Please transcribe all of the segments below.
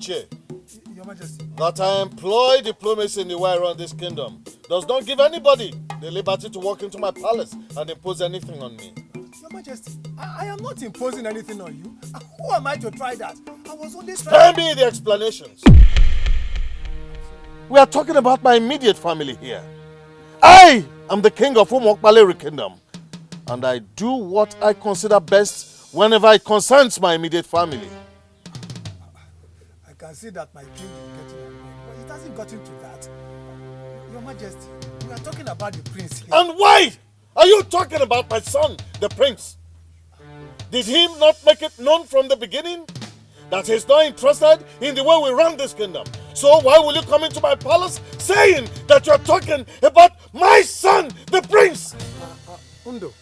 Ichie, Your Majesty. that I employ diplomacy in the way around this kingdom does not give anybody the liberty to walk into my palace and impose anything on me. Your Majesty, I am not imposing anything on you. Who am I to try that? I was only Spare me the explanations. We are talking about my immediate family here. I am the king of Umokbalere Kingdom, and I do what I consider best whenever it concerns my immediate family. I can see that my king is getting annoyed, but it hasn't gotten to that. Your Majesty, we are talking about the prince here. And why are you talking about my son, the prince? Did he not make it known from the beginning that he's not interested in the way we run this kingdom? So why will you come into my palace saying that you're talking about my son, the prince? Undo,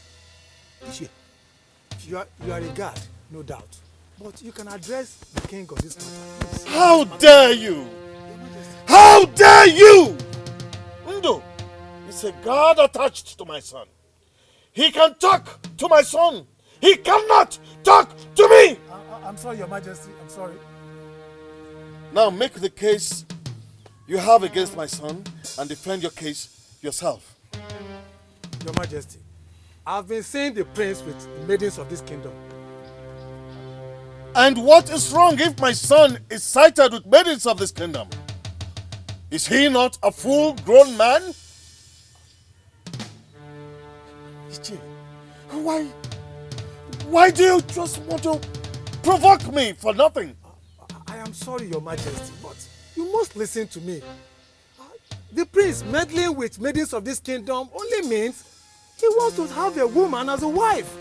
you are a guard, no doubt. But you can address the king of this matter, please. How dare you? How dare you? Undo is a guard attached to my son. He can talk to my son. He cannot talk to me. I'm sorry, Your Majesty. I'm sorry. Now make the case you have against my son and defend your case yourself. Your Majesty, I've been seeing the prince with the maidens of this kingdom. And what is wrong if my son is sighted with maidens of this kingdom? Is he not a full-grown man? Ichie, why do you just want to provoke me for nothing? I am sorry, Your Majesty, but you must listen to me. The prince meddling with maidens of this kingdom only means he wants to have a woman as a wife.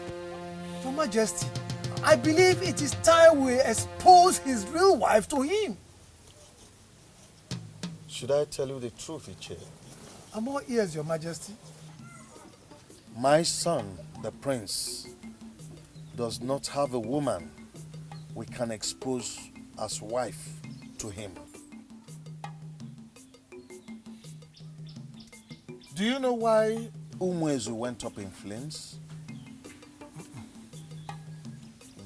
Your Majesty, I believe it is time we expose his real wife to him. Should I tell you the truth, Ichie? I'm all ears, Your Majesty. My son, the prince, does not have a woman we can expose as wife to him. Do you know why Umwezu went up in flames?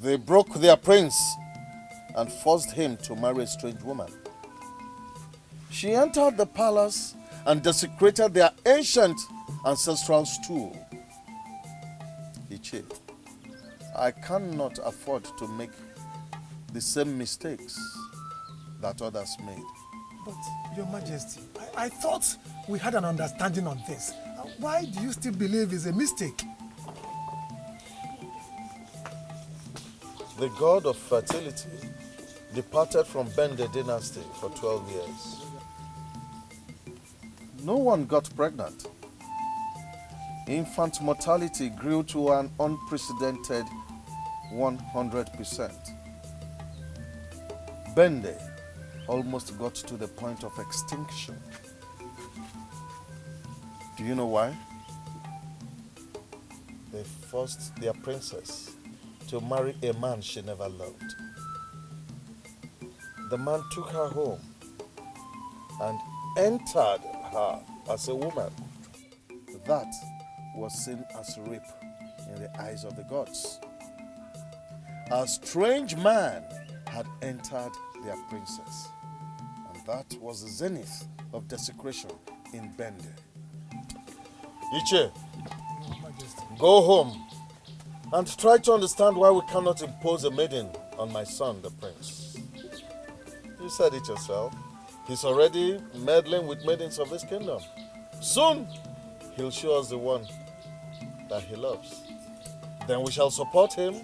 They broke their prince and forced him to marry a strange woman. She entered the palace and desecrated their ancient ancestral stool. Ichie, I cannot afford to make the same mistakes that others made. But, Your Majesty, I thought we had an understanding on this. Why do you still believe it's a mistake? The god of fertility departed from Bende dynasty for 12 years. No one got pregnant. Infant mortality grew to an unprecedented 100%. Bende almost got to the point of extinction. Do you know why? They forced their princess to marry a man she never loved. The man took her home and entered her as a woman. That was seen as rape in the eyes of the gods. A strange man had entered their princess, and that was the zenith of desecration in Bende. Ichie, go home and try to understand why we cannot impose a maiden on my son, the prince. You said it yourself. He's already meddling with maidens of this kingdom. Soon, he'll show us the one that he loves. Then we shall support him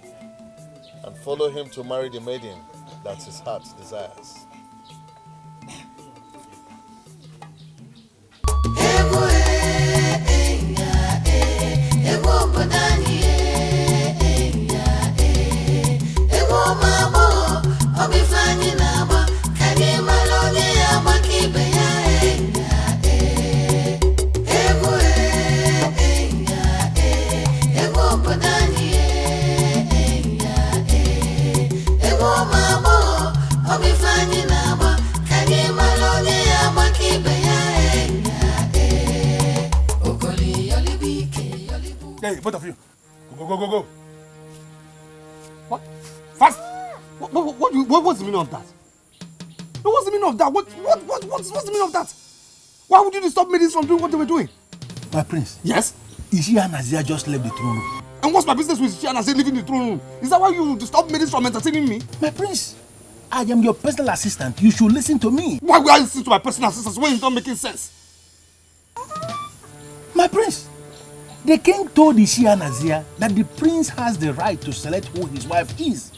and follow him to marry the maiden that his heart desires. Hey, both of you. Go. What? Fast! What's the meaning of that? what's the meaning of that? What's the meaning of that? Why would you stop maidens from doing what they were doing? My prince. Yes? Ishia and Azia just left the throne room. And what's my business with Ishia and Azia leaving the throne room? Is that why you stop maidens from entertaining me? My prince, I am your personal assistant. You should listen to me. Why would I listen to my personal assistant when it's not making sense? My prince, the king told Ishia and Azia that the prince has the right to select who his wife is.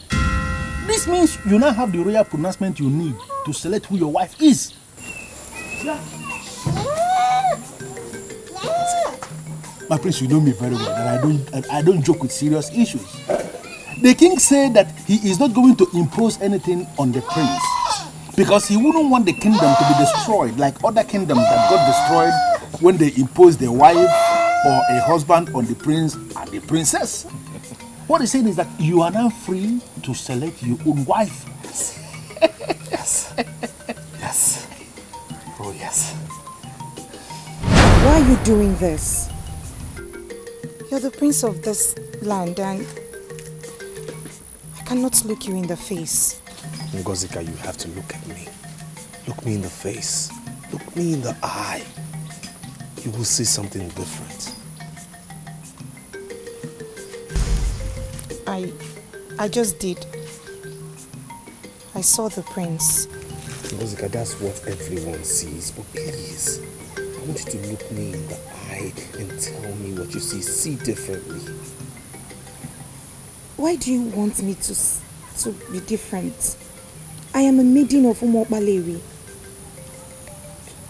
This means you now have the royal pronouncement you need to select who your wife is. Yeah. My prince, you know me very well, that I don't joke with serious issues. The king said that he is not going to impose anything on the prince because he wouldn't want the kingdom to be destroyed like other kingdoms that got destroyed when they imposed a wife or a husband on the prince and the princess. What he's saying is that you are now free to select your own wife. Yes. Yes. Oh, yes. Why are you doing this? You're the prince of this land and I cannot look you in the face. Ngozika, you have to look at me. Look me in the face. Look me in the eye. You will see something different. I just did. I saw the prince. Ngozika, that's what everyone sees, but please, I want you to look me in the eye and tell me what you see. See differently. Why do you want me to be different? I am a maiden of Umokbalewi.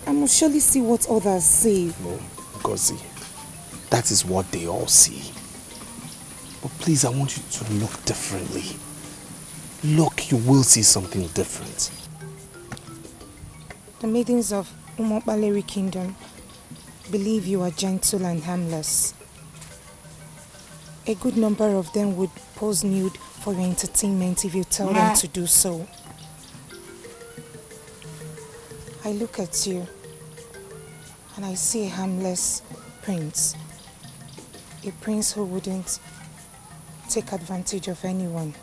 I must surely see what others say. No, Ngozi, that is what they all see. But please, I want you to look differently. Look, you will see something different. The maidens of Umokbalewi kingdom believe you are gentle and harmless. A good number of them would pose nude for your entertainment if you tell them to do so. I look at you and I see a harmless prince. A prince who wouldn't take advantage of anyone.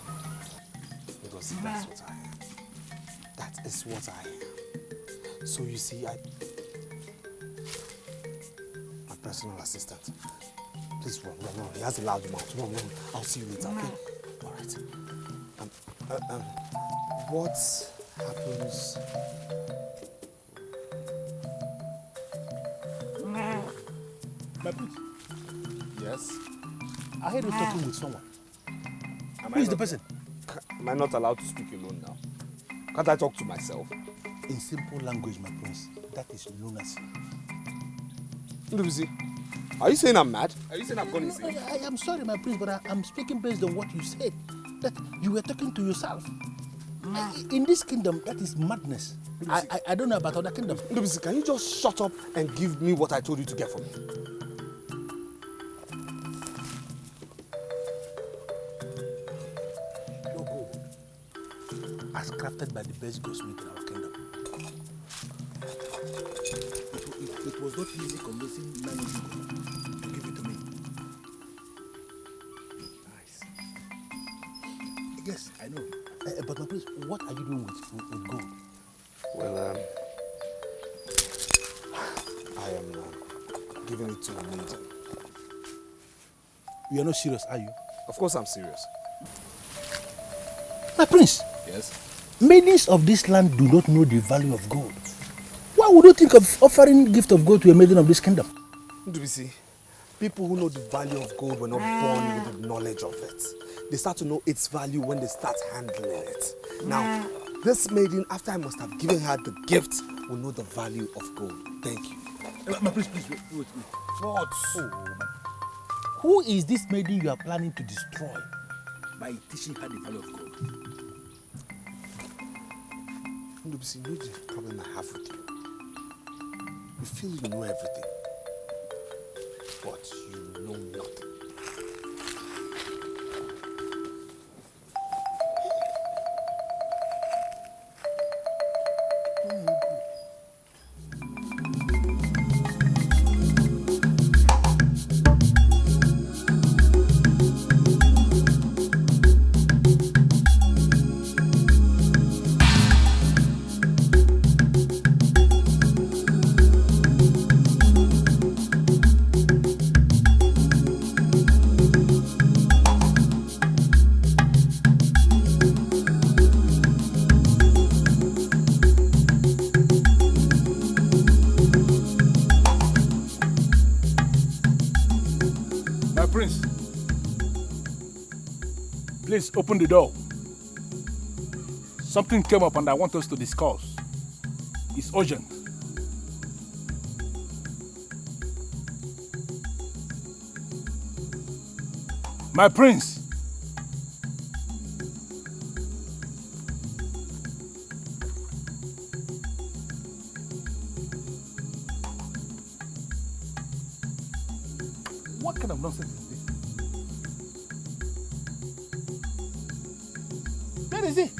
Because that's what I am. That is what I am. So you see, my personal assistant. Please run. He has a loud mouth. Run. I'll see you later, okay? All right. What happens? My prince, Yes? I heard you talking with someone. Who is the person? Am I not allowed to speak alone now? Can't I talk to myself? In simple language, my prince, that is lunacy. Lucy, are you saying I'm mad? Are you saying I've gone insane? I am sorry, my prince, but I'm speaking based on what you said. That you were talking to yourself. In this kingdom, that is madness. I don't know about other kingdoms. Lucy, can you just shut up and give me what I told you to get for me? Your gold, as crafted by the best goldsmith in our kingdom. It was not easy convincing man to give it to me. Nice. Yes, I know. But my prince, what are you doing with gold? Well, I am giving it to a maiden. You are not serious, are you? Of course I'm serious. My prince, Yes? maidens of this land do not know the value of gold. Why would you think of offering gift of gold to a maiden of this kingdom? Ndubisi, people who know the value of gold were not born with the knowledge of it. They start to know its value when they start handling it. Now, this maiden, after I must have given her the gift, will know the value of gold. Thank you. My prince, please, wait. What? Who is this maiden you are planning to destroy by teaching her the value of gold? Ndubisi, you know the problem I have with you. You feel you know everything, but you know nothing. Please open the door. Something came up and I want us to discuss. It's urgent. My prince. What kind of nonsense is this? Where is he?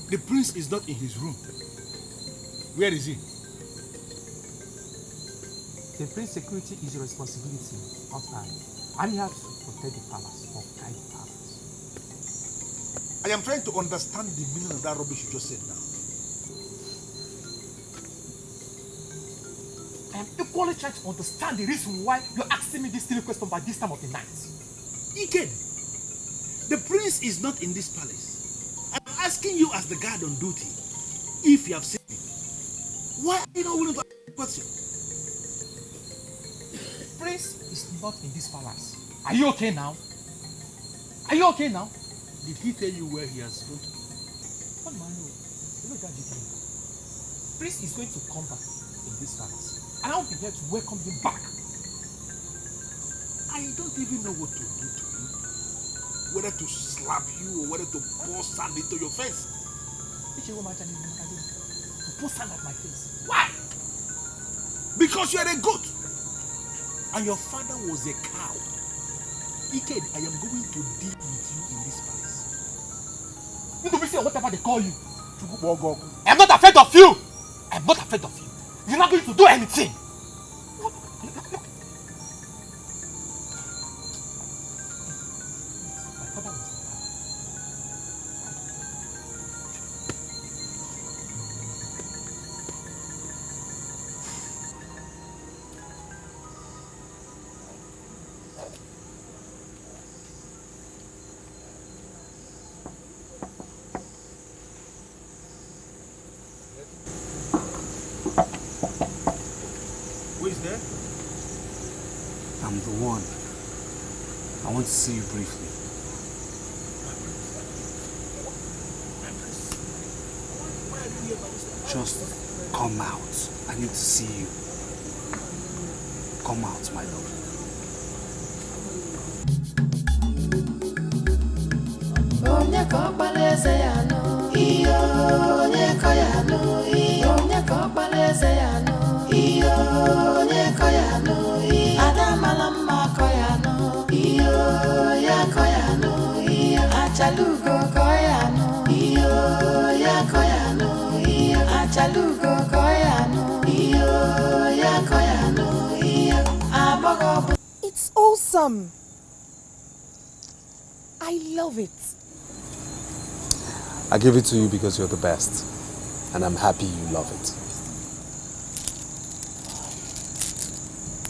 The prince is not in his room. Where is he? The prince's security is your responsibility, not mine. I'm here to protect the palace or guide the palace. I am trying to understand the meaning of that rubbish you just said now. I am equally trying to understand the reason why you're asking me this silly question by this time of the night. Ike, the prince is not in this palace. I'm asking you as the guard on duty if you have seen him. Why are you not willing to ask the question? The prince is not in this palace. Are you okay now? Are you okay now? Did he tell you where he has gone to? What man know? You know that detail. Prince is going to come back in this palace. And I'll be here to welcome him back. I don't even know what to do to you. Whether to slap you or whether to pour sand into your face. To pour sand at my face. Why? Because you are a goat. And your father was a cow. Ike, I am going to deal with you in this palace. You do say whatever they call you. I'm not afraid of you. I'm not afraid of you. You're not going to do anything. Who is there? I'm the one. I want to see you briefly. Just come out. I need to see you. Come out, my love. It's awesome. I love it. I give it to you because you're the best. And I'm happy you love it.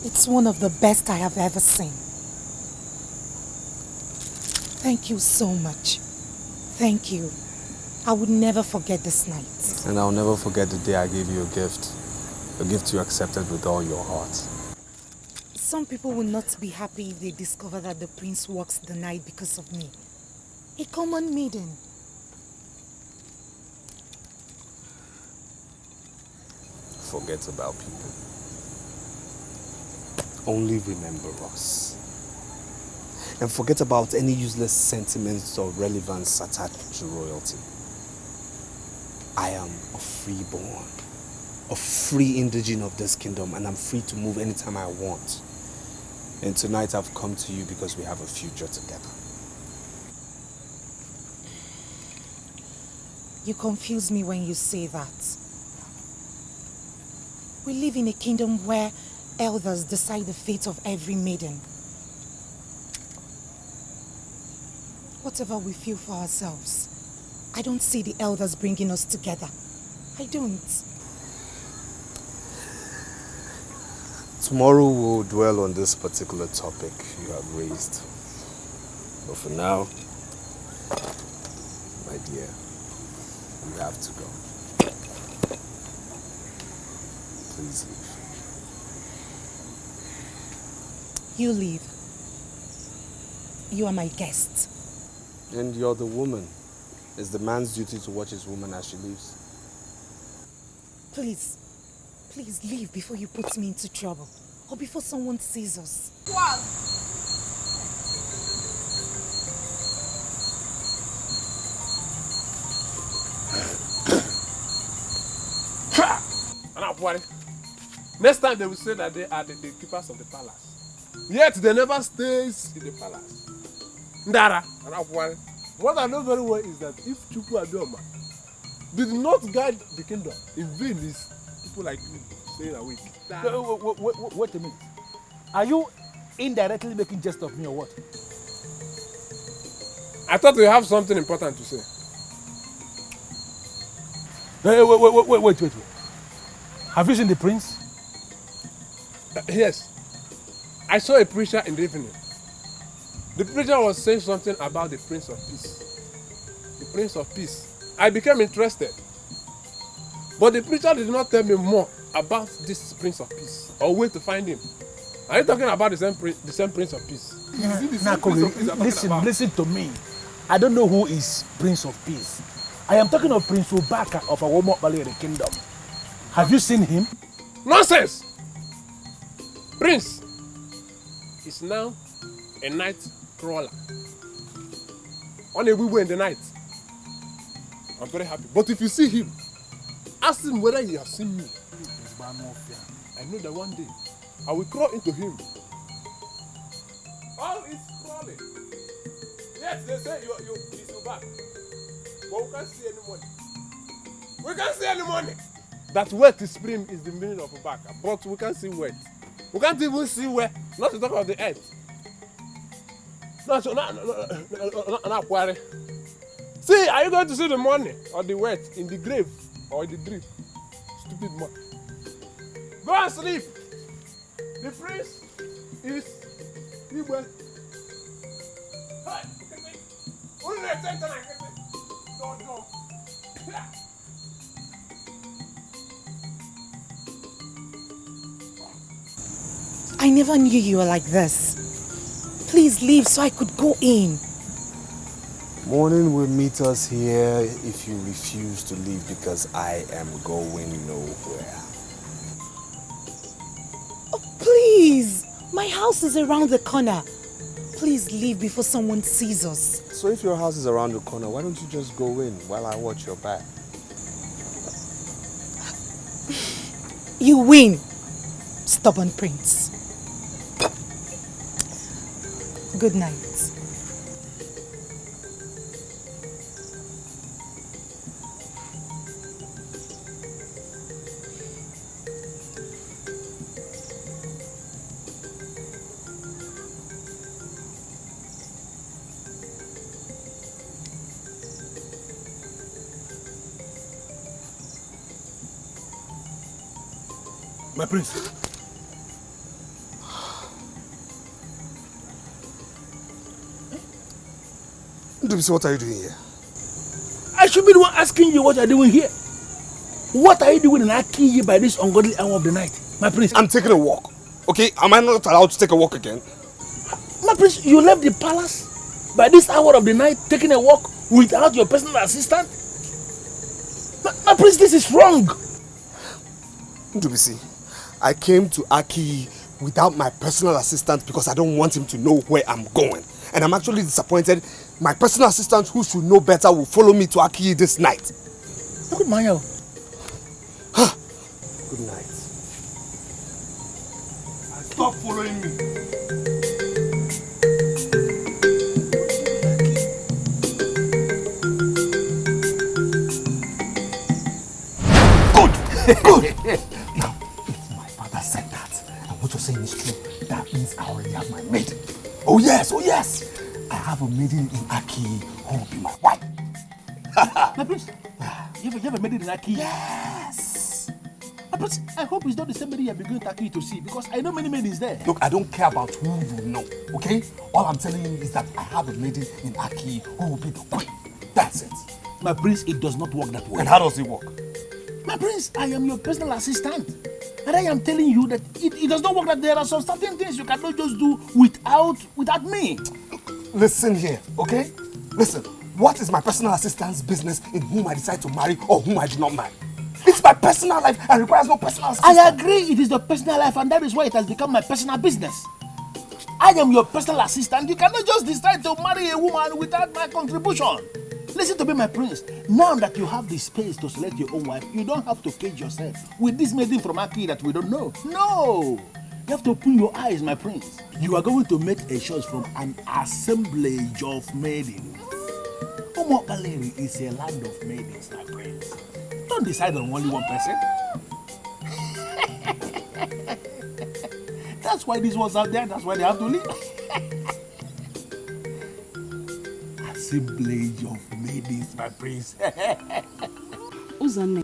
It's one of the best I have ever seen. Thank you so much. Thank you. I would never forget this night. And I'll never forget the day I gave you a gift. A gift you accepted with all your heart. Some people will not be happy if they discover that the prince walks the night because of me. A common maiden. Forget about people. Only remember us. And forget about any useless sentiments or relevance attached to royalty. I am a freeborn, a free indigene of this kingdom, and I'm free to move anytime I want. And tonight I've come to you because we have a future together. You confuse me when you say that. We live in a kingdom where elders decide the fate of every maiden. Whatever we feel for ourselves, I don't see the elders bringing us together. I don't. Tomorrow we'll dwell on this particular topic you have raised. But for now, dear. You have to go. Please leave. You leave. You are my guest. And you're the woman. It's the man's duty to watch his woman as she leaves. Please leave before you put me into trouble. Or before someone sees us. Wow. Next time they will say that they are the keepers of the palace. Yet they never stays in the palace. Ndara, what I know very well is that if Chukwu Adoma did not guide the kingdom, in vain is people like you staying awake. Wait a minute. Are you indirectly making jest of me or what? I thought you have something important to say. Wait. Have you seen the prince? Yes. I saw a preacher in the evening. The preacher was saying something about the Prince of Peace. The Prince of Peace. I became interested. But the preacher did not tell me more about this Prince of Peace or where to find him. Are you talking about the same Prince of Peace? Listen to me. I don't know who is Prince of Peace. I am talking of Prince Ubaka of Awomo Baleri Kingdom. Have you seen him? Nonsense! Prince is now a night crawler. On a wee in the night. I'm very happy. But if you see him, ask him whether he has seen me. I know that one day I will crawl into him. All is crawling. Yes, they say he's your back. But we can't see any money. We can't see any money. That wet spring is the meaning of a back. But we can't see wet. We can't even see where, not to talk about the earth. See, are you going to see the money or the wet in the grave or in the drip? Stupid man. Go and sleep. The prince is Igwe. Hey, no. I never knew you were like this. Please leave so I could go in. Morning will meet us here if you refuse to leave because I am going nowhere. Oh, please. My house is around the corner. Please leave before someone sees us. So if your house is around the corner, why don't you just go in while I watch your back? You win, stubborn prince. Good night. My prince. What are you doing here? I should be the one asking you what you're doing here. What are you doing in Akiyi by this ungodly hour of the night, my prince? I'm taking a walk. Okay, am I not allowed to take a walk again? My prince, you left the palace by this hour of the night taking a walk without your personal assistant? My prince, this is wrong. Ndubisi, I came to Akiyi without my personal assistant because I don't want him to know where I'm going. And I'm actually disappointed. My personal assistant, who should know better, will follow me to Akiyi this night. Good man. Good night. Stop following me. Good. Now, if my father said that, and what you're saying is true, that means I already have my maid. Oh yes. I have a maiden in Akiyi who will be my wife. My prince, you have a maiden in Akiyi? Yes. My prince, I hope it's not the same maiden you have been going to Akiyi to see, because I know many maidens there. Look, I don't care about who you know, okay? All I'm telling you is that I have a maiden in Akiyi who will be the queen. That's it. My prince, it does not work that way. And how does it work? My prince, I am your personal assistant. And I am telling you that it does not work, that there are some certain things you cannot just do without me. Listen here, okay? Listen, what is my personal assistant's business in whom I decide to marry or whom I do not marry? It's my personal life and requires no personal assistance. I agree, it is the personal life, and that is why it has become my personal business. I am your personal assistant. You cannot just decide to marry a woman without my contribution. Listen to me, my prince. Now that you have the space to select your own wife, you don't have to cage yourself with this maiden from Aki that we don't know. No! You have to open your eyes, my prince. You are going to make a choice from an assemblage of maidens. Omobaleri is a land of maidens, my prince. Don't decide on only one person. That's why this was out there. That's why they have to leave. Assemblage of maidens, my prince. Uzane,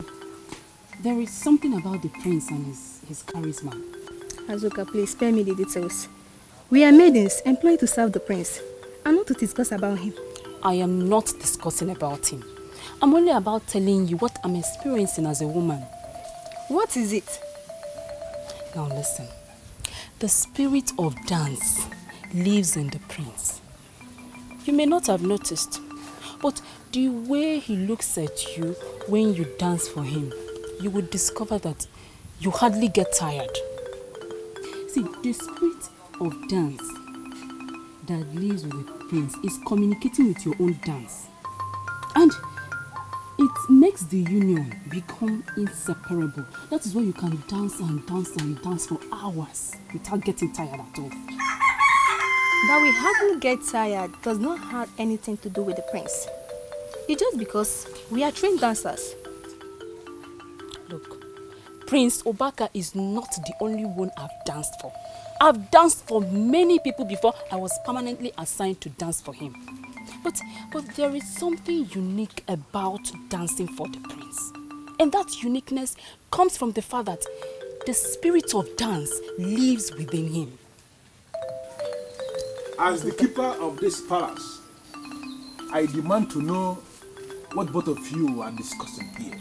there is something about the prince and his charisma. Azuka, please spare me the details. We are maidens employed to serve the prince, and not to discuss about him. I am not discussing about him. I'm only about telling you what I'm experiencing as a woman. What is it? Now listen. The spirit of dance lives in the prince. You may not have noticed, but the way he looks at you when you dance for him, you will discover that you hardly get tired. See, the spirit of dance that lives with the prince is communicating with your own dance. And it makes the union become inseparable. That is why you can dance and dance and dance for hours without getting tired at all. That we hardly get tired does not have anything to do with the prince. It's just because we are trained dancers. Look, Prince Obaka is not the only one I've danced for. I've danced for many people before I was permanently assigned to dance for him. But there is something unique about dancing for the prince. And that uniqueness comes from the fact that the spirit of dance lives within him. As the keeper of this palace, I demand to know what both of you are discussing here.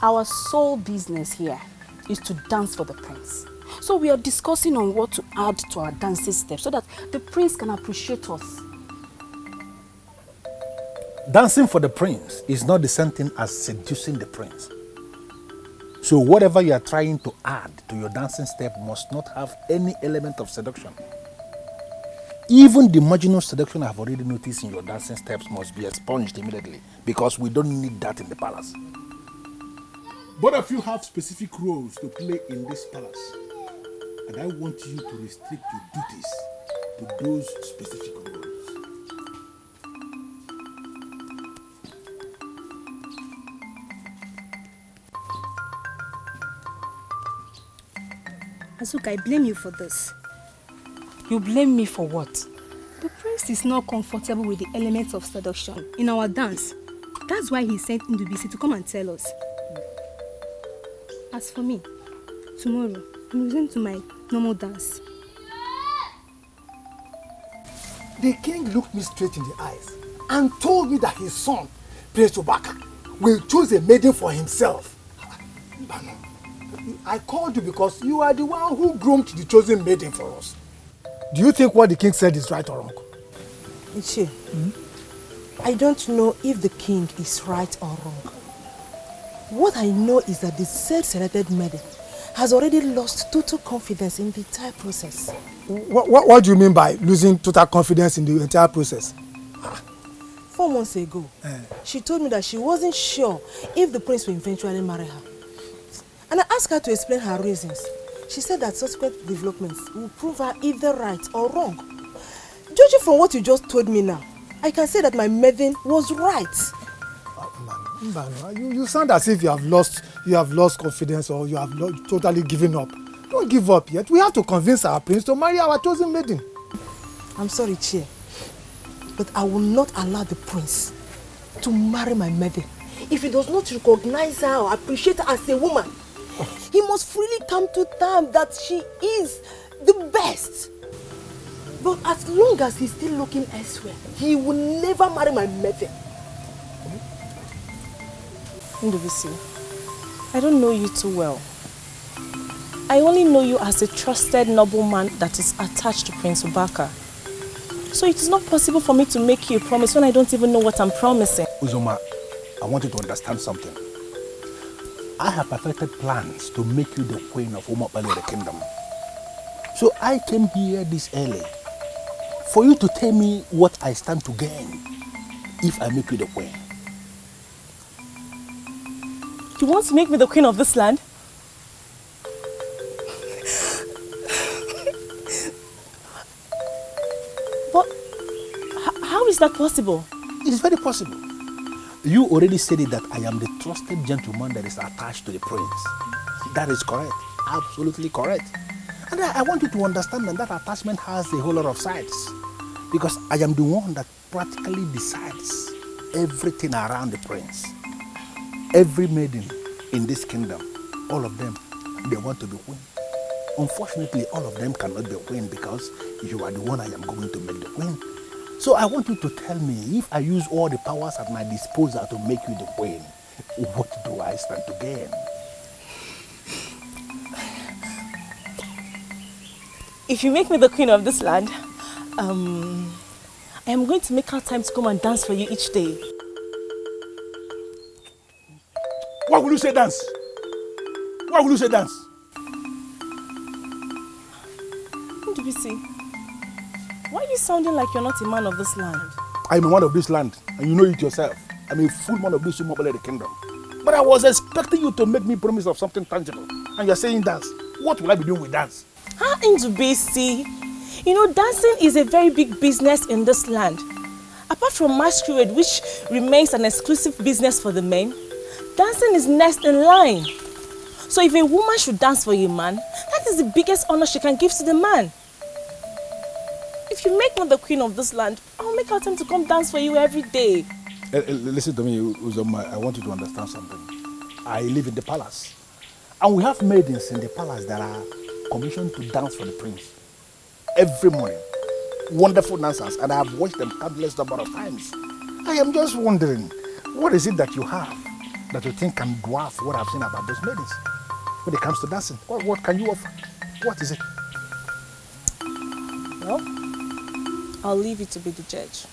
Our sole business here is to dance for the prince. So we are discussing on what to add to our dancing steps so that the prince can appreciate us. Dancing for the prince is not the same thing as seducing the prince. So whatever you are trying to add to your dancing step must not have any element of seduction. Even the marginal seduction I've already noticed in your dancing steps must be expunged immediately, because we don't need that in the palace. Both of you have specific roles to play in this palace, and I want you to restrict your duties to those specific roles. Azuka, I blame you for this. You blame me for what? The prince is not comfortable with the elements of seduction in our dance. That's why he sent Ndubisi to come and tell us. As for me, tomorrow, I'm returning to my normal dance. The king looked me straight in the eyes and told me that his son, Prince Obaka, will choose a maiden for himself. Bano, I called you because you are the one who groomed the chosen maiden for us. Do you think what the king said is right or wrong? Ichi, I don't know if the king is right or wrong. What I know is that the said selected maiden has already lost total confidence in the entire process. What do you mean by losing total confidence in the entire process? 4 months ago, she told me that she wasn't sure if the prince will eventually marry her. And I asked her to explain her reasons. She said that subsequent developments will prove her either right or wrong. Judging from what you just told me now, I can say that my maiden was right. You sound as if you have lost confidence, or you have totally given up. Don't give up yet. We have to convince our prince to marry our chosen maiden. I'm sorry, Chie, but I will not allow the prince to marry my maiden if he does not recognize her or appreciate her as a woman. He must freely come to terms that she is the best. But as long as he's still looking elsewhere, he will never marry my mother. Ndubisi, I don't know you too well. I only know you as a trusted nobleman that is attached to Prince Ubaka. So it is not possible for me to make you a promise when I don't even know what I'm promising. Uzoma, I want you to understand something. I have perfected plans to make you the queen of Umopale the kingdom. So I came here this early for you to tell me what I stand to gain if I make you the queen. You want to make me the queen of this land? But how is that possible? It is very possible. You already said it that I am the trusted gentleman that is attached to the prince. That is correct. Absolutely correct. And I want you to understand that attachment has a whole lot of sides. Because I am the one that practically decides everything around the prince. Every maiden in this kingdom, all of them, they want to be queen. Unfortunately, all of them cannot be queen because you are the one I am going to make the queen. So I want you to tell me, if I use all the powers at my disposal to make you the queen, what do I stand to gain? If you make me the queen of this land, I am going to make out time to come and dance for you each day. Why will you say dance? Why will you say dance? Ndubisi, why are you sounding like you're not a man of this land? I'm a man of this land, and you know it yourself. I'm a full man of this Umobele kingdom. But I was expecting you to make me promise of something tangible, and you're saying dance. What will I be doing with dance? Ndubisi, you know, dancing is a very big business in this land. Apart from masquerade, which remains an exclusive business for the men, dancing is next in line. So if a woman should dance for a man, that is the biggest honor she can give to the man. If you make me the queen of this land, I'll make out time to come dance for you every day. Listen to me, Uzoma, I want you to understand something. I live in the palace. And we have maidens in the palace that are commissioned to dance for the prince. Every morning. Wonderful dancers. And I have watched them countless number of times. I am just wondering, what is it that you have that you think can dwarf what I've seen about those maidens when it comes to dancing? What can you offer? What is it? Well, I'll leave you to be the judge.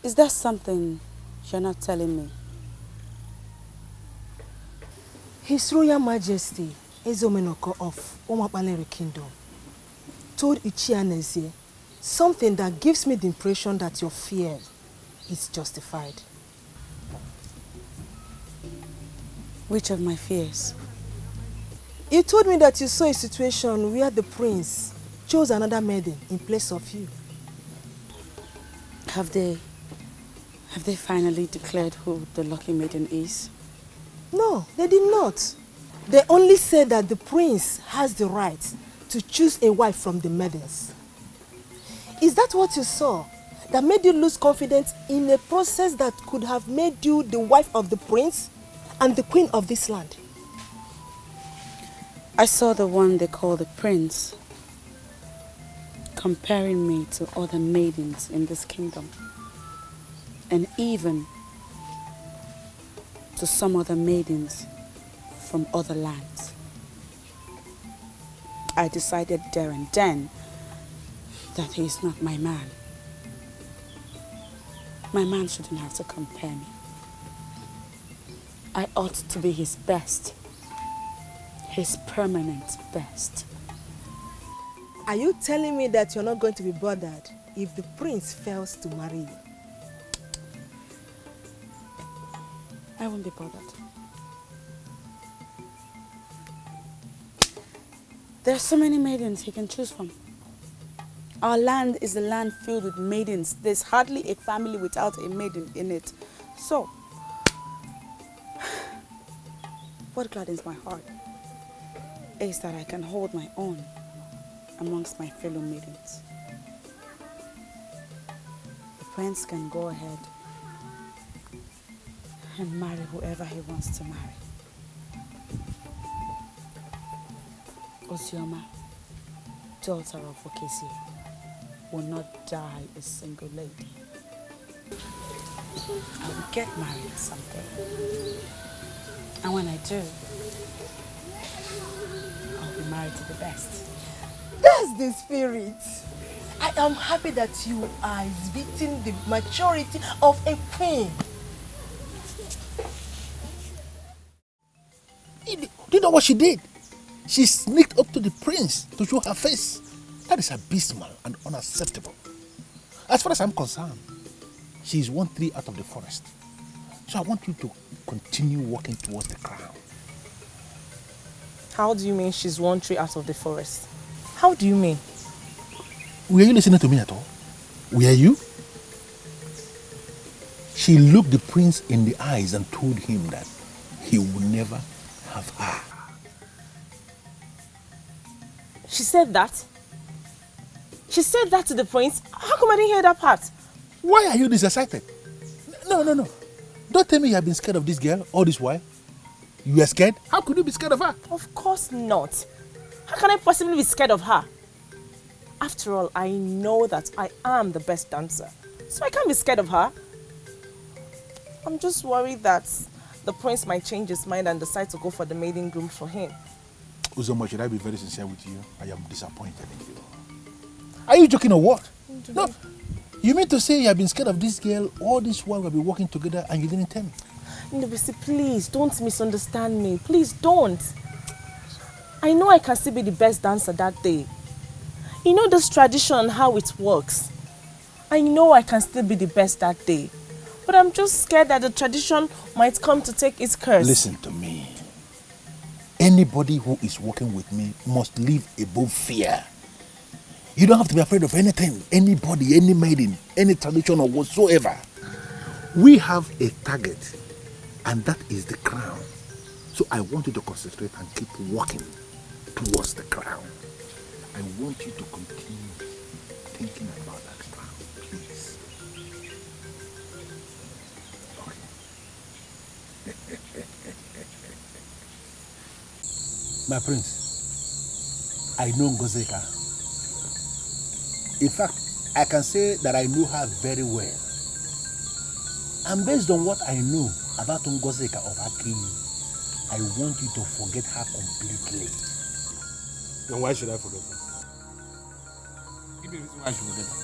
Is there something you're not telling me? His Royal Majesty, Ezomenoko of Umapalere Kingdom, told Ichianezie something that gives me the impression that your fear is justified. Which of my fears? You told me that you saw a situation where the prince chose another maiden in place of you. Have they finally declared who the lucky maiden is? No, they did not. They only said that the prince has the right to choose a wife from the maidens. Is that what you saw that made you lose confidence in a process that could have made you the wife of the prince and the queen of this land? I saw the one they call the prince comparing me to other maidens in this kingdom, and even to some other maidens from other lands. I decided there and then that he is not my man. My man shouldn't have to compare me. I ought to be his best, his permanent best. Are you telling me that you're not going to be bothered if the prince fails to marry you? I won't be bothered. There are so many maidens he can choose from. Our land is a land filled with maidens. There's hardly a family without a maiden in it. So, what gladdens my heart is that I can hold my own amongst my fellow maidens. The prince can go ahead and marry whoever he wants to marry. Osioma, daughter of Okesi, will not die a single lady. I will get married someday. And when I do, I'll be married to the best. That's the spirit. I am happy that you are exhibiting the maturity of a queen. Do you know what she did? She sneaked up to the prince to show her face. That is abysmal and unacceptable. As far as I'm concerned, she is 1 tree out of the forest. So I want you to continue walking towards the crown. How do you mean she's 1 tree out of the forest? How do you mean? Were you listening to me at all? Were you? She looked the prince in the eyes and told him that he would never have her. She said that? She said that to the prince? How come I didn't hear that part? Why are you this excited? No. Don't tell me you have been scared of this girl all this while. You are scared? How could you be scared of her? Of course not. How can I possibly be scared of her? After all, I know that I am the best dancer. So I can't be scared of her. I'm just worried that the prince might change his mind and decide to go for the maiden groom for him. Uzoma, should I be very sincere with you? I am disappointed in you. Are you joking or what? No. You mean to say you have been scared of this girl all this while we've been working together and you didn't tell me? Ndubisi, please don't misunderstand me. Please don't. I know I can still be the best dancer that day. You know this tradition, how it works. I know I can still be the best that day. But I'm just scared that the tradition might come to take its curse. Listen to me. Anybody who is working with me must live above fear. You don't have to be afraid of anything, anybody, any maiden, any tradition or whatsoever. We have a target, and that is the crown. So I want you to concentrate and keep walking towards the crown. I want you to continue thinking about that crown, please. My prince, I know Ngozeka. In fact, I can say that I know her very well. And based on what I know about Ngozeka of Aki, I want you to forget her completely. Then why should I forget her? Give me a reason why I should forget her.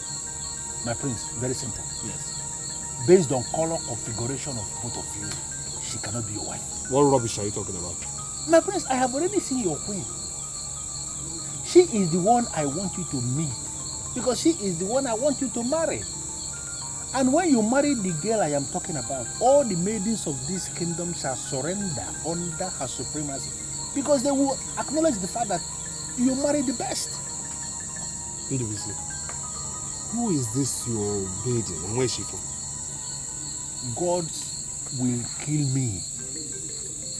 My prince, very simple. Yes. Based on color configuration of both of you, she cannot be your wife. What rubbish are you talking about? My prince, I have already seen your queen. She is the one I want you to meet because she is the one I want you to marry. And when you marry the girl I am talking about, all the maidens of this kingdom shall surrender under her supremacy because they will acknowledge the fact that you marry the best. Ndubisi, who is this your maiden and where is she from? God will kill me.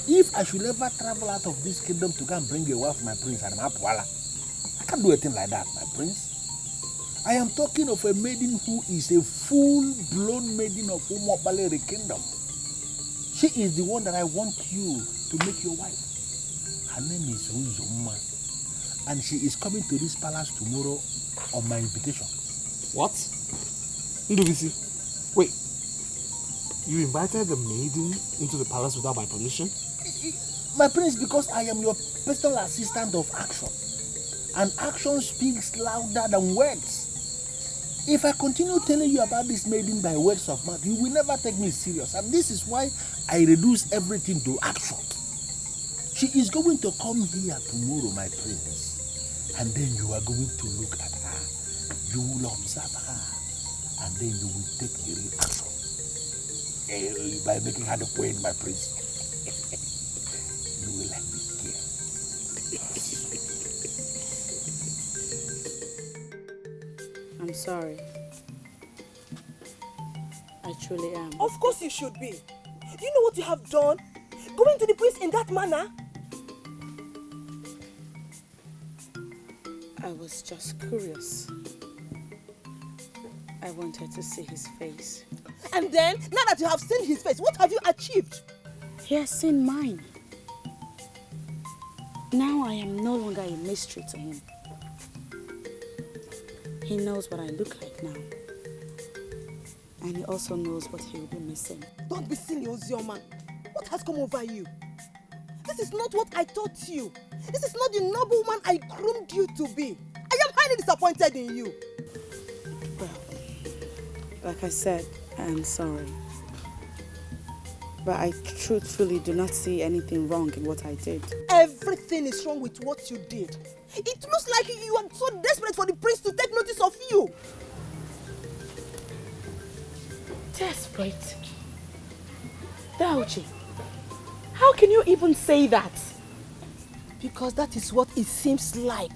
If I should ever travel out of this kingdom to go and bring a wife, my prince, and Mapwala, I can't do a thing like that, my prince. I am talking of a maiden who is a full-blown maiden of Umobaleri kingdom. She is the one that I want you to make your wife. Her name is Ruzuma, and she is coming to this palace tomorrow on my invitation. What? Ndubisi, wait. You invited the maiden into the palace without my permission? My prince, because I am your personal assistant of action. And action speaks louder than words. If I continue telling you about this maiden by words of mouth, you will never take me serious. And this is why I reduce everything to action. She is going to come here tomorrow, my prince. And then you are going to look at her. You will observe her. And then you will take a reaction. By making her the queen, my prince. You will like this girl. I'm sorry. I truly am. Of course you should be. Do you know what you have done? Going to the prince in that manner? I was just curious. I wanted to see his face. And then, now that you have seen his face, what have you achieved? He has seen mine. Now I am no longer a mystery to him. He knows what I look like now. And he also knows what he will be missing. Don't be silly, Ozioma. What has come over you? This is not what I taught you. This is not the noble woman I groomed you to be. I am highly disappointed in you. Well, like I said, I am sorry. But I truthfully do not see anything wrong in what I did. Everything is wrong with what you did. It looks like you are so desperate for the prince to take notice of you. Desperate? Dauji, how can you even say that? Because that is what it seems like.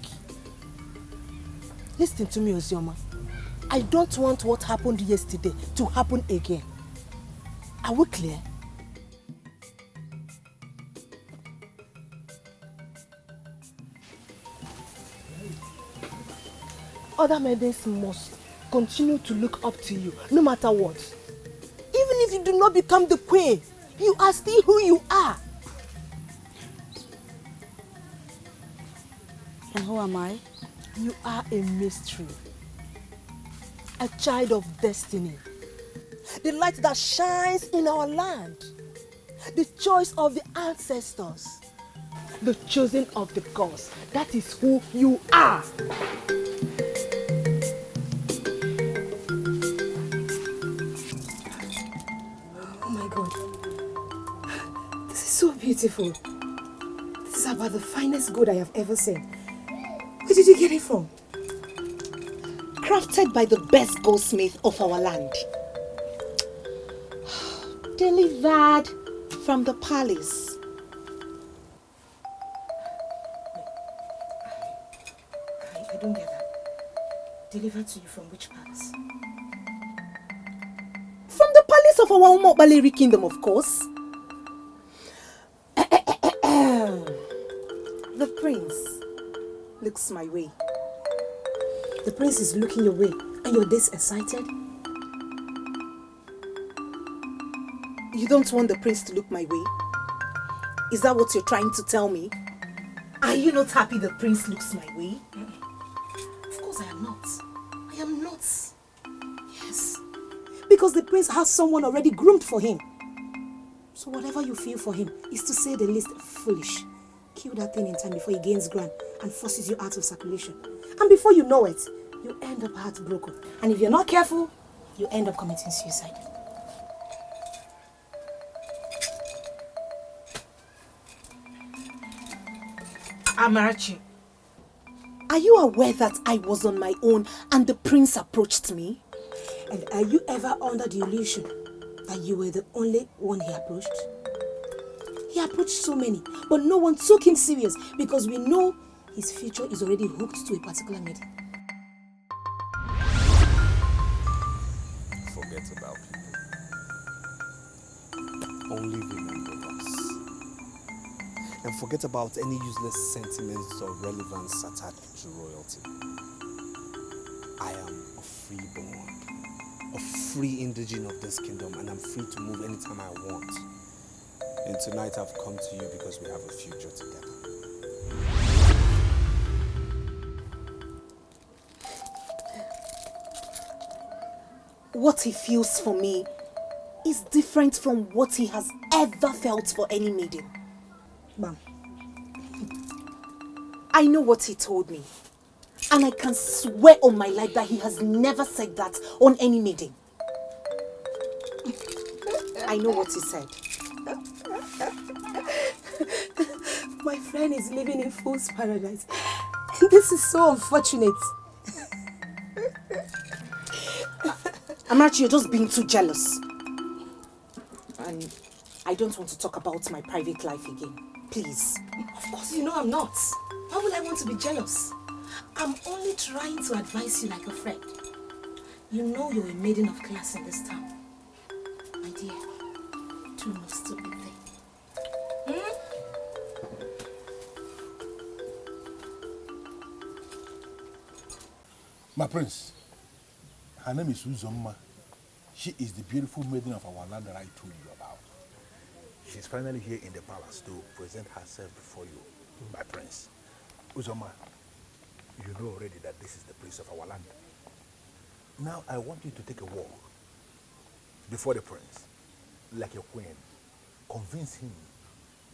Listen to me, Ozioma. I don't want what happened yesterday to happen again. Are we clear? Other maidens must continue to look up to you, no matter what. Even if you do not become the queen, you are still who you are. And who am I? You are a mystery. A child of destiny. The light that shines in our land. The choice of the ancestors. The chosen of the gods. That is who you are. Oh my God. This is so beautiful. This is about the finest gold I have ever seen. Where did you get it from? Crafted by the best goldsmith of our land. Delivered from the palace. I don't get that. Delivered to you from which palace? From the palace of our Umobaleri kingdom, of course. The prince looks my way. The prince is looking your way and you're this excited? You don't want the prince to look my way? Is that what you're trying to tell me? Are you not happy the prince looks my way? Of course I am not. I am not. Yes. Because the prince has someone already groomed for him. So whatever you feel for him is, to say the least, foolish. Kill that thing in time before he gains ground and forces you out of circulation. And before you know it, you end up heartbroken. And if you're not careful, you end up committing suicide. Amarachi, are you aware that I was on my own and the prince approached me? And are you ever under the illusion that you were the only one he approached? He approached so many, but no one took him serious because we know his future is already hooked to a particular maiden. Forget about people. Only remember us. And forget about any useless sentiments or relevance attached to royalty. I am a freeborn, a free indigene of this kingdom, and I'm free to move anytime I want. And tonight I've come to you because we have a future together. What he feels for me is different from what he has ever felt for any maiden. Bam. I know what he told me. And I can swear on my life that he has never said that on any maiden. I know what he said. My friend is living in fool's paradise. He This is so unfortunate. Amarachi, you're just being too jealous. And I don't want to talk about my private life again. Please. Of course you know I'm not. Why would I want to be jealous? I'm only trying to advise you like a friend. You know you're a maiden of class in this town. My dear, do no stupid thing. My prince, her name is Uzoma. She is the beautiful maiden of our land that I told you about. She's finally here in the palace to present herself before you, my prince. Uzoma, you know already that this is the prince of our land. Now I want you to take a walk before the prince, like a queen. Convince him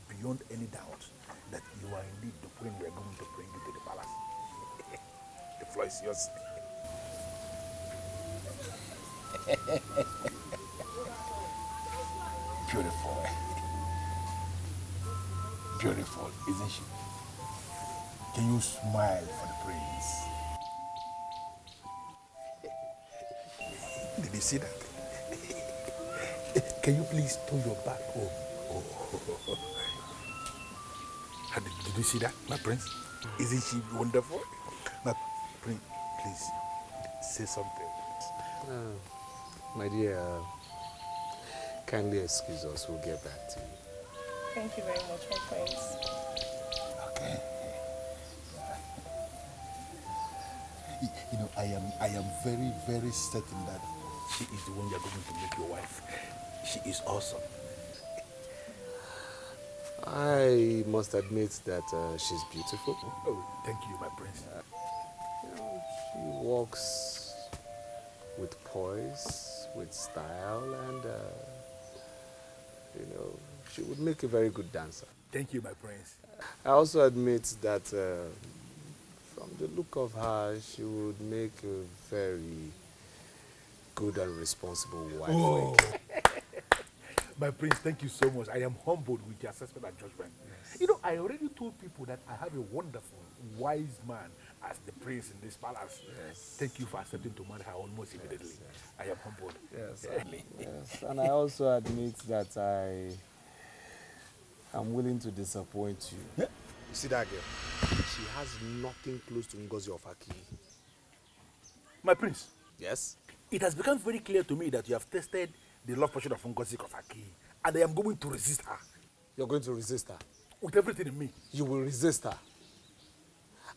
beyond any doubt that you are indeed the queen we are going to bring you to the palace. The floor is yours. Beautiful. Beautiful, isn't she? Can you smile for the prince? Did you see that? Can you please turn your back? Oh. Did you see that, my prince? Isn't she wonderful? My prince, please say something. My dear, kindly excuse us. We'll get back to you. Thank you very much, my friends. Okay. You know, I am very, very certain that she is the one you're going to make your wife. She is awesome. I must admit that she's beautiful. Oh, thank you, my prince. She walks with poise, with style, and she would make a very good dancer. Thank you, my prince. I also admit that from the look of her, she would make a very good and responsible wife. Oh. My prince, thank you so much. I am humbled with your assessment and judgment. Yes. You know, I already told people that I have a wonderful, wise man as the prince in this palace. Yes. Thank you for accepting to marry her almost immediately. Yes. I am humbled. Yes, yes. And I also admit that I am willing to disappoint you. You see that girl? She has nothing close to Ngozi of Aki. My prince. Yes? It has become very clear to me that you have tested the love portion of Ngozi of Aki, and I am going to resist her. You're going to resist her? With everything in me. You will resist her.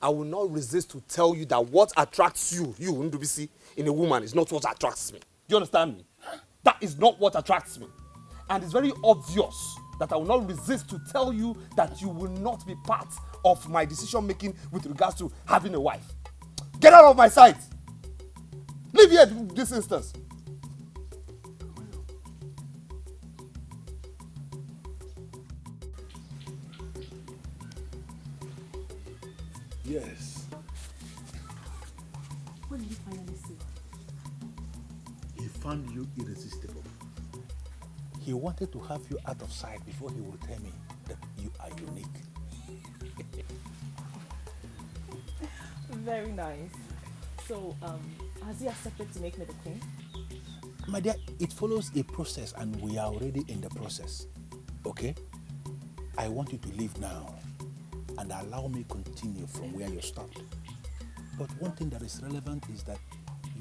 I will not resist to tell you that what attracts you, Ndubisi, in a woman is not what attracts me. Do you understand me? That is not what attracts me. And it's very obvious that I will not resist to tell you that you will not be part of my decision making with regards to having a wife. Get out of my sight! Leave here this instance. Yes. What did you finally see? He found you irresistible. He wanted to have you out of sight before he would tell me that you are unique. Very nice. So, has he accepted to make me the queen? My dear, it follows a process and we are already in the process. Okay? I want you to leave now and allow me continue from where you stopped. But one thing that is relevant is that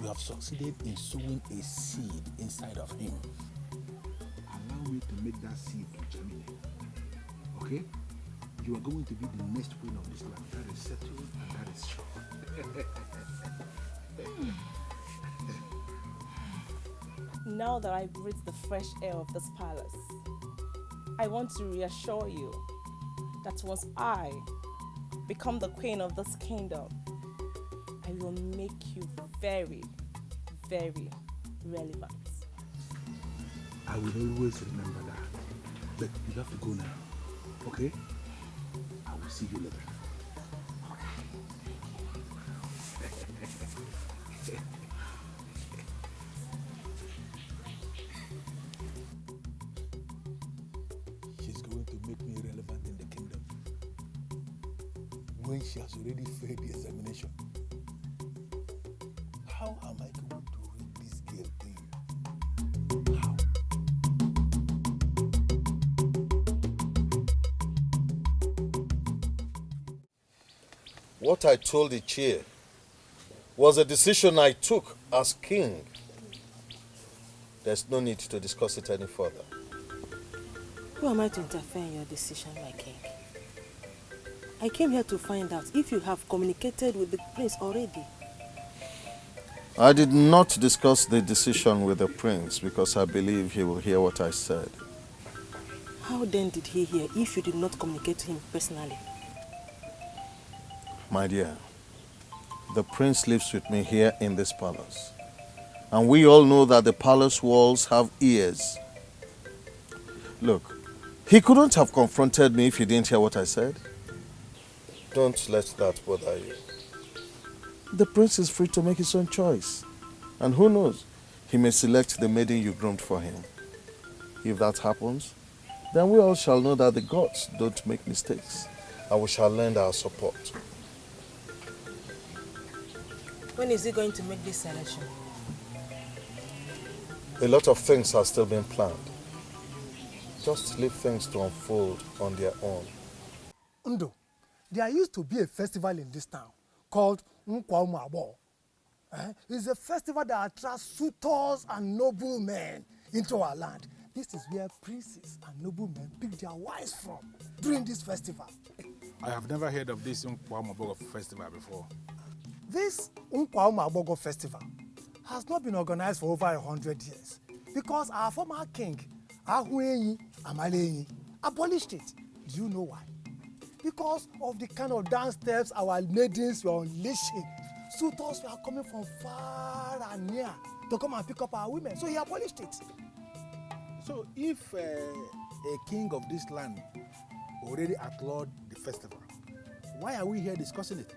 you have succeeded in sowing a seed inside of him. Allow me to make that seed to germinate. Okay? You are going to be the next queen of this land. That is settled and that is sure. Now that I've breathed the fresh air of this palace, I want to reassure you that once I become the queen of this kingdom, I will make you very, very relevant. I will always remember that. But you have to go now. Okay? I will see you later. She's going to make me relevant in the kingdom. when she has already failed the examination? How am I going to read this girl thing? How? What I told the chair was a decision I took as king. There's no need to discuss it any further. Who am I to interfere in your decision, my king? I came here to find out if you have communicated with the prince already. I did not discuss the decision with the prince because I believe he will hear what I said. How then did he hear if you did not communicate to him personally? My dear, the prince lives with me here in this palace. And we all know that the palace walls have ears. Look, he couldn't have confronted me if he didn't hear what I said. Don't let that bother you. The prince is free to make his own choice. And who knows, he may select the maiden you groomed for him. If that happens, then we all shall know that the gods don't make mistakes. And we shall lend our support. When is he going to make this selection? A lot of things are still being planned. Just leave things to unfold on their own. Ndo, there used to be a festival in this town called Nkwaumabo. It's a festival that attracts suitors and noblemen into our land. This is where princes and noblemen pick their wives from during this festival. I have never heard of this Nkwaumabo festival before. This Nkwaumabo festival has not been organized for over 100 years because our former king, Ahuenyi Amalenyi, abolished it. Do you know why? Because of the kind of dance steps our maidens were unleashing. Suitors were coming from far and near to come and pick up our women. So he abolished it. So if a king of this land already outlawed the festival, why are we here discussing it?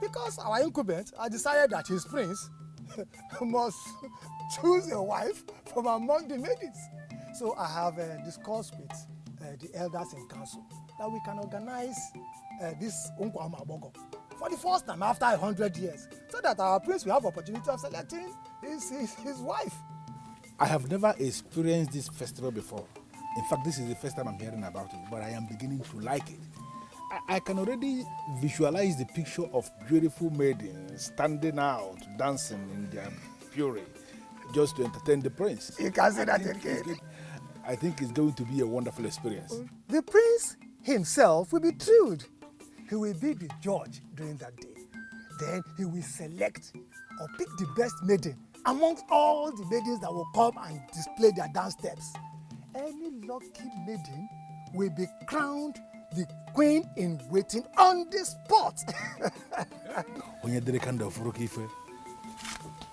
Because our incumbent has decided that his prince must choose a wife from among the maidens. So I have discussed with the elders in council that we can organize this Nkwaumabo for the first time after 100 years, so that our prince will have opportunity of selecting his wife. I have never experienced this festival before. In fact, this is the first time I'm hearing about it, but I am beginning to like it. I can already visualize the picture of beautiful maidens standing out, dancing in their fury, just to entertain the prince. You can say that again. I think it's going to be a wonderful experience. The prince himself will be thrilled. He will be the judge during that day. Then he will select or pick the best maiden amongst all the maidens that will come and display their dance steps. Any lucky maiden will be crowned the queen in waiting on the spot.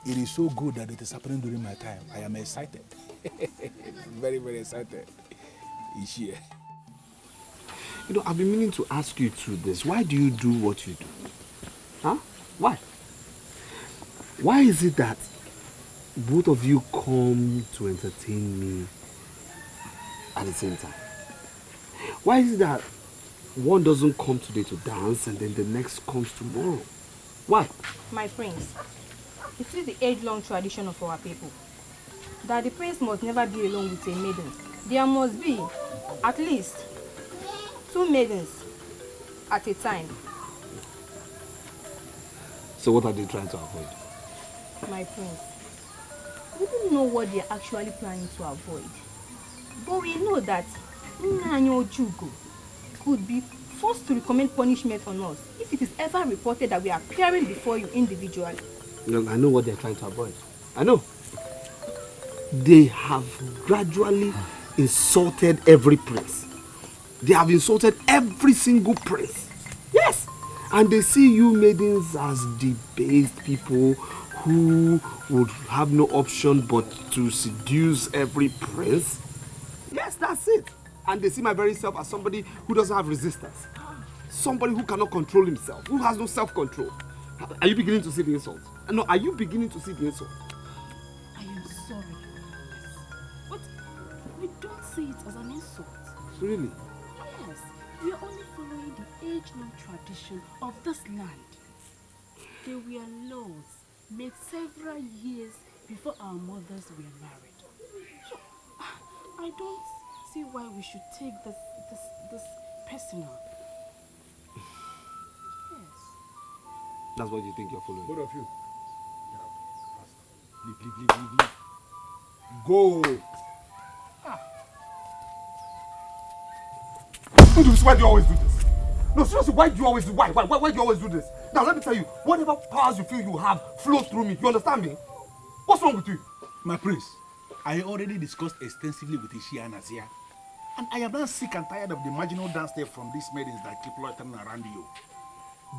It is so good that it is happening during my time. I am excited. Very, very excited. Each year. You know, I've been meaning to ask you through this. Why do you do what you do? Huh? Why? Why is it that both of you come to entertain me at the same time? Why is it that one doesn't come today to dance and then the next comes tomorrow? Why? My prince, it is the age-long tradition of our people that the prince must never be alone with a maiden. There must be at least 2 maidens at a time. So what are they trying to avoid? My prince, we don't know what they're actually planning to avoid. But we know that Nyanyo Jugo could be forced to recommend punishment on us if it is ever reported that we are appearing before you individually. Look, I know what they're trying to avoid. I know. They have gradually insulted every prince. They have insulted every single prince. Yes! And they see you maidens as debased people who would have no option but to seduce every prince. Yes, that's it. And they see my very self as somebody who doesn't have resistance. Somebody who cannot control himself, who has no self-control. Are you beginning to see the insult? No, are you beginning to see the insult? I am sorry. But we don't see it as an insult. Really? Yes. We are only following the age-long tradition of this land. There were laws made several years before our mothers were married. So, I don't see why we should take this personal. Yes. That's what you think you're following? Both of you. Leave. Go. Why do you always do this? No, seriously, why do you always do this? Now let me tell you, whatever powers you feel you have flows through me. You understand me? What's wrong with you? My prince, I already discussed extensively with Ishia and Azia. And I am now sick and tired of the marginal dance step from these maidens that keep loitering around you.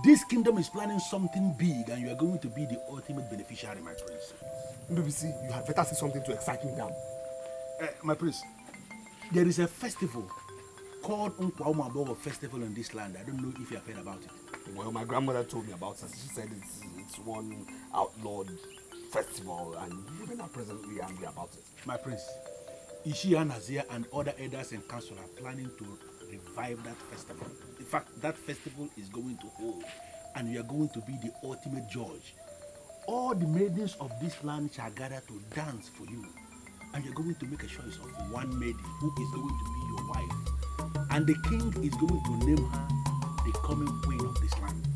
This kingdom is planning something big and you are going to be the ultimate beneficiary, my prince. BBC, you had better say something to excite me down. My prince, there is a festival called Nkwaumaboro Festival in this land. I don't know if you have heard about it. Well, my grandmother told me about it. She said it's one outlawed festival and even are presently angry about it. My prince, Ishia, Nazia and other elders and council are planning to revive that festival. In fact, that festival is going to hold and you are going to be the ultimate judge. All the maidens of this land shall gather to dance for you. And you're going to make a choice of one maiden who is going to be your wife. And the king is going to name her the coming queen of this land.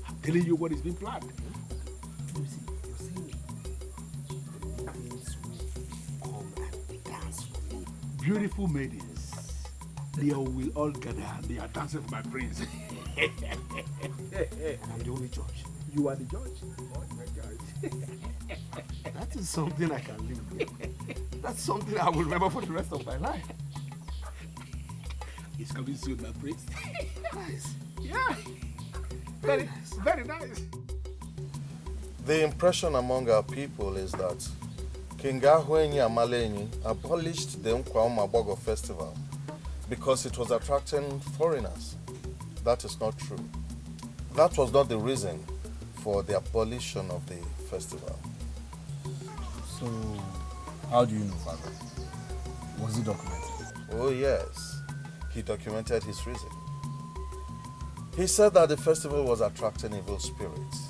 I'm telling you what is being planned. You're saying the maidens will come and dance for me. Beautiful maidens. They will all gather and they are dancing for my prince. And I'm the only judge. You are the judge. Oh my God. That is something I can live with. That's something I will remember for the rest of my life. It's coming soon, my prince. Nice. Yeah. Very nice. Very nice. The impression among our people is that King Ahwenyi Amalenyi abolished the Nkwaumaboro festival because it was attracting foreigners. That is not true. That was not the reason for the abolition of the festival. So, how do you know, Father? Was it documented? Oh yes, he documented his reason. He said that the festival was attracting evil spirits.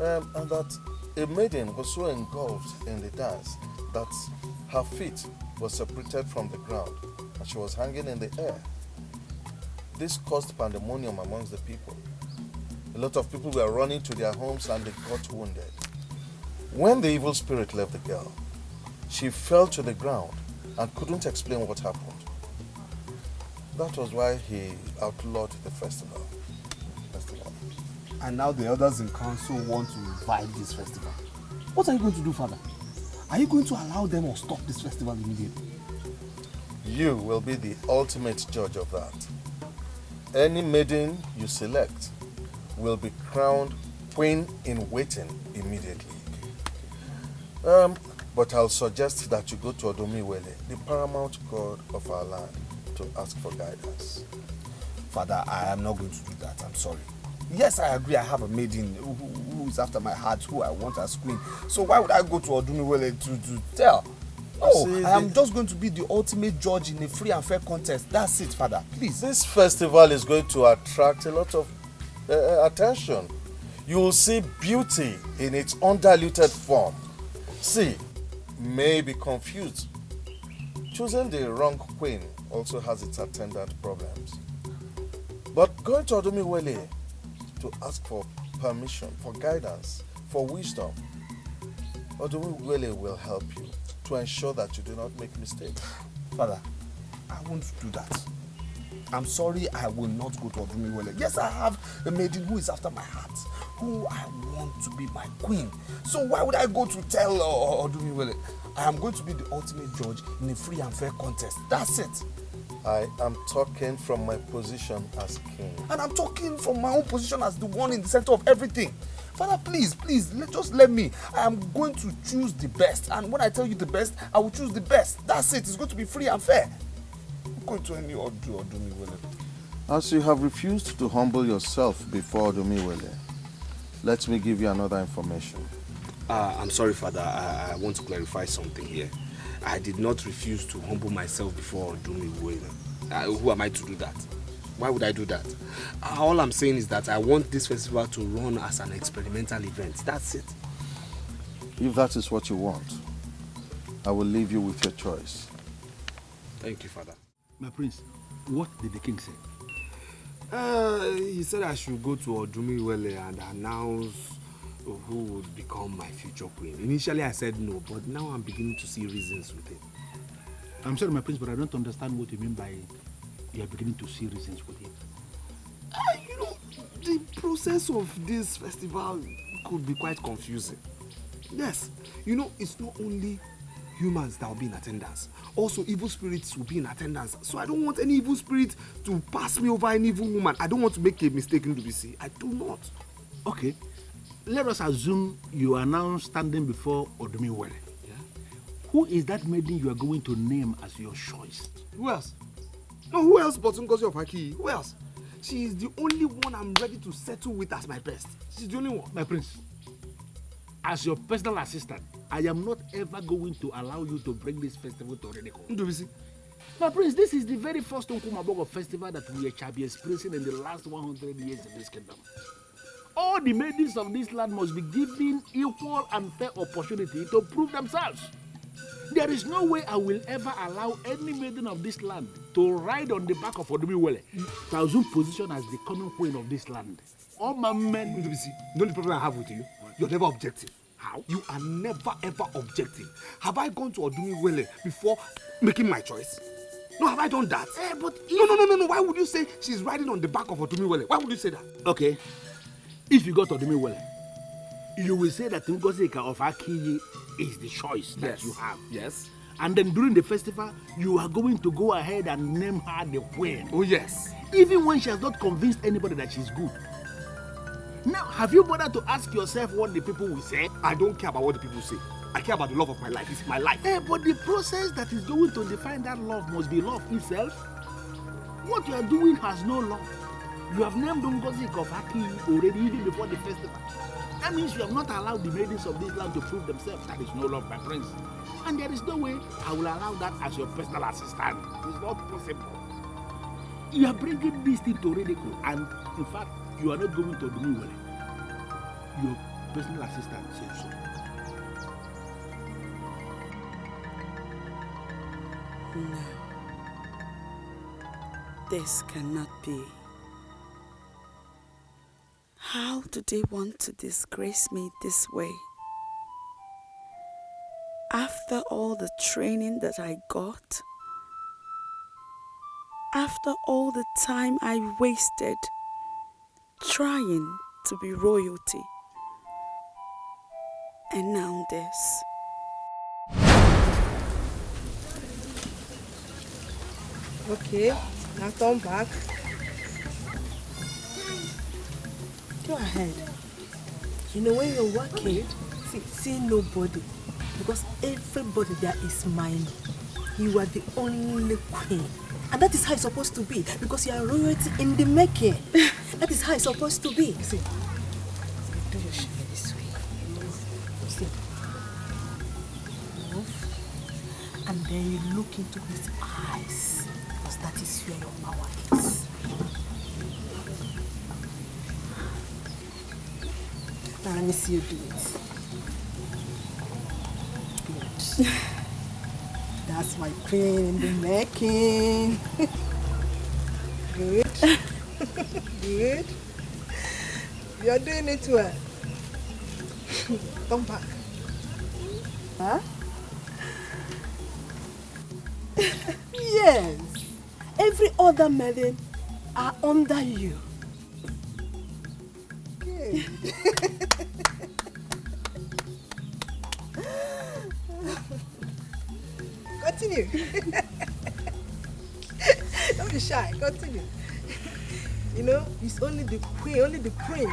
And that a maiden was so engulfed in the dance that her feet were separated from the ground and she was hanging in the air. This caused pandemonium amongst the people. A lot of people were running to their homes and they got wounded. When the evil spirit left the girl, she fell to the ground and couldn't explain what happened. That was why he outlawed the festival. And now the elders in council want to revive this festival. What are you going to do, Father? Are you going to allow them or stop this festival immediately? You will be the ultimate judge of that. Any maiden you select will be crowned queen in waiting immediately. But I'll suggest that you go to Odomiwele, the paramount god of our land, to ask for guidance. Father, I am not going to do that. I'm sorry. Yes, I agree. I have a maiden who is after my heart, who I want as queen. So why would I go to Odomiwele to tell? Oh, I am just going to be the ultimate judge in a free and fair contest. That's it, Father. Please. This festival is going to attract a lot of attention. You will see beauty in its undiluted form. See, may be confused. Choosing the wrong queen also has its attendant problems. But going to Odomiwele to ask for permission, for guidance, for wisdom, Odomiwele will help you to ensure that you do not make mistakes. Father, I won't do that. I'm sorry, I will not go to Odomiwele. Yes, I have a maiden who is after my heart, who I want to be my queen. So why would I go to tell Odomiwele? I am going to be the ultimate judge in a free and fair contest. That's it. I am talking from my position as king. And I'm talking from my own position as the one in the center of everything. Father, please, just let me. I am going to choose the best. And when I tell you the best, I will choose the best. That's it. It's going to be free and fair. I'm going to any Odomiwele. As you have refused to humble yourself before Odomiwele, let me give you another information. I'm sorry, Father. I want to clarify something here. I did not refuse to humble myself before Odumiwele. Who am I to do that? Why would I do that? All I'm saying is that I want this festival to run as an experimental event. That's it. If that is what you want, I will leave you with your choice. Thank you, Father. My prince, what did the king say? He said I should go to Odumiwele and announce who would become my future queen. Initially I said no, but now I'm beginning to see reasons with it. I'm sorry, my prince, but I don't understand what you mean by you are beginning to see reasons with it. You know, the process of this festival could be quite confusing. Yes, you know, it's not only humans that will be in attendance. Also, evil spirits will be in attendance. So I don't want any evil spirit to pass me over an evil woman. I don't want to make a mistake in WC. I do not. Okay. Let us assume you are now standing before Odumiwele. Yeah? Who is that maiden you are going to name as your choice? Who else? No, who else but Ngozi of Aki? Who else? She is the only one I'm ready to settle with as my best. She's the only one. My prince, as your personal assistant, I am not ever going to allow you to bring this festival to Reneko. My prince, this is the very first Nkumabogo festival that we shall be experiencing in the last 100 years in this kingdom. All the maidens of this land must be given equal and fair opportunity to prove themselves. There is no way I will ever allow any maiden of this land to ride on the back of Odumiwele to assume position as the common queen of this land. All my men... You know the problem I have with you? You're never objective. How? You are never ever objective. Have I gone to Odumiwele before making my choice? No, have I done that? But No. Why would you say she's riding on the back of Odumiwele? Why would you say that? Okay. If you go to Odumiwele, you will say that Ngozi of Akiyi is the choice that you have. Yes. And then during the festival, you are going to go ahead and name her the queen. Oh, yes. Even when she has not convinced anybody that she's good. Now, have you bothered to ask yourself what the people will say? I don't care about what the people say. I care about the love of my life. It's my life. But the process that is going to define that love must be love itself. What you are doing has no love. You have named Ngozi of Aki already even before the festival. That means you have not allowed the maidens of this land to prove themselves. That is no love, my prince. And there is no way I will allow that as your personal assistant. It's not possible. You are bringing this thing to ridicule, and in fact, you are not going to do me well. Your personal assistant says so. No. This cannot be. How do they want to disgrace me this way? After all the training that I got, after all the time I wasted trying to be royalty, and now this. Okay, now come back. Go ahead. You know, when you're working, see nobody, because everybody there is mine. You are the only queen, and that is how it's supposed to be, because you are royalty in the making. That is how it's supposed to be. See, do your shit this way. See, move, and then you look into his eyes, because that is where your power is. Now let me see you do it. Good. That's my queen in the making. Good. Good. You're doing it well. Come back. Huh? Yes. Every other maiden are under you. Good. Continue. Don't be shy. Continue. You know, it's only the queen, only the prince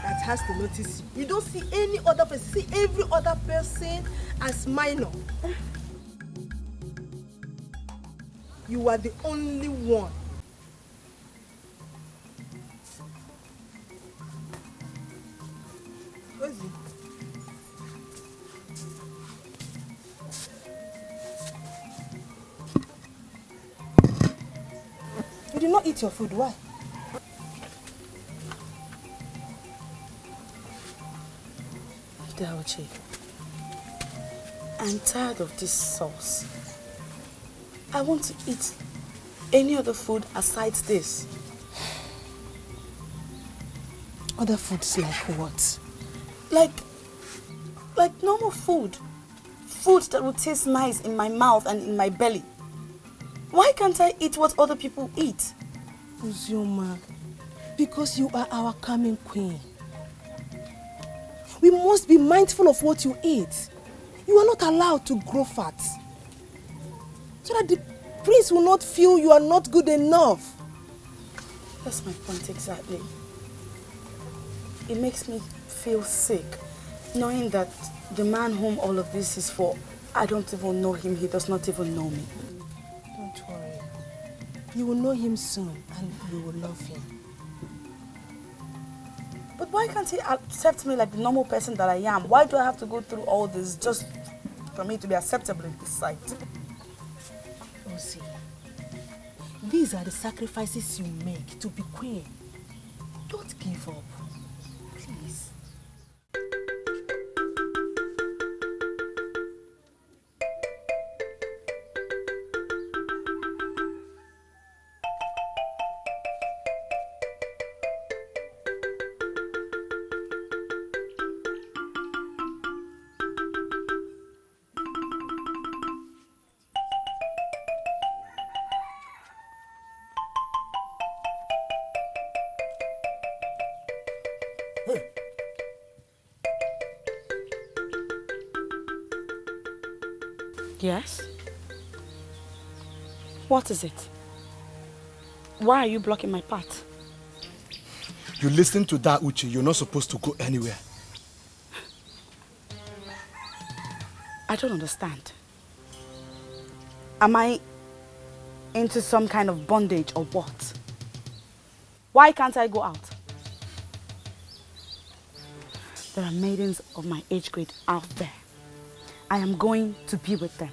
that has to notice you. You don't see any other person. See every other person as minor. You are the only one. not eat your food. Why? Dauchi, I'm tired of this sauce. I want to eat any other food aside this. Other foods like what? Like normal food. Food that would taste nice in my mouth and in my belly. Why can't I eat what other people eat? Uzioma, because you are our coming queen. We must be mindful of what you eat. You are not allowed to grow fat. So that the prince will not feel you are not good enough. That's my point exactly. It makes me feel sick, knowing that the man whom all of this is for, I don't even know him, he does not even know me. Don't worry. You will know him soon and you will love him. But why can't he accept me like the normal person that I am? Why do I have to go through all this just for me to be acceptable in his sight? Ozi, these are the sacrifices you make to be queen. Don't give up. Please. Yes? What is it? Why are you blocking my path? You listen to that, Uche. You're not supposed to go anywhere. I don't understand. Am I into some kind of bondage or what? Why can't I go out? There are maidens of my age grade out there. I am going to be with them.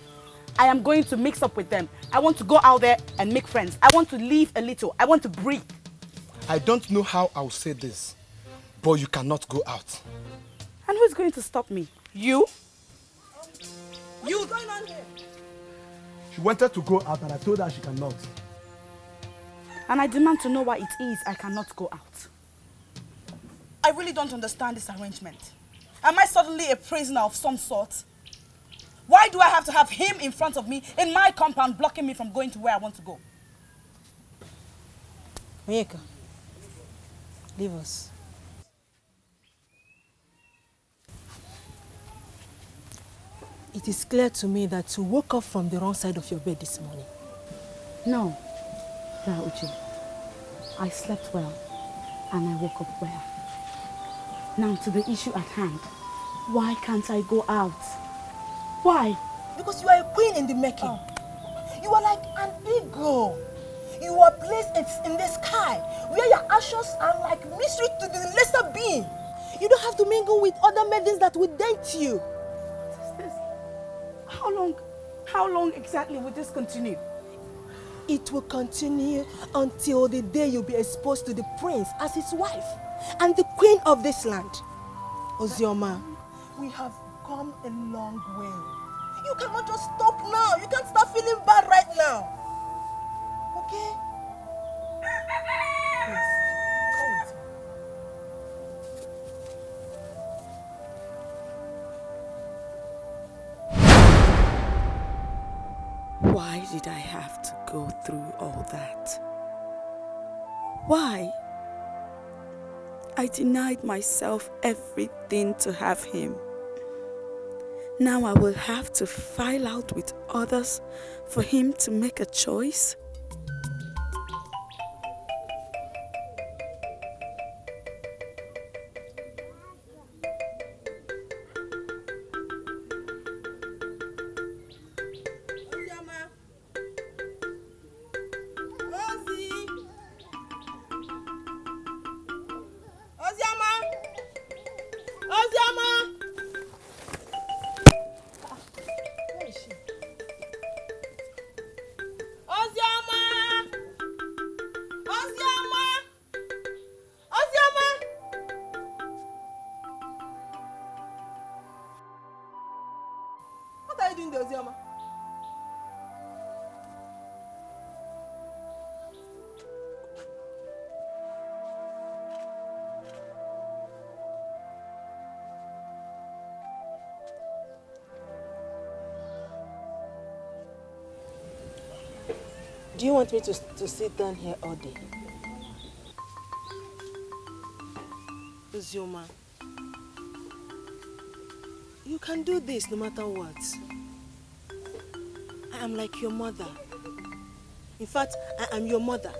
I am going to mix up with them. I want to go out there and make friends. I want to live a little. I want to breathe. I don't know how I'll say this, but you cannot go out. And who's going to stop me? You? What's going on here? She wanted to go out and I told her she cannot. And I demand to know why it is I cannot go out. I really don't understand this arrangement. Am I suddenly a prisoner of some sort? Why do I have to have him in front of me in my compound blocking me from going to where I want to go? Onyeka, leave us. It is clear to me that you woke up from the wrong side of your bed this morning. No, Uche. I slept well and I woke up well. Now to the issue at hand. Why can't I go out? Why? Because you are a queen in the making. You are like an eagle. You are placed in the sky where your ashes are like mystery to the lesser being. You don't have to mingle with other maidens that will date you. What is this? How long exactly will this continue? It will continue until the day you'll be exposed to the prince as his wife and the queen of this land. Ozioma, we have come a long way. You cannot just stop now. You can't start feeling bad right now. Okay? Please, come with me. Why did I have to go through all that? Why? I denied myself everything to have him. Now I will have to file out with others for him to make a choice? Ozioma! you doing, Ozioma? Do you want me to sit down here all day? Ozioma, you can do this no matter what. I am like your mother. In fact, I am your mother.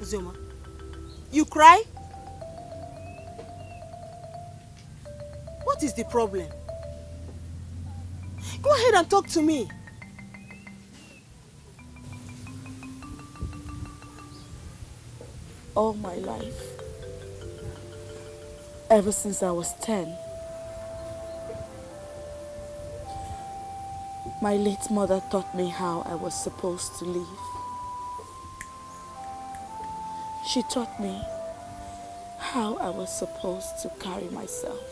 Ozioma, you cry? What is the problem? Go ahead and talk to me. All my life, ever since I was 10, my late mother taught me how I was supposed to live. She taught me how I was supposed to carry myself.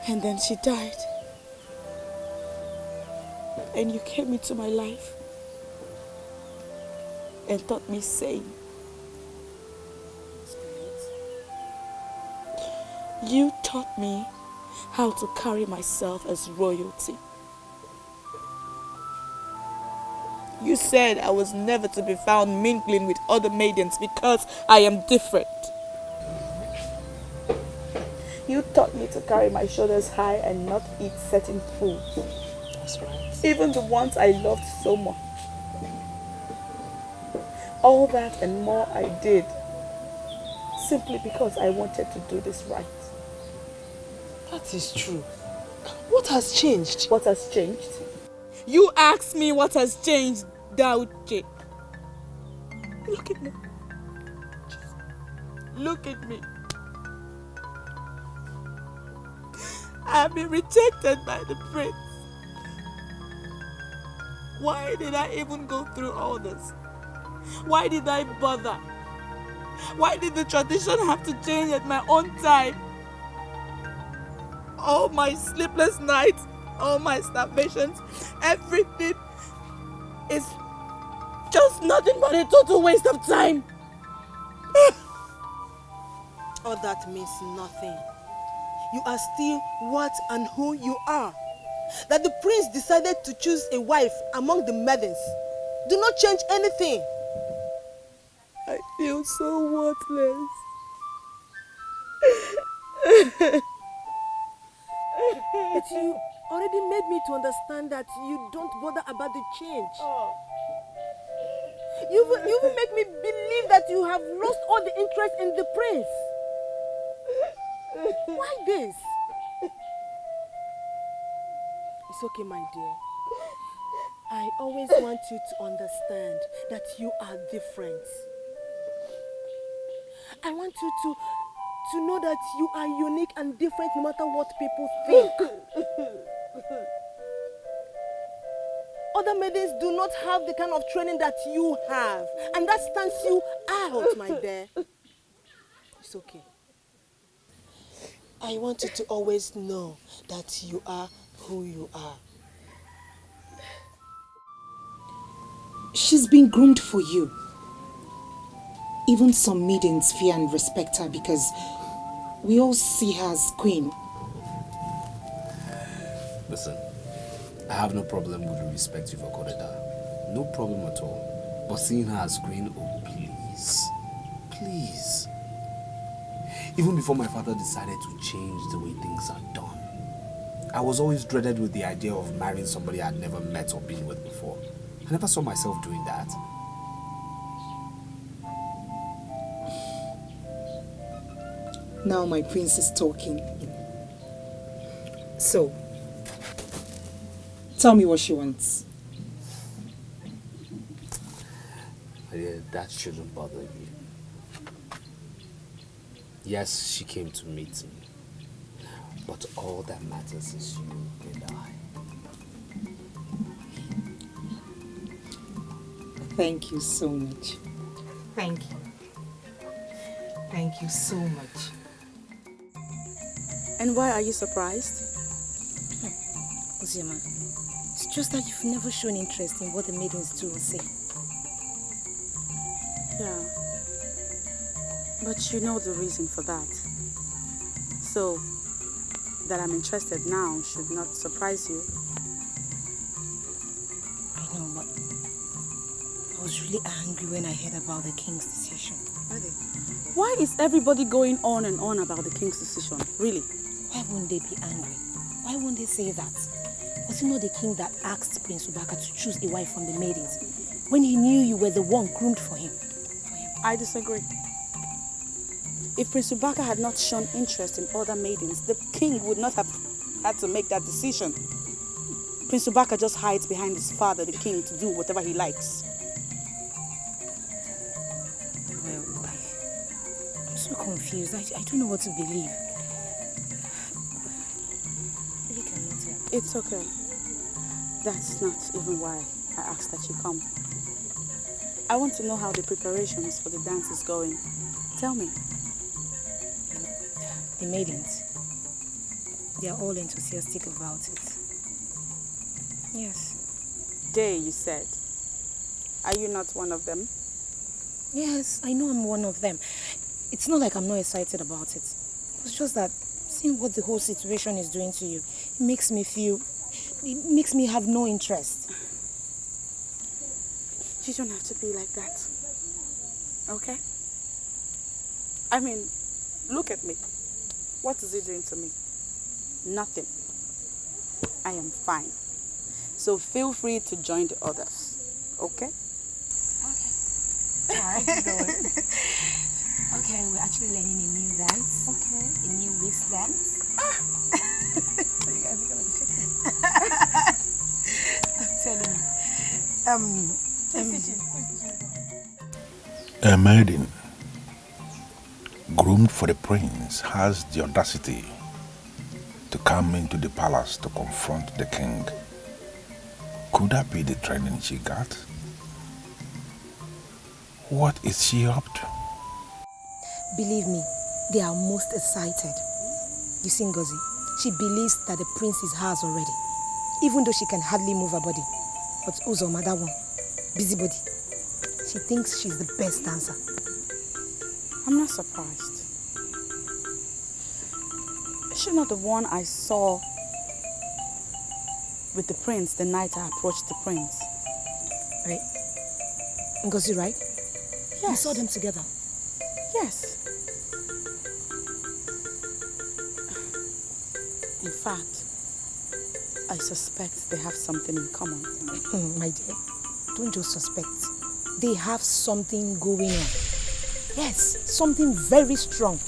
And then she died. And you came into my life and taught me same. You taught me how to carry myself as royalty. You said I was never to be found mingling with other maidens because I am different. You taught me to carry my shoulders high and not eat certain foods. That's right. Even the ones I loved so much. All that and more I did simply because I wanted to do this right. That is true. What has changed? What has changed? You asked me what has changed, Dauche. Look at me. Look at me. I've been rejected by the prince. Why did I even go through all this? Why did I bother? Why did the tradition have to change at my own time? All my sleepless nights, all my starvations, everything is just nothing but a total waste of time. All that means nothing. You are still what and who you are. That the prince decided to choose a wife among the maidens do not change anything. I feel so worthless. But you already made me to understand that you don't bother about the change. You will make me believe that you have lost all the interest in the prince. Why this? It's okay, my dear. I always want you to understand that you are different. I want you to know that you are unique and different no matter what people think. Other maidens do not have the kind of training that you have, and that stands you out, my dear. It's okay. I want you to always know that you are who you are. She's been groomed for you. Even some maidens fear and respect her because we all see her as queen. Listen, I have no problem with the respect you've accorded her. No problem at all. But seeing her as queen, oh please. Please. Even before my father decided to change the way things are done, I was always dreaded with the idea of marrying somebody I'd never met or been with before. I never saw myself doing that. Now my prince is talking. So, tell me what she wants. My dear, that shouldn't bother you. Yes, she came to meet me. But all that matters is you and I. Thank you so much. Thank you. Thank you so much. And why are you surprised? Ozioma, it's just that you've never shown interest in what the maidens do or say. Yeah. But you know the reason for that. So, that I'm interested now should not surprise you. I know, but I was really angry when I heard about the king's decision. Why is everybody going on and on about the king's decision? Really? Why wouldn't they be angry? Why wouldn't they say that? Was it not the king that asked Prince Ubaka to choose a wife from the maidens when he knew you were the one groomed for him? I disagree. If Prince Ubaka had not shown interest in other maidens, the king would not have had to make that decision. Prince Ubaka just hides behind his father, the king, to do whatever he likes. Well, I'm so confused. I don't know what to believe. You cannot tell. It's okay. That's not even why I asked that you come. I want to know how the preparations for the dance is going. Tell me. The maidens, they are all enthusiastic about it. Yes. They, you said. Are you not one of them? Yes, I know I'm one of them. It's not like I'm not excited about it. It's just that seeing what the whole situation is doing to you, it makes me have no interest. You don't have to be like that. Okay? I mean, look at me. What is it doing to me? Nothing. I am fine. So feel free to join the others. Okay? Alright. Okay, we're actually learning a new dance. Okay. A new whisk dance. So you guys are gonna check it. I'm telling you. A maiden groomed for the prince has the audacity to come into the palace to confront the king. Could that be the training she got? What is she up to? Believe me, they are most excited. You see, Ngozi, she believes that the prince is hers already, even though she can hardly move her body. But Uzoma, that one, busybody, she thinks she's the best dancer. I'm not surprised. Is she not the one I saw with the prince the night I approached the prince? Right. Ngozi, right? Yes. You saw them together? Yes. In fact, I suspect they have something in common. My dear, don't just suspect. They have something going on. Yes, something very strong.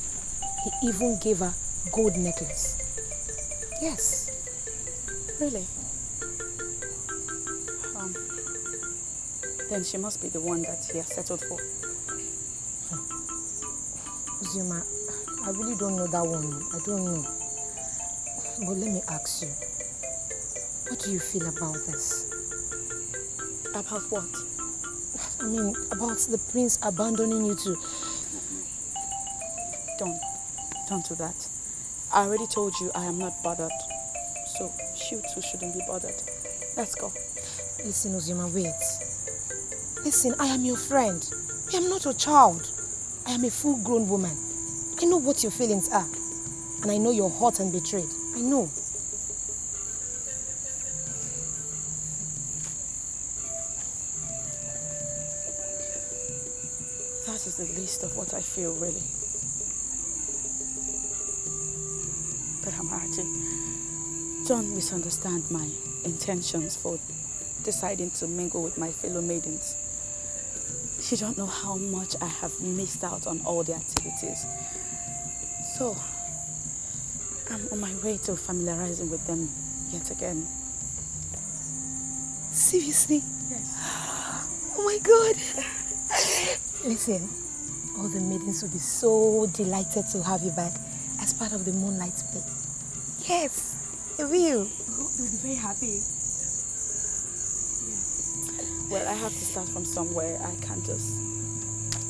He even gave her gold necklace. Yes. Really? Then she must be the one that he has settled for. Uzoma, I really don't know that one. I don't know. But let me ask you, what do you feel about this? About what? I mean, about the prince abandoning you too. Don't do that. I already told you I am not bothered. So you too shouldn't be bothered. Let's go. Listen, Uzoma, wait. Listen, I am your friend. I am not your child. I am a full-grown woman. I know what your feelings are. And I know you're hurt and betrayed. I know. That is the least of what I feel, really. But Amarachi, don't misunderstand my intentions for deciding to mingle with my fellow maidens. You don't know how much I have missed out on all the activities. So, I'm on my way to familiarizing with them yet again. Seriously? Yes. Oh my God. Listen, all the maidens will be so delighted to have you back as part of the Moonlight Play. Yes, they will. They'll be very happy. Well, I have to start from somewhere. I can't just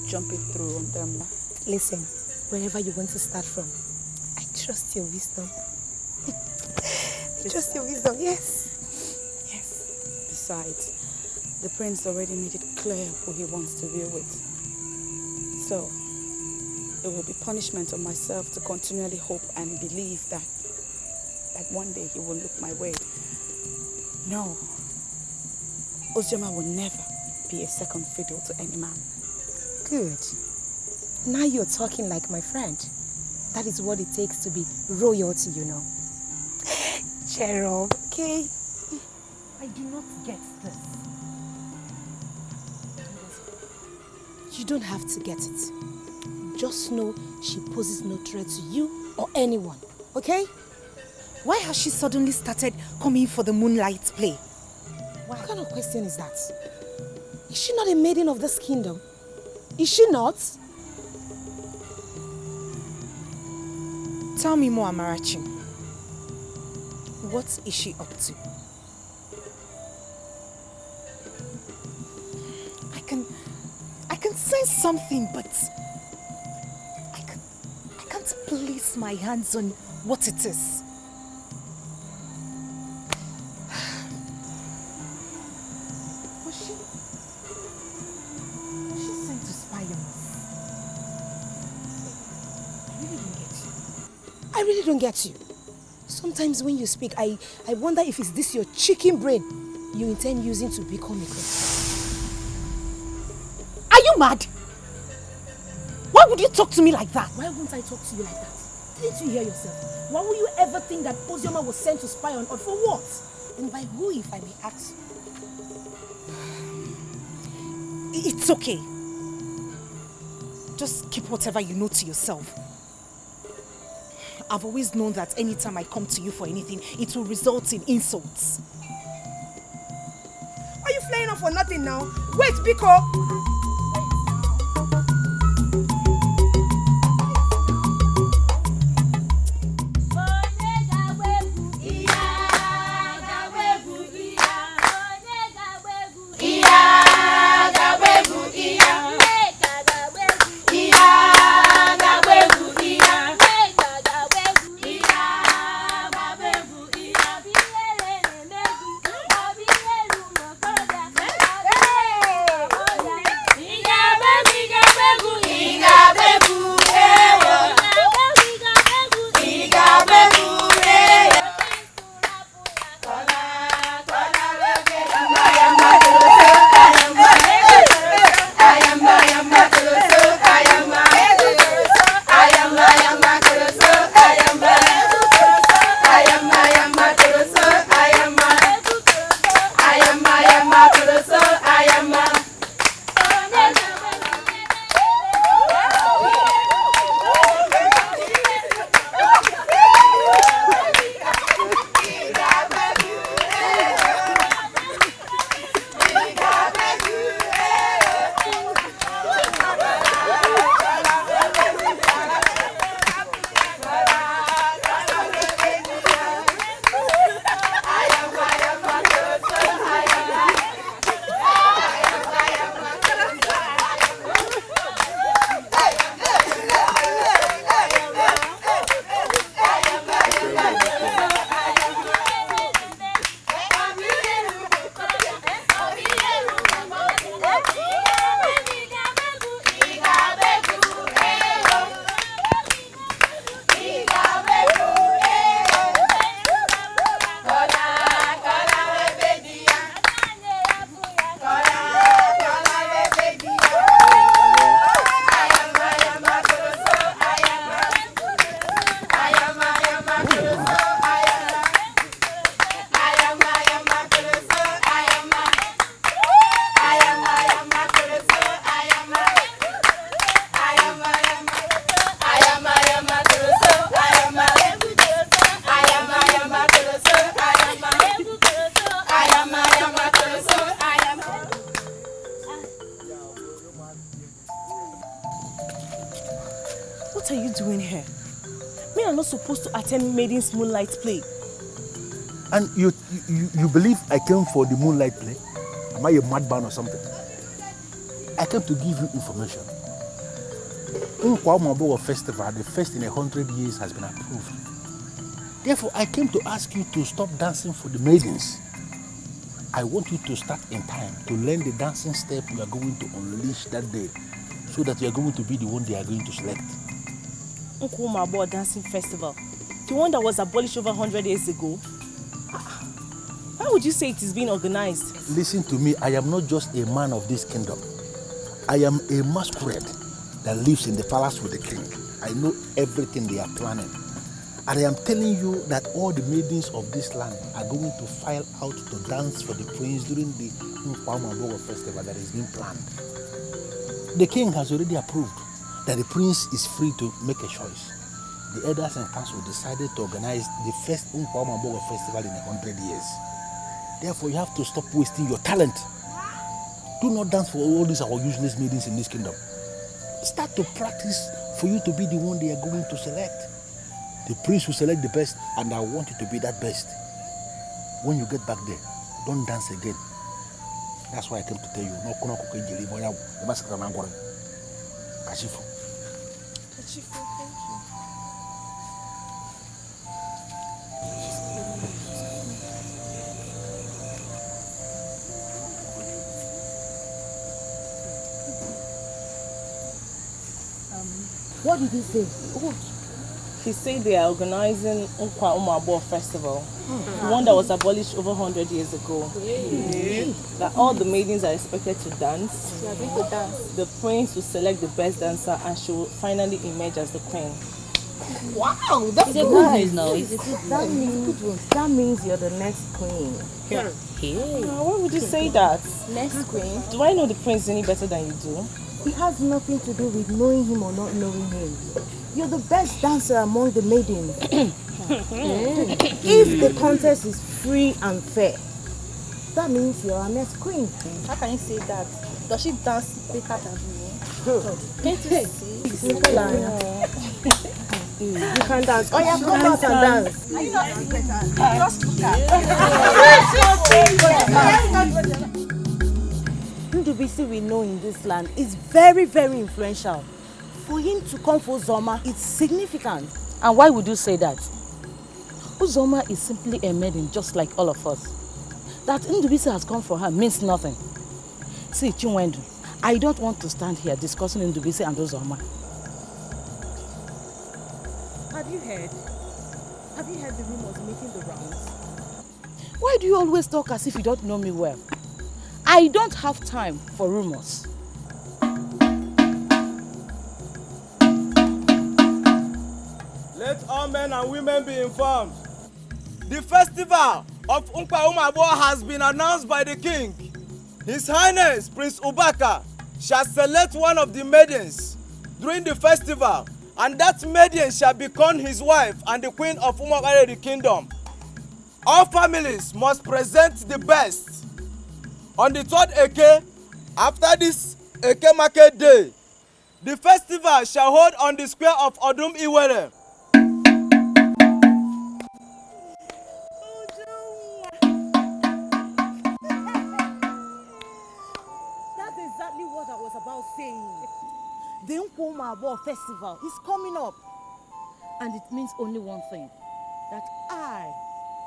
jump it through on them. Listen, wherever you want to start from. I trust your wisdom. I trust your wisdom, yes. Yes. Besides, the prince already made it clear who he wants to be with. So, it will be punishment on myself to continually hope and believe that one day he will look my way. No. Ozioma will never be a second fiddle to any man. Good. Now you're talking like my friend. That is what it takes to be royalty, you know. Cheer up, okay? I do not get this. You don't have to get it. Just know she poses no threat to you or anyone, okay? Why has she suddenly started coming for the moonlight play? What kind of question is that? Is she not a maiden of this kingdom? Is she not? Tell me more, Amarachi. What is she up to? I can sense something, but I can't place my hands on what it is. Was she sent to spy on us? I really don't get you. Sometimes when you speak, I wonder if it's this your chicken brain you intend using to become a queen. Are you mad? Why would you talk to me like that? Why won't I talk to you like that? Didn't you hear yourself? Why would you ever think that Ozioma was sent to spy on us? For what? And by who, if I may ask? It's okay. Just keep whatever you know to yourself. I've always known that anytime I come to you for anything, it will result in insults. Are you flying off for nothing now? Wait, Biko! What are you doing here? Me are not supposed to attend Maiden's moonlight play. And you believe I came for the moonlight play? Am I a madman or something? I came to give you information. Nkwa Festival, the first in 100 years, has been approved. Therefore, I came to ask you to stop dancing for the maidens. I want you to start in time to learn the dancing step you are going to unleash that day, so that you are going to be the one they are going to select. Nkwa Dancing Festival, the one that was abolished over 100 years ago. Why would you say it is being organized? Listen to me, I am not just a man of this kingdom. I am a masquerade that lives in the palace with the king. I know everything they are planning. And I am telling you that all the maidens of this land are going to file out to dance for the prince during the Nkwa Festival that is being planned. The king has already approved that the prince is free to make a choice. The elders and council decided to organize the first Nkwa Festival in 100 years. Therefore, you have to stop wasting your talent. Do not dance for all these our useless maidens in this kingdom. Start to practice for you to be the one they are going to select. The prince will select the best, and I want you to be that best. When you get back there, don't dance again. That's why I came to tell you. No, Kashifu. Kashifu, thank you. What did he say? He said they are organizing Nkwa Festival, the one that was abolished over 100 years ago. That all the maidens are expected to dance. The prince will select the best dancer and she will finally emerge as the queen. Wow, that's a good news now. That means you're the next queen. Yeah. Why would you say that? Next queen? Do I know the prince any better than you do? It has nothing to do with knowing him or not knowing him. You're the best dancer among the maidens. If the contest is free and fair, that means you're our next queen. How can you say that? Does she dance better than me? Can't you see? You can dance. Oh yeah, come out and dance. Are you not better? Just look at. Ndubisi we know in this land is very, very influential. For him to come for Uzoma, it's significant. And why would you say that? Uzoma is simply a maiden just like all of us. That Ndubisi has come for her means nothing. See, Chinwendu, I don't want to stand here discussing Ndubisi and Uzoma. Have you heard? Have you heard the rumors making the rounds? Why do you always talk as if you don't know me well? I don't have time for rumors. Let all men and women be informed. The festival of Nkwa has been announced by the king. His Highness Prince Ubaka shall select one of the maidens during the festival, and that maiden shall become his wife and the queen of the kingdom. All families must present the best. On the 3rd Eke, after this Eke market day, the festival shall hold on the square of Odum Iwere. That's exactly what I was about saying. The Nkwa Festival is coming up. And it means only one thing. That I,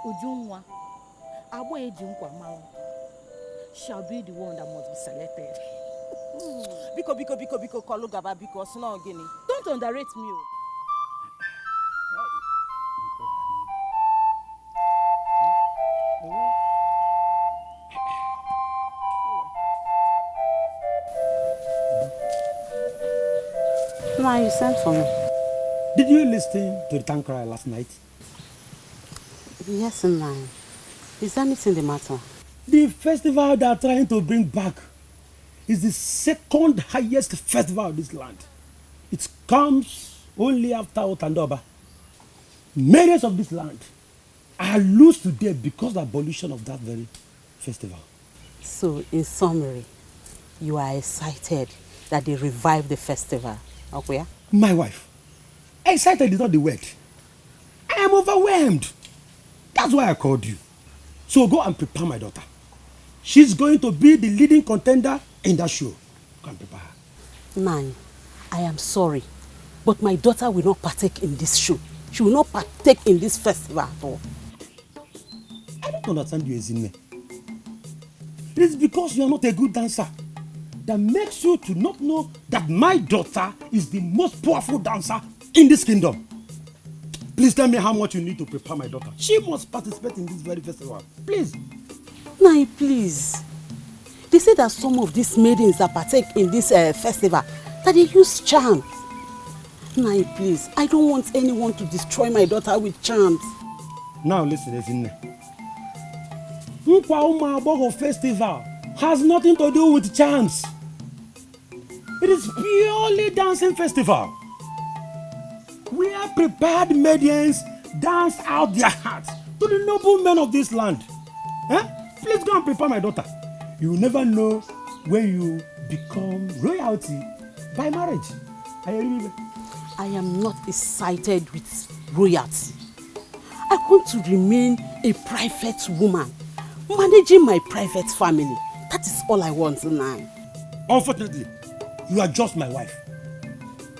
Ujunwa, Abo Ejunkwa Mao, shall be the one that must be selected. Biko, Kolugaba, Biko, Snow Guinea. Don't underrate me. Ma, you sent for me. Did you listen to the tank cry last night? Yes, ma. Is anything the matter? The festival they are trying to bring back is the second highest festival of this land. It comes only after Otandoba. Millions of this land are lost today because of the abolition of that very festival. So, in summary, you are excited that they revived the festival. Okay? My wife, excited is not the word. I am overwhelmed. That's why I called you. So go and prepare my daughter. She's going to be the leading contender in that show. Go and prepare her. Man, I am sorry, But my daughter will not partake in this show. She will not partake in this festival at all. I don't understand you, Ezinne. It is because you are not a good dancer that makes you to not know that my daughter is the most powerful dancer in this kingdom. Please tell me how much you need to prepare my daughter. She must participate in this very festival. Please. Nai, please. They say that some of these maidens that partake in this festival, that they use charms. Nai, please. I don't want anyone to destroy my daughter with charms. Now listen, Ezinne. Nkwa Umuaboho festival has nothing to do with charms. It is purely dancing festival. Where prepared maidens dance out their hearts to the noble men of this land. Please go and prepare my daughter. You will never know when you become royalty by marriage. I am not excited with royalty. I want to remain a private woman, managing my private family. That is all I want now. Unfortunately, you are just my wife.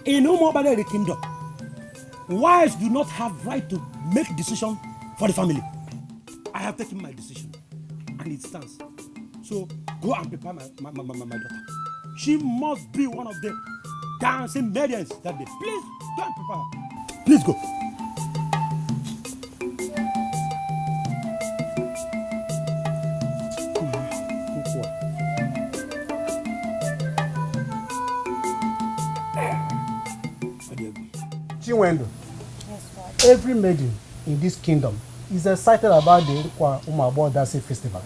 In the kingdom, wives do not have right to make decisions for the family. I have taken my decision, and it stands. So go and prepare my daughter. She must be one of the dancing maidens that day. Please go and prepare her. Please go. Chinwendo, every maiden in this kingdom is excited about the Nkwa Umuaboho Dancing Festival,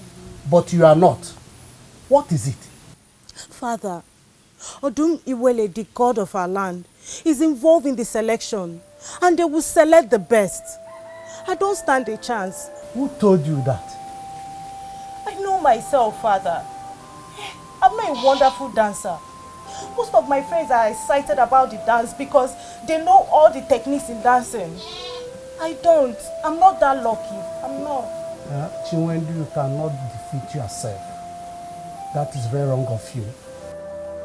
but you are not. What is it? Father, Odum Iwele, the god of our land, is involved in the selection, and they will select the best. I don't stand a chance. Who told you that? I know myself, Father. I'm not a wonderful dancer. Most of my friends are excited about the dance because they know all the techniques in dancing. I don't. I'm not that lucky. I'm not. Chinwendu, you cannot defeat yourself. That is very wrong of you.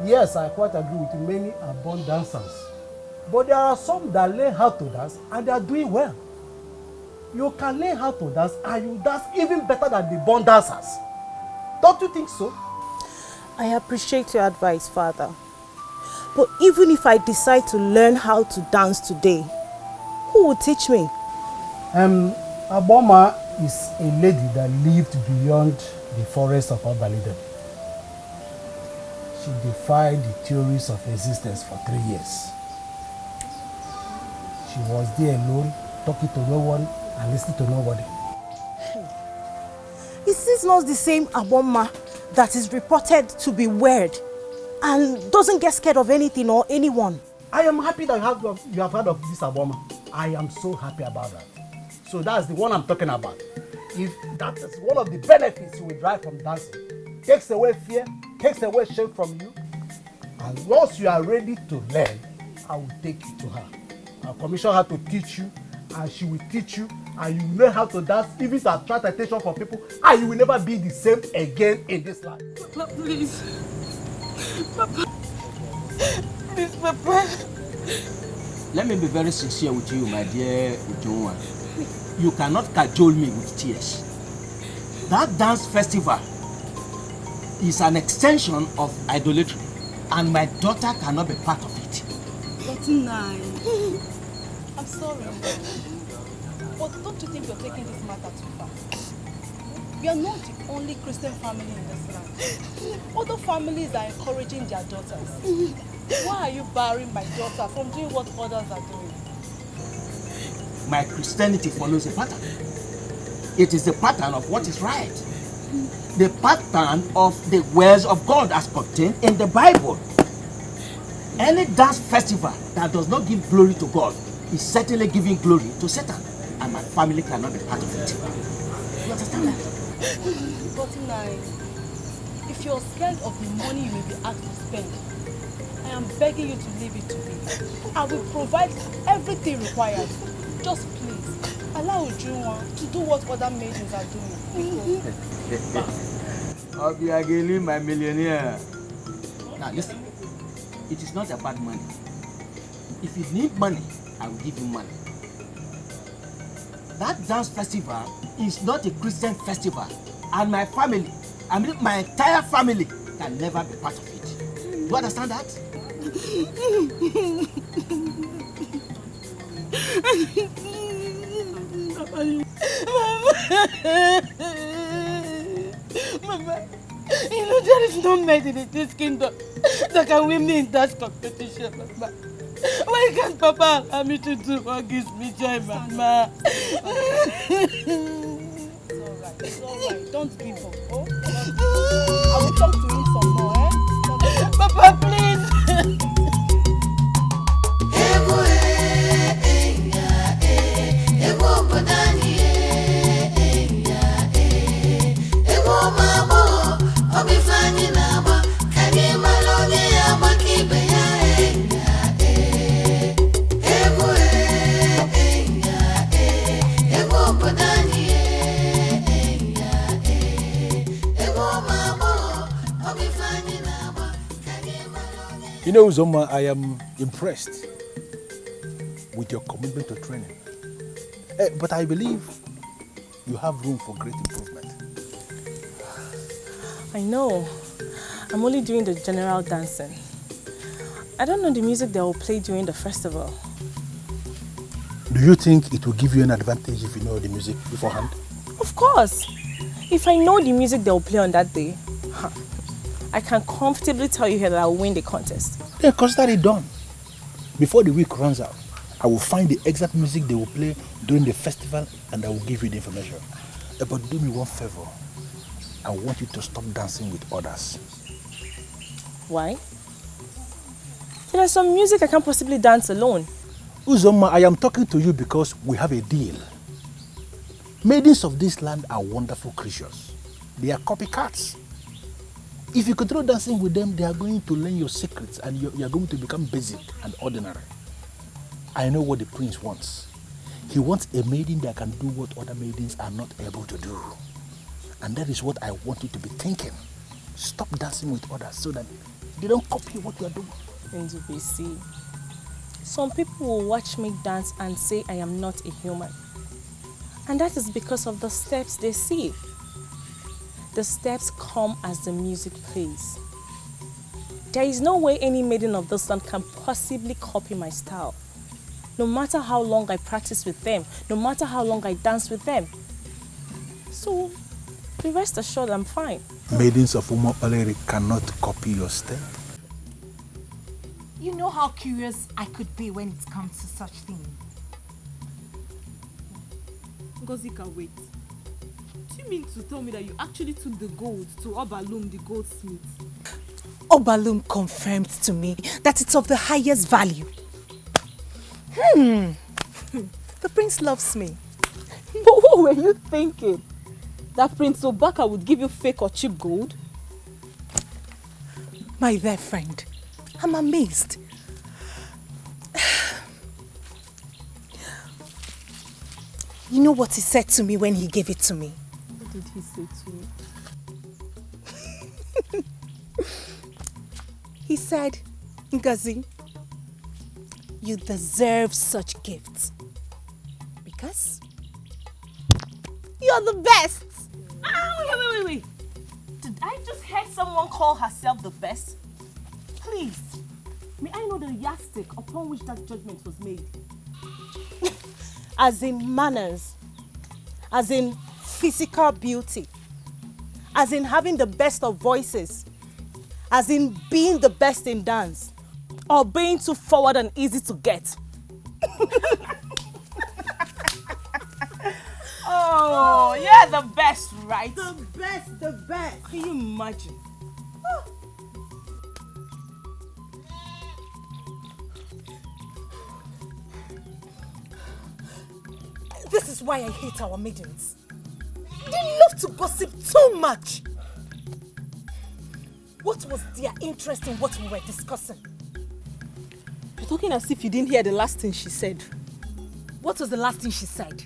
Yes, I quite agree with many are born dancers. But there are some that learn how to dance and they are doing well. You can learn how to dance and you dance even better than the born dancers. Don't you think so? I appreciate your advice, Father. But even if I decide to learn how to dance today, who will teach me? Aboma is a lady that lived beyond the forest of Obalide. She defied the theories of existence for 3 years. She was there alone, talking to no one and listening to nobody. Is this not the same Aboma that is reported to be weird and doesn't get scared of anything or anyone? I am happy that you have heard of this Aboma. I am so happy about that. So that's the one I'm talking about. If that is one of the benefits you will derive from dancing, takes away fear, takes away shame from you, and once you are ready to learn, I will take you to her. I'll commission her to teach you, and she will teach you, and you will learn how to dance, even to attract attention from people, and you will never be the same again in this life. Papa, please. Papa. Please, Papa. Let me be very sincere with you, my dear Ujunwa. You cannot cajole me with tears. That dance festival is an extension of idolatry, and my daughter cannot be part of it. That's nice. I'm sorry. But don't you think you're taking this matter too far? We are not the only Christian family in this land. Other families are encouraging their daughters. Why are you barring my daughter from doing what others are doing? My Christianity follows a pattern. It is the pattern of what is right. The pattern of the words of God as contained in the Bible. Any dance festival that does not give glory to God is certainly giving glory to Satan, and my family cannot be part of it. You understand that? If you're scared of the money you may be asked to spend, I am begging you to leave it to me. I will provide everything required. Just please, allow Ujunwa to do what other maidens are doing. I'll be again my millionaire. Now listen, it is not about money. If you need money, I will give you money. That dance festival is not a Christian festival, and my family, I mean my entire family, can never be part of it. You understand that? Mama, you know there is no man in this kingdom that can win me in that competition, Mama. Why can't Papa allow me to do what gives me joy, Mama? It's alright. Don't give up. Oh? I will talk to him some more, eh? Papa, please. You know, Uzoma, I am impressed with your commitment to training. But I believe you have room for great improvement. I know. I'm only doing the general dancing. I don't know the music they will play during the festival. Do you think it will give you an advantage if you know the music beforehand? Of course. If I know the music they will play on that day, I can comfortably tell you here that I will win the contest. Then consider it done. Before the week runs out, I will find the exact music they will play during the festival and I will give you the information. But do me one favor. I want you to stop dancing with others. Why? There's some music I can't possibly dance alone. Uzoma, I am talking to you because we have a deal. Maidens of this land are wonderful creatures. They are copycats. If you continue dancing with them, they are going to learn your secrets and you are going to become basic and ordinary. I know what the prince wants. He wants a maiden that can do what other maidens are not able to do. And that is what I want you to be thinking. Stop dancing with others so that they don't copy what you are doing. In DBC, some people will watch me dance and say I am not a human. And that is because of the steps they see. The steps come as the music plays. There is no way any maiden of this land can possibly copy my style. No matter how long I practice with them, no matter how long I dance with them. So, be rest assured I'm fine. Maidens of Umopaleri cannot copy your step. You know how curious I could be when it comes to such things. Ngozika, wait. Do you mean to tell me that you actually took the gold to Obalum, the goldsmith? Obalum confirmed to me that it's of the highest value. The prince loves me. But what were you thinking? That Prince Obaka would give you fake or cheap gold? My dear friend, I'm amazed. You know what he said to me when he gave it to me? What did he say to you? He said, Ngozi, you deserve such gifts because you're the best. Wait. Did I just hear someone call herself the best? Please, may I know the yardstick upon which that judgment was made? As in manners, as in physical beauty, as in having the best of voices, as in being the best in dance, or being too forward and easy to get. Oh, you're the best, right? The best. Can you imagine? This is why I hate our maidens. They love to gossip too much. What was their interest in what we were discussing? You're talking as if you didn't hear the last thing she said. What was the last thing she said?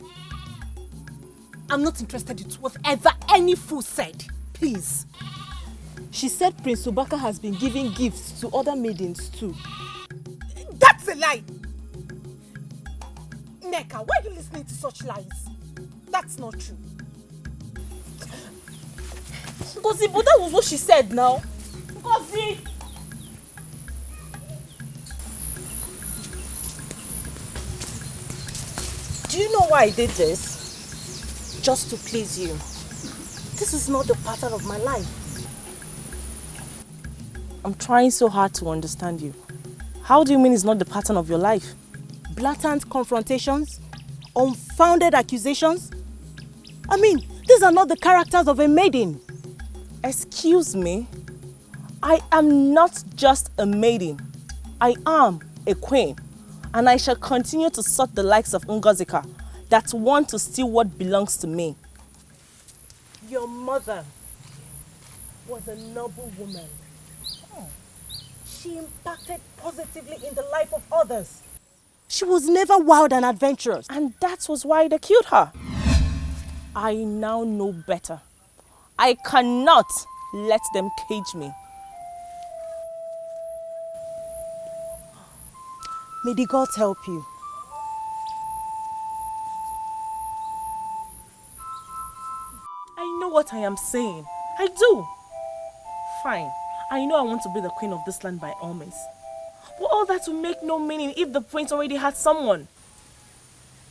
I'm not interested in whatever any fool said. Please. She said Prince Obaka has been giving gifts to other maidens too. That's a lie. Neka, why are you listening to such lies? That's not true. Ngozi, but that was what she said now. Ngozi! Do you know why I did this? Just to please you. This is not the pattern of my life. I'm trying so hard to understand you. How do you mean it's not the pattern of your life? Blatant confrontations? Unfounded accusations? I mean, these are not the characters of a maiden. Excuse me? I am not just a maiden. I am a queen. And I shall continue to sort the likes of Ngozika that want to steal what belongs to me. Your mother was a noble woman. She impacted positively in the life of others. She was never wild and adventurous. And that was why they killed her. I now know better. I cannot let them cage me. May the gods help you. I know what I am saying. I do. Fine. I know I want to be the queen of this land by all means. But all that will make no meaning if the prince already had someone.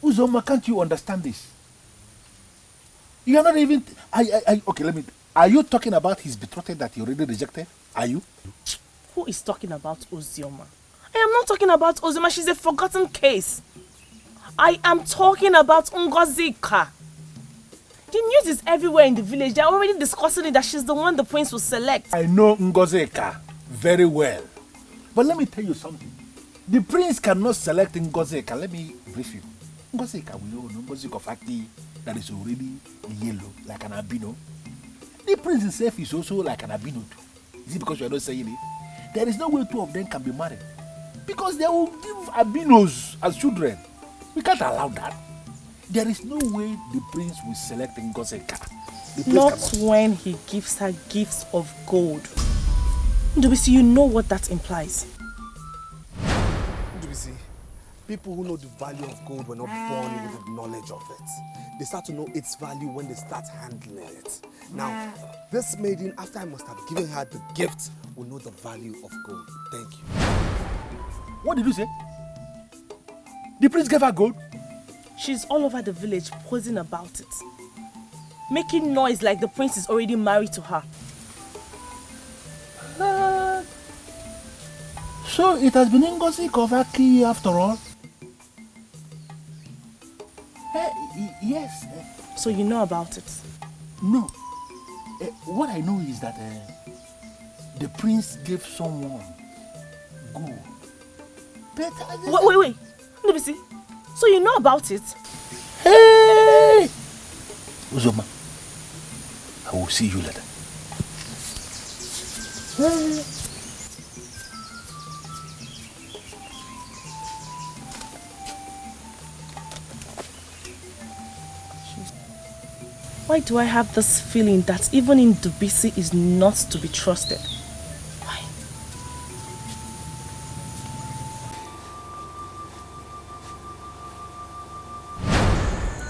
Uzoma, can't you understand this? You are not even... okay, let me... Are you talking about his betrothed that he already rejected? Are you? Who is talking about Ozioma? I am not talking about Ozioma. She's a forgotten case. I am talking about Ngozika. The news is everywhere in the village. They are already discussing it that she's the one the prince will select. I know Ngozika very well. But let me tell you something. The prince cannot select Ngozika. Let me brief you. Ngozika, we all know Ngozika Fati that is already yellow, like an albino. The prince himself is also like an albino too. Is it because you are not saying it? There is no way two of them can be married. Because they will give albinos as children. We can't allow that. There is no way the prince will select Ngozika. Not when he gives her gifts of gold. Ndubisi, you know what that implies. Ndubisi, people who know the value of gold were not born with the knowledge of it. They start to know its value when they start handling it. Now, this maiden, after I must have given her the gift, will know the value of gold. Thank you. What did you say? The prince gave her gold? She's all over the village posing about it. Making noise like the prince is already married to her. So it has been Ngozi Kovaki after all? Yes. So you know about it? No. What I know is that the prince gave someone gold. But wait. Ndubisi, so you know about it? Hey! Uzoma, I will see you later. Hey. Why do I have this feeling that even Ndubisi is not to be trusted? Why?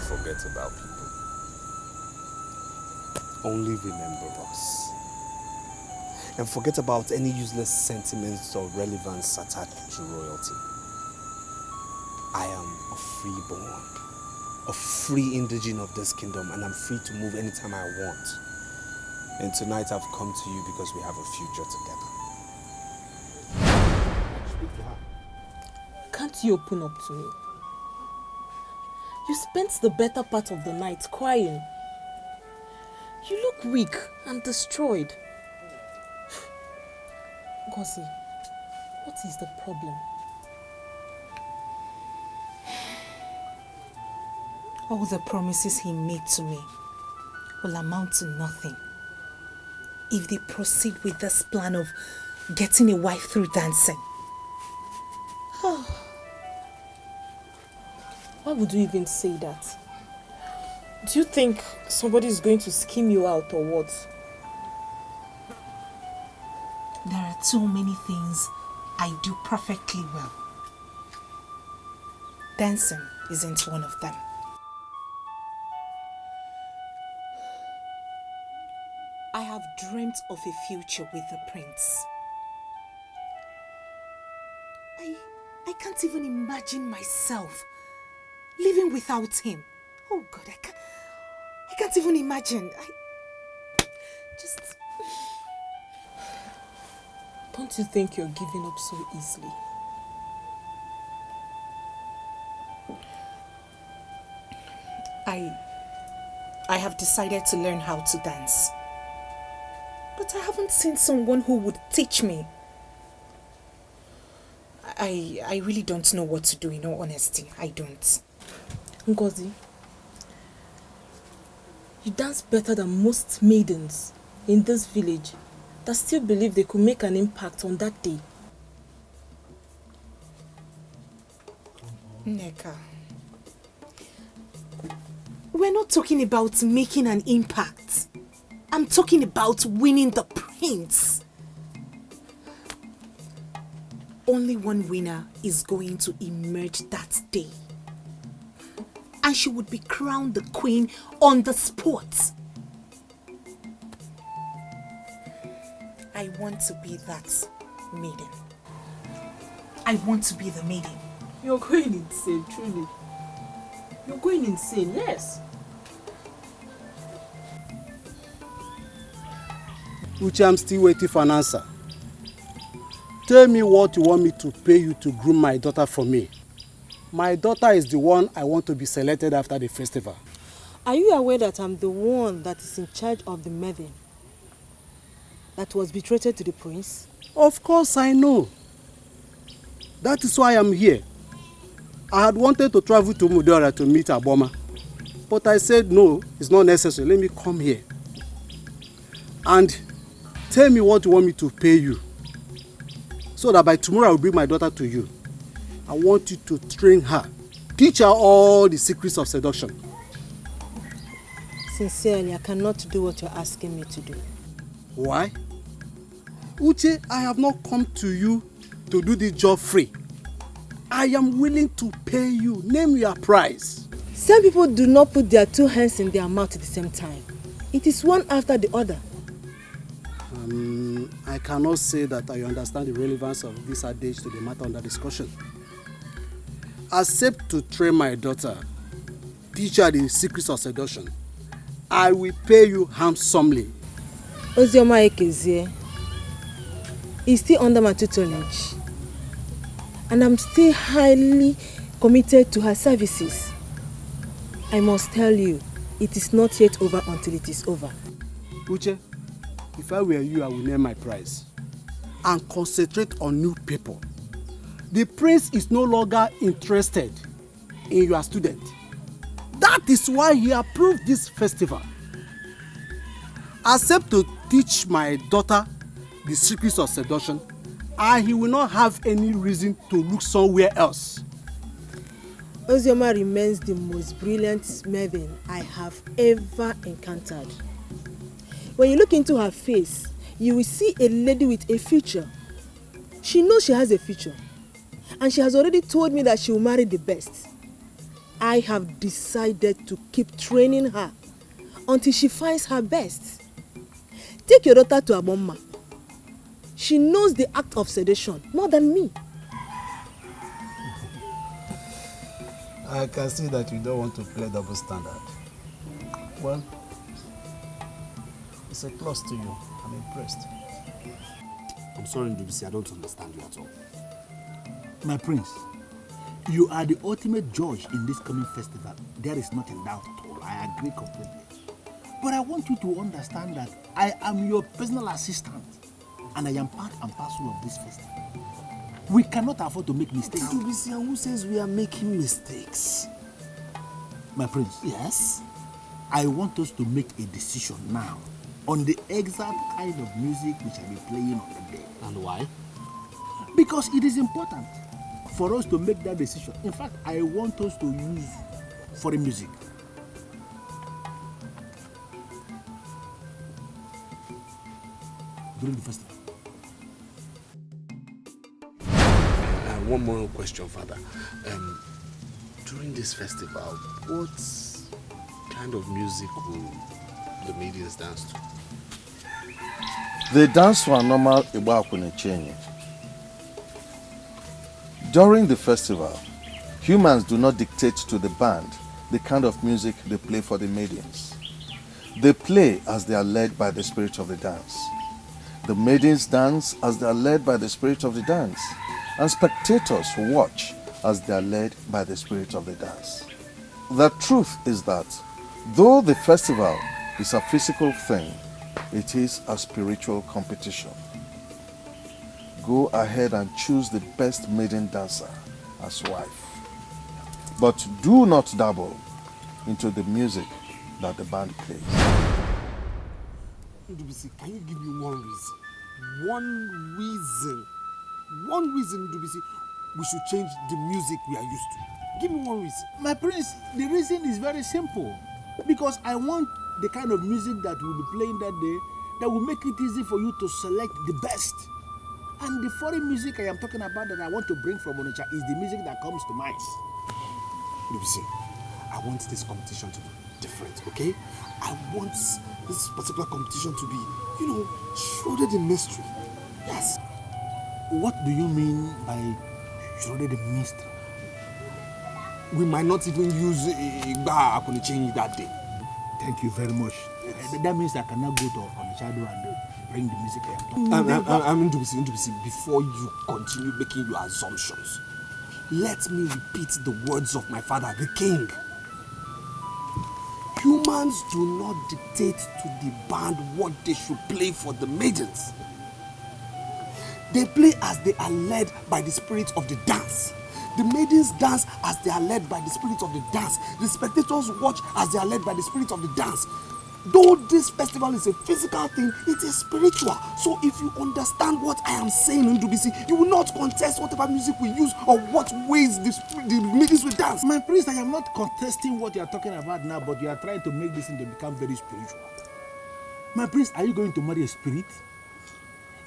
Forget about people. Only remember us. And forget about any useless sentiments or relevance attached to royalty. I am a freeborn. A free indigene of this kingdom, and I'm free to move anytime I want. And tonight I've come to you because we have a future together. Can't you open up to me? You spent the better part of the night crying. You look weak and destroyed. Ngozi, what is the problem? All the promises he made to me will amount to nothing if they proceed with this plan of getting a wife through dancing. Why would you even say that? Do you think somebody is going to scheme you out or what? There are too many things I do perfectly well. dancing isn't one of them. I have dreamt of a future with the prince. I can't even imagine myself living without him. Oh God, I can't even imagine. Don't you think you're giving up so easily? I have decided to learn how to dance. But I haven't seen someone who would teach me. I really don't know what to do, in all honesty. I don't. Ngozi, you dance better than most maidens in this village that still believe they could make an impact on that day. Nneka, we're not talking about making an impact. I'm talking about winning the prince. Only one winner is going to emerge that day. And she would be crowned the queen on the spot. I want to be that maiden. I want to be the maiden. You're going insane, truly. You're going insane, yes. Uche, I'm still waiting for an answer. Tell me what you want me to pay you to groom my daughter for me. My daughter is the one I want to be selected after the festival. Are you aware that I'm the one that is in charge of the maiden that was betrothed to the prince? Of course I know. That is why I'm here. I had wanted to travel to Mudora to meet Aboma. But I said no, it's not necessary. Let me come here. And tell me what you want me to pay you. So that by tomorrow I will bring my daughter to you. I want you to train her. Teach her all the secrets of seduction. Sincerely, I cannot do what you're asking me to do. Why? Uche, I have not come to you to do this job free. I am willing to pay you. Name your price. Some people do not put their two hands in their mouth at the same time. It is one after the other. I cannot say that I understand the relevance of this adage to the matter under discussion. Accept to train my daughter, teach her the secrets of seduction. I will pay you handsomely. Ozioma Ekezie is still under my tutelage. And I'm still highly committed to her services. I must tell you, it is not yet over until it is over. Uche, if I were you, I would name my price and concentrate on new people. The prince is no longer interested in your student. That is why he approved this festival. Accept to teach my daughter the secrets of seduction, and he will not have any reason to look somewhere else. Ozioma remains the most brilliant maiden I have ever encountered. When you look into her face, you will see a lady with a future. She knows she has a future. And she has already told me that she will marry the best. I have decided to keep training her until she finds her best. Take your daughter to Aboma. She knows the act of seduction more than me. I can see that you don't want to play double standard. Well, it's a plus to you. I'm impressed. I'm sorry, Ndubisi, I don't understand you at all. My prince, you are the ultimate judge in this coming festival. There is nothing doubt at all. I agree completely. But I want you to understand that I am your personal assistant and I am part and parcel of this festival. We cannot afford to make mistakes. Ndubisi, who says we are making mistakes? My prince. Yes? I want us to make a decision now on the exact kind of music we shall be playing on the day. And why? Because it is important for us to make that decision. In fact, I want us to use foreign music. During the festival. One more question, Father. During this festival, what kind of music will the maidens dance to? They dance to a normal Igbo Coronation. During the festival, humans do not dictate to the band the kind of music they play for the maidens. They play as they are led by the spirit of the dance. The maidens dance as they are led by the spirit of the dance, and spectators watch as they are led by the spirit of the dance. The truth is that though the festival is a physical thing, it is a spiritual competition. Go ahead and choose the best maiden dancer as wife. But do not dabble into the music that the band plays. Ndubisi, can you give me one reason? One reason, Ndubisi, we should change the music we are used to. Give me one reason. My prince, the reason is very simple. Because I want the kind of music that we'll be playing that day that will make it easy for you to select the best. And the foreign music I am talking about that I want to bring from Onitsha is the music that comes to mind. Ndubisi, I want this competition to be different, okay? I want this particular competition to be, shrouded in mystery. Yes. What do you mean by shrouded in mystery? We might not even use Igba Coronation that day. Thank you very much. Yes. That means I cannot go to Onitsha and bring the music I am talking. Ndubisi, before you continue making your assumptions, let me repeat the words of my father, the king. Humans do not dictate to the band what they should play for the maidens. They play as they are led by the spirit of the dance. The maidens dance as they are led by the spirit of the dance. The spectators watch as they are led by the spirit of the dance. Though this festival is a physical thing, it is spiritual. So if you understand what I am saying, Ndubisi, you will not contest whatever music we use or what ways the maidens will dance. My priest, I am not contesting what you are talking about now, but you are trying to make this thing to become very spiritual. My priest, are you going to marry a spirit?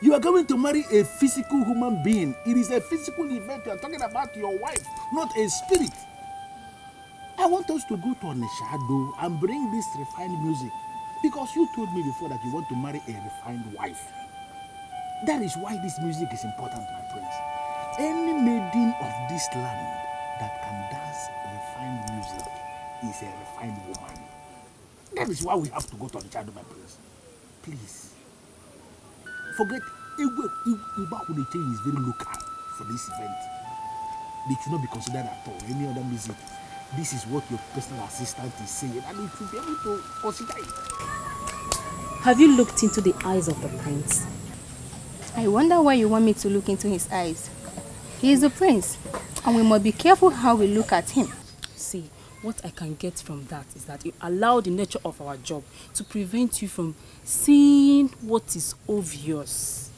You are going to marry a physical human being. It is a physical event. You are talking about your wife, not a spirit. I want us to go to Onitsha and bring this refined music. Because you told me before that you want to marry a refined wife. That is why this music is important, my prince. Any maiden of this land that can dance refined music is a refined woman. That is why we have to go to Onitsha, my prince. Please. Forget, Igba Coronation is very local for this event. They should not be considered at all. Any other music. This is what your personal assistant is saying, and you should be able to consider it. Have you looked into the eyes of the prince? I wonder why you want me to look into his eyes. He is a prince, and we must be careful how we look at him. See, what I can get from that is that you allow the nature of our job to prevent you from seeing what is obvious.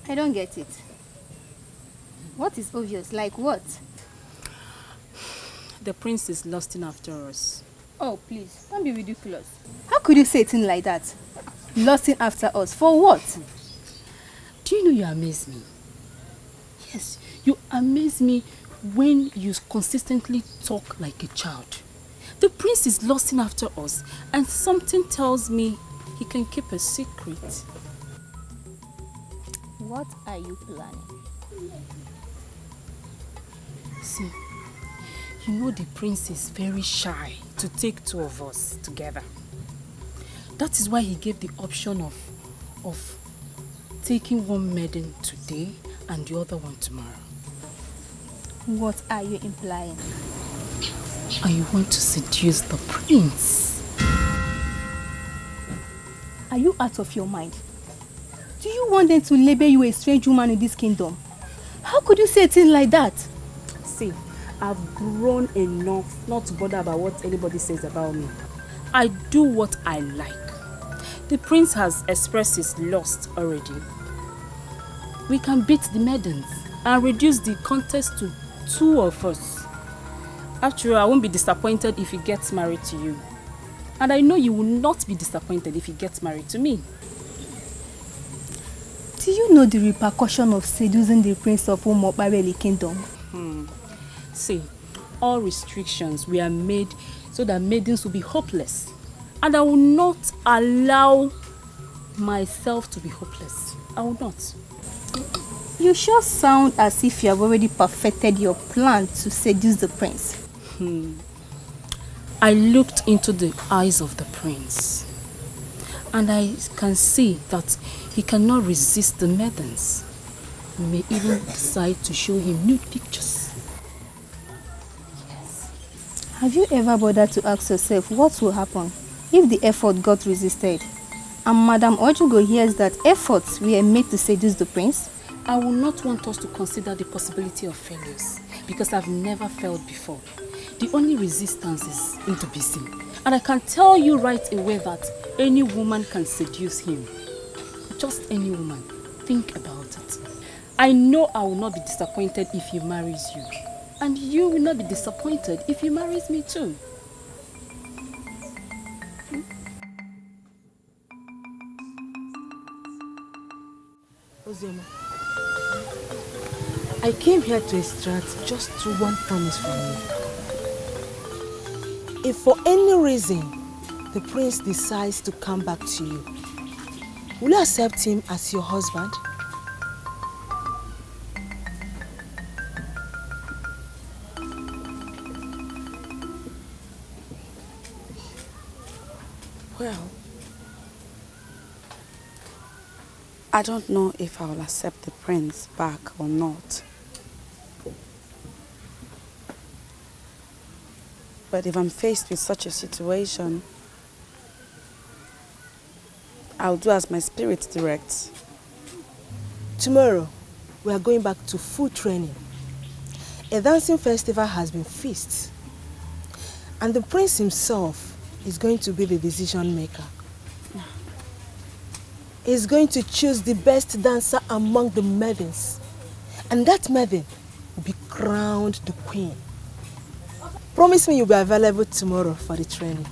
I don't get it. What is obvious? Like what? The prince is lusting after us. Oh, please, don't be ridiculous. How could you say a thing like that? Lusting after us, for what? Do you know you amaze me? Yes, you amaze me when you consistently talk like a child. The prince is lusting after us, and something tells me he can keep a secret. What are you planning? See, you know the prince is very shy to take two of us together. That is why he gave the option of taking one maiden today and the other one tomorrow. What are you implying? I want to seduce the prince. Are you out of your mind? Do you want them to label you a strange woman in this kingdom? How could you say a thing like that? See, I've grown enough not to bother about what anybody says about me. I do what I like. The prince has expressed his lust already. We can beat the maidens and reduce the contest to two of us. After all, I won't be disappointed if he gets married to you. And I know you will not be disappointed if he gets married to me. Do you know the repercussion of seducing the prince of Umokbareli kingdom? See, all restrictions were made so that maidens will be hopeless. And I will not allow myself to be hopeless. I will not. You sure sound as if you have already perfected your plan to seduce the prince. I looked into the eyes of the prince, and I can see that he cannot resist the maidens. We may even decide to show him nude pictures. Have you ever bothered to ask yourself what will happen if the effort got resisted? And Madam Ojugo hears that efforts were made to seduce the prince? I will not want us to consider the possibility of failures because I've never failed before. The only resistance is intimacy. And I can tell you right away that any woman can seduce him. Just any woman. Think about it. I know I will not be disappointed if he marries you. And you will not be disappointed if he marries me too. Ozioma, I came here to extract just one promise from you. If for any reason the prince decides to come back to you, will you accept him as your husband? Well, I don't know if I will accept the prince back or not. But if I'm faced with such a situation, I'll do as my spirit directs. Tomorrow, we are going back to full training. A dancing festival has been fixed, and the prince himself is going to be the decision maker. He's going to choose the best dancer among the maidens, and that maiden will be crowned the queen. Promise me you'll be available tomorrow for the training.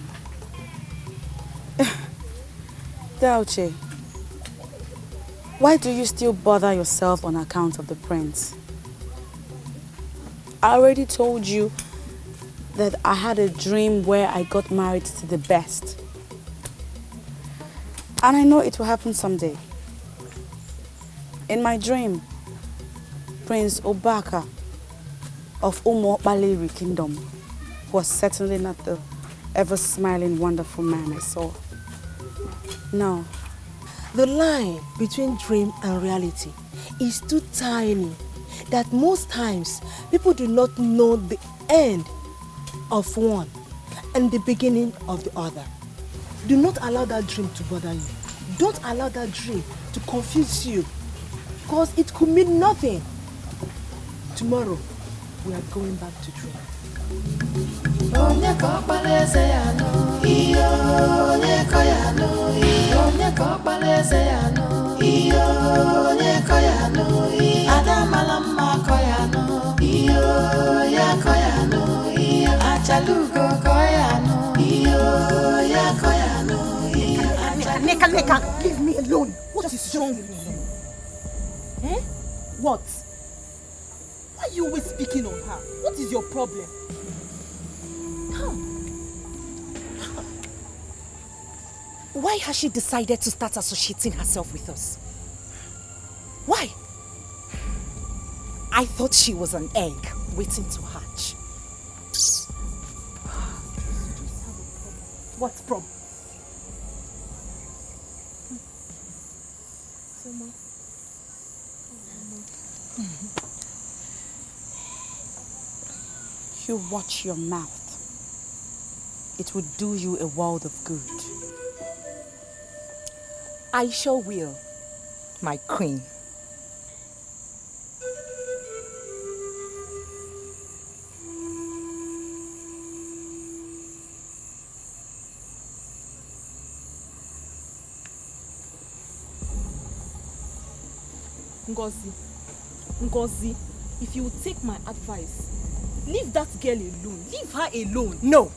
Dauche, why do you still bother yourself on account of the prince? I already told you that I had a dream where I got married to the best. And I know it will happen someday. In my dream, Prince Obaka of Umo-Baleri Kingdom was certainly not the ever-smiling, wonderful man I saw. No. The line between dream and reality is too tiny that most times people do not know the end of one and the beginning of the other. Do not allow that dream to bother you. Don't allow that dream to confuse you, because it could mean nothing. Tomorrow, we are going back to dream. Neka, leave me alone. What is wrong with you? Eh? What? Why are you always speaking on her? What is your problem? Why has she decided to start associating herself with us? Why? I thought she was an egg waiting to hatch. What problem? You watch your mouth. It would do you a world of good. I sure will, my queen. Ngozi, if you would take my advice, leave that girl alone. Leave her alone. No.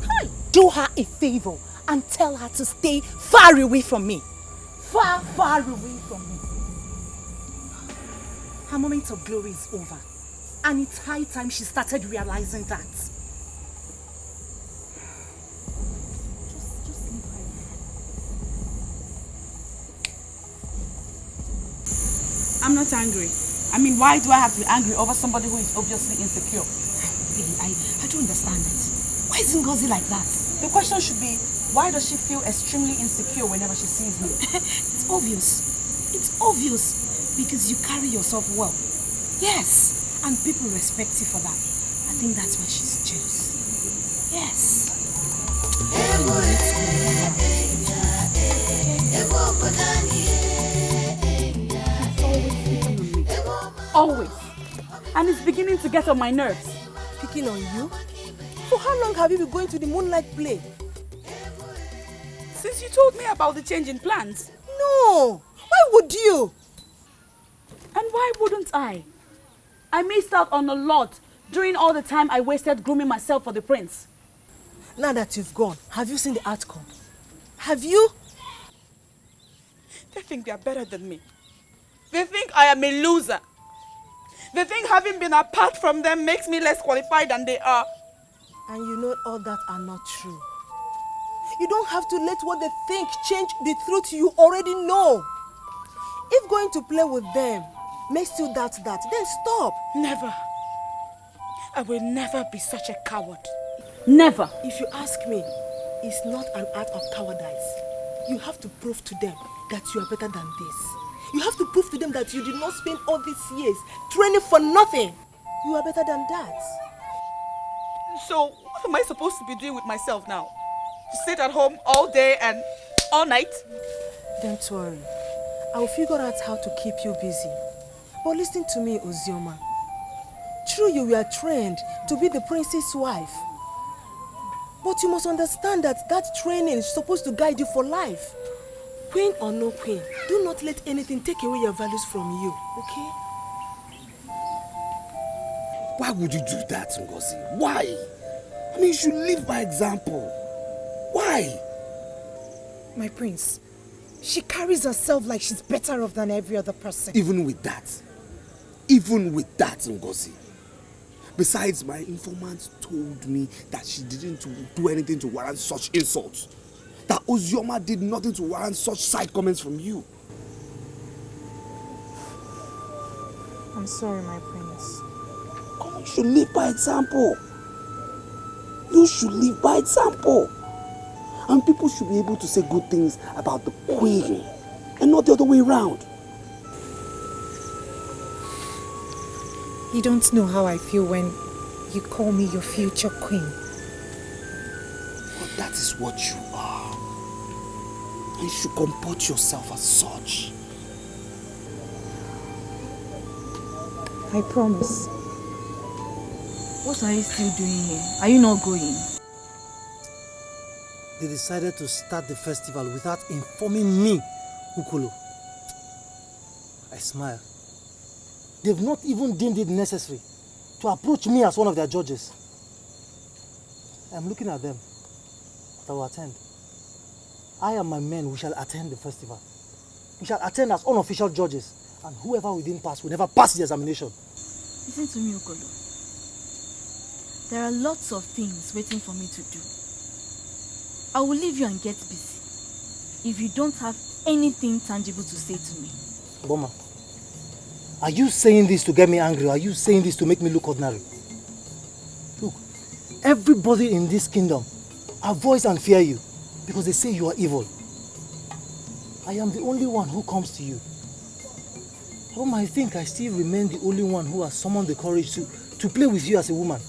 Hi. Do her a favor and tell her to stay far away from me. Far, far away from me. Her moment of glory is over. And it's high time she started realizing that. Just leave her. I'm not angry. I mean, why do I have to be angry over somebody who is obviously insecure? Really, I don't understand it. Why is Ngozi like that? The question should be, why does she feel extremely insecure whenever she sees me? It's obvious. It's obvious. Because you carry yourself well. Yes. And people respect you for that. I think that's why she's jealous. Yes. Always. And it's beginning to get on my nerves. Picking on you? For how long have you been going to the moonlight play? Since you told me about the change in plans. No! Why would you? And why wouldn't I? I missed out on a lot during all the time I wasted grooming myself for the prince. Now that you've gone, have you seen the outcome? Have you? They think they are better than me. They think I am a loser. They think having been apart from them makes me less qualified than they are. And you know all that are not true. You don't have to let what they think change the truth you already know. If going to play with them makes you doubt that, then stop. Never. I will never be such a coward. Never. If you ask me, it's not an act of cowardice. You have to prove to them that you are better than this. You have to prove to them that you did not spend all these years training for nothing. You are better than that. So, what am I supposed to be doing with myself now? To sit at home all day and all night? Don't worry. I'll figure out how to keep you busy. But listen to me, Ozioma. True, you were trained to be the prince's wife. But you must understand that that training is supposed to guide you for life. Queen or no queen, do not let anything take away your values from you, okay? Why would you do that, Ngozi? Why? I mean, you should live by example. Why? My prince, she carries herself like she's better off than every other person. Even with that, Ngozi. Besides, my informant told me that she didn't do anything to warrant such insults. That Ozioma did nothing to warrant such side comments from you. I'm sorry, my prince. Come on, you should live by example. You should live by example. And people should be able to say good things about the queen and not the other way around. You don't know how I feel when you call me your future queen. But that is what you are. And you should comport yourself as such. I promise. What are you still doing here? Are you not going? They decided to start the festival without informing me, Ukolo. I smile. They've not even deemed it necessary to approach me as one of their judges. I'm looking at them, but I will attend. I and my men, we shall attend the festival. We shall attend as unofficial judges, and whoever we didn't pass will never pass the examination. Listen to me, Okolo. There are lots of things waiting for me to do. I will leave you and get busy if you don't have anything tangible to say to me. Boma, are you saying this to get me angry, or are you saying this to make me look ordinary? Look, everybody in this kingdom avoids and fear you because they say you are evil. I am the only one who comes to you. Boma, I think I still remain the only one who has summoned the courage to play with you as a woman.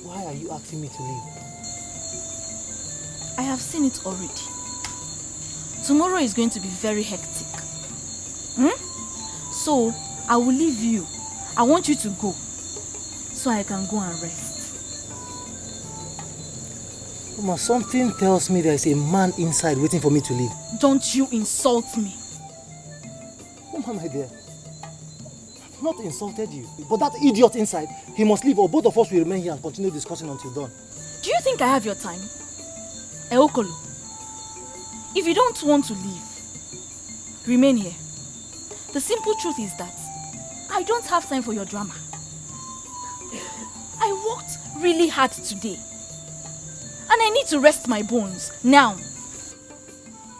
Why are you asking me to leave? I have seen it already. Tomorrow is going to be very hectic. So, I will leave you. I want you to go so I can go and rest. Mama, something tells me there is a man inside waiting for me to leave. Don't you insult me. Mama, my dear, I've not insulted you. But that idiot inside, he must leave, or both of us will remain here and continue discussing until dawn. Do you think I have your time? Eokolo, if you don't want to leave, remain here. The simple truth is that I don't have time for your drama. I worked really hard today. And I need to rest my bones now.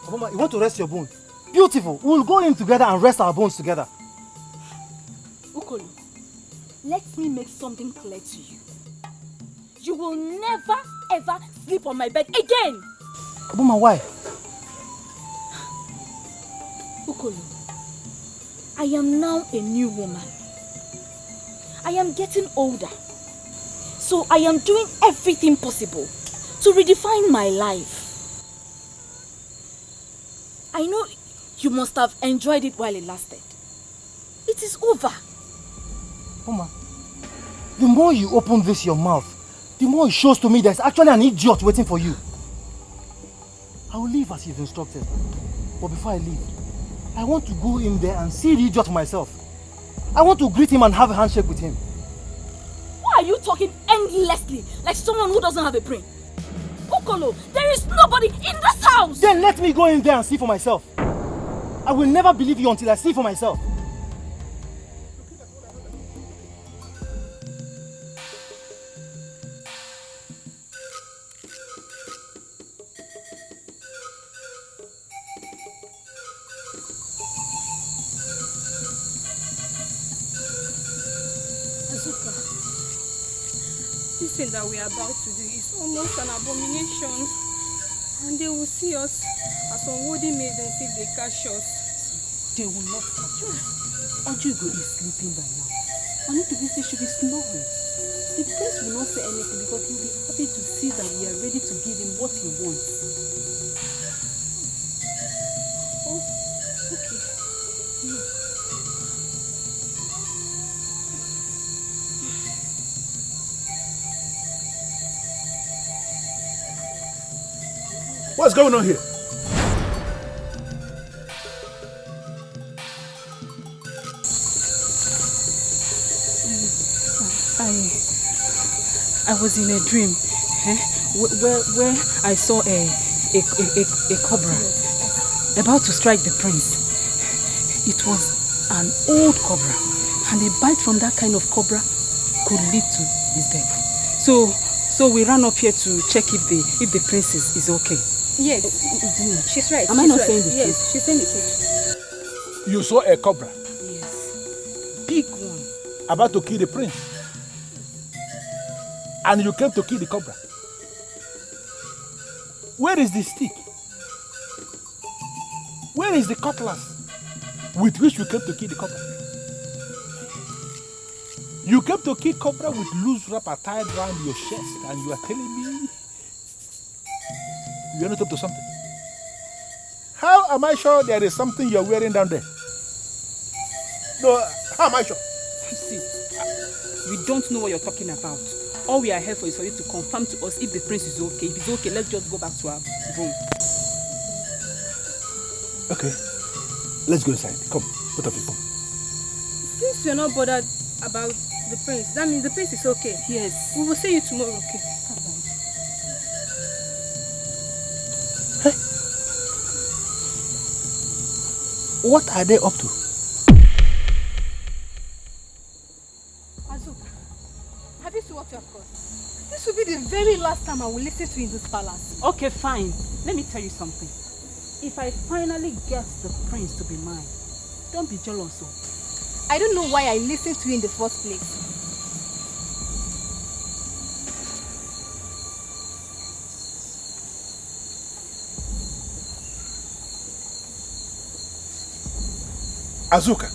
Aboma, you want to rest your bones? Beautiful. We'll go in together and rest our bones together. Ukolo, let me make something clear to you. You will never ever sleep on my bed again. Aboma, why? Ukolo, I am now a new woman. I am getting older. So I am doing everything possible to redefine my life. I know you must have enjoyed it while it lasted. It is over. Mama, the more you open this your mouth, the more it shows to me there's actually an idiot waiting for you. I will leave as you've instructed. But before I leave, I want to go in there and see the idiot myself. I want to greet him and have a handshake with him. Why are you talking endlessly like someone who doesn't have a brain? Okolo, there is nobody in this house! Then let me go in there and see for myself. I will never believe you until I see for myself. This thing that we are about to do is almost an abomination. And they will see us as unworthy maidens if they catch us. They will not catch us. Ojugo is sleeping by now. And if the should be snoring. The prince will not say anything because he'll be happy to see that we are ready to give him what he wants. Oh, okay. Look. What's going on here? I was in a dream where I saw a cobra about to strike the prince. It was an old cobra, and a bite from that kind of cobra could lead to his death. So we ran up here to check if the prince is okay. Yes, she's right. Am I not saying the truth? Yes, she's saying the truth. You saw a cobra? Yes. Big one. About to kill the prince? And you came to kill the cobra? Where is the stick? Where is the cutlass with which you came to kill the cobra? You came to kill cobra with loose wrapper tied around your chest, and you are telling me you are not up to something. How am I sure there is something you are wearing down there? No, how am I sure? See, we don't know what you're talking about. All we are here for is for you to confirm to us if the prince is okay. If he's okay, let's just go back to our room. Okay, let's go inside. Come, both of you come. Since you're not bothered about the prince, that means the prince is okay. Yes. We will see you tomorrow, okay? What are they up to? Azuka, have you seen what you have caused? This will be the very last time I will listen to you in this palace. Okay, fine. Let me tell you something. If I finally get the prince to be mine, don't be jealous. I don't know why I listened to you in the first place. Azuka,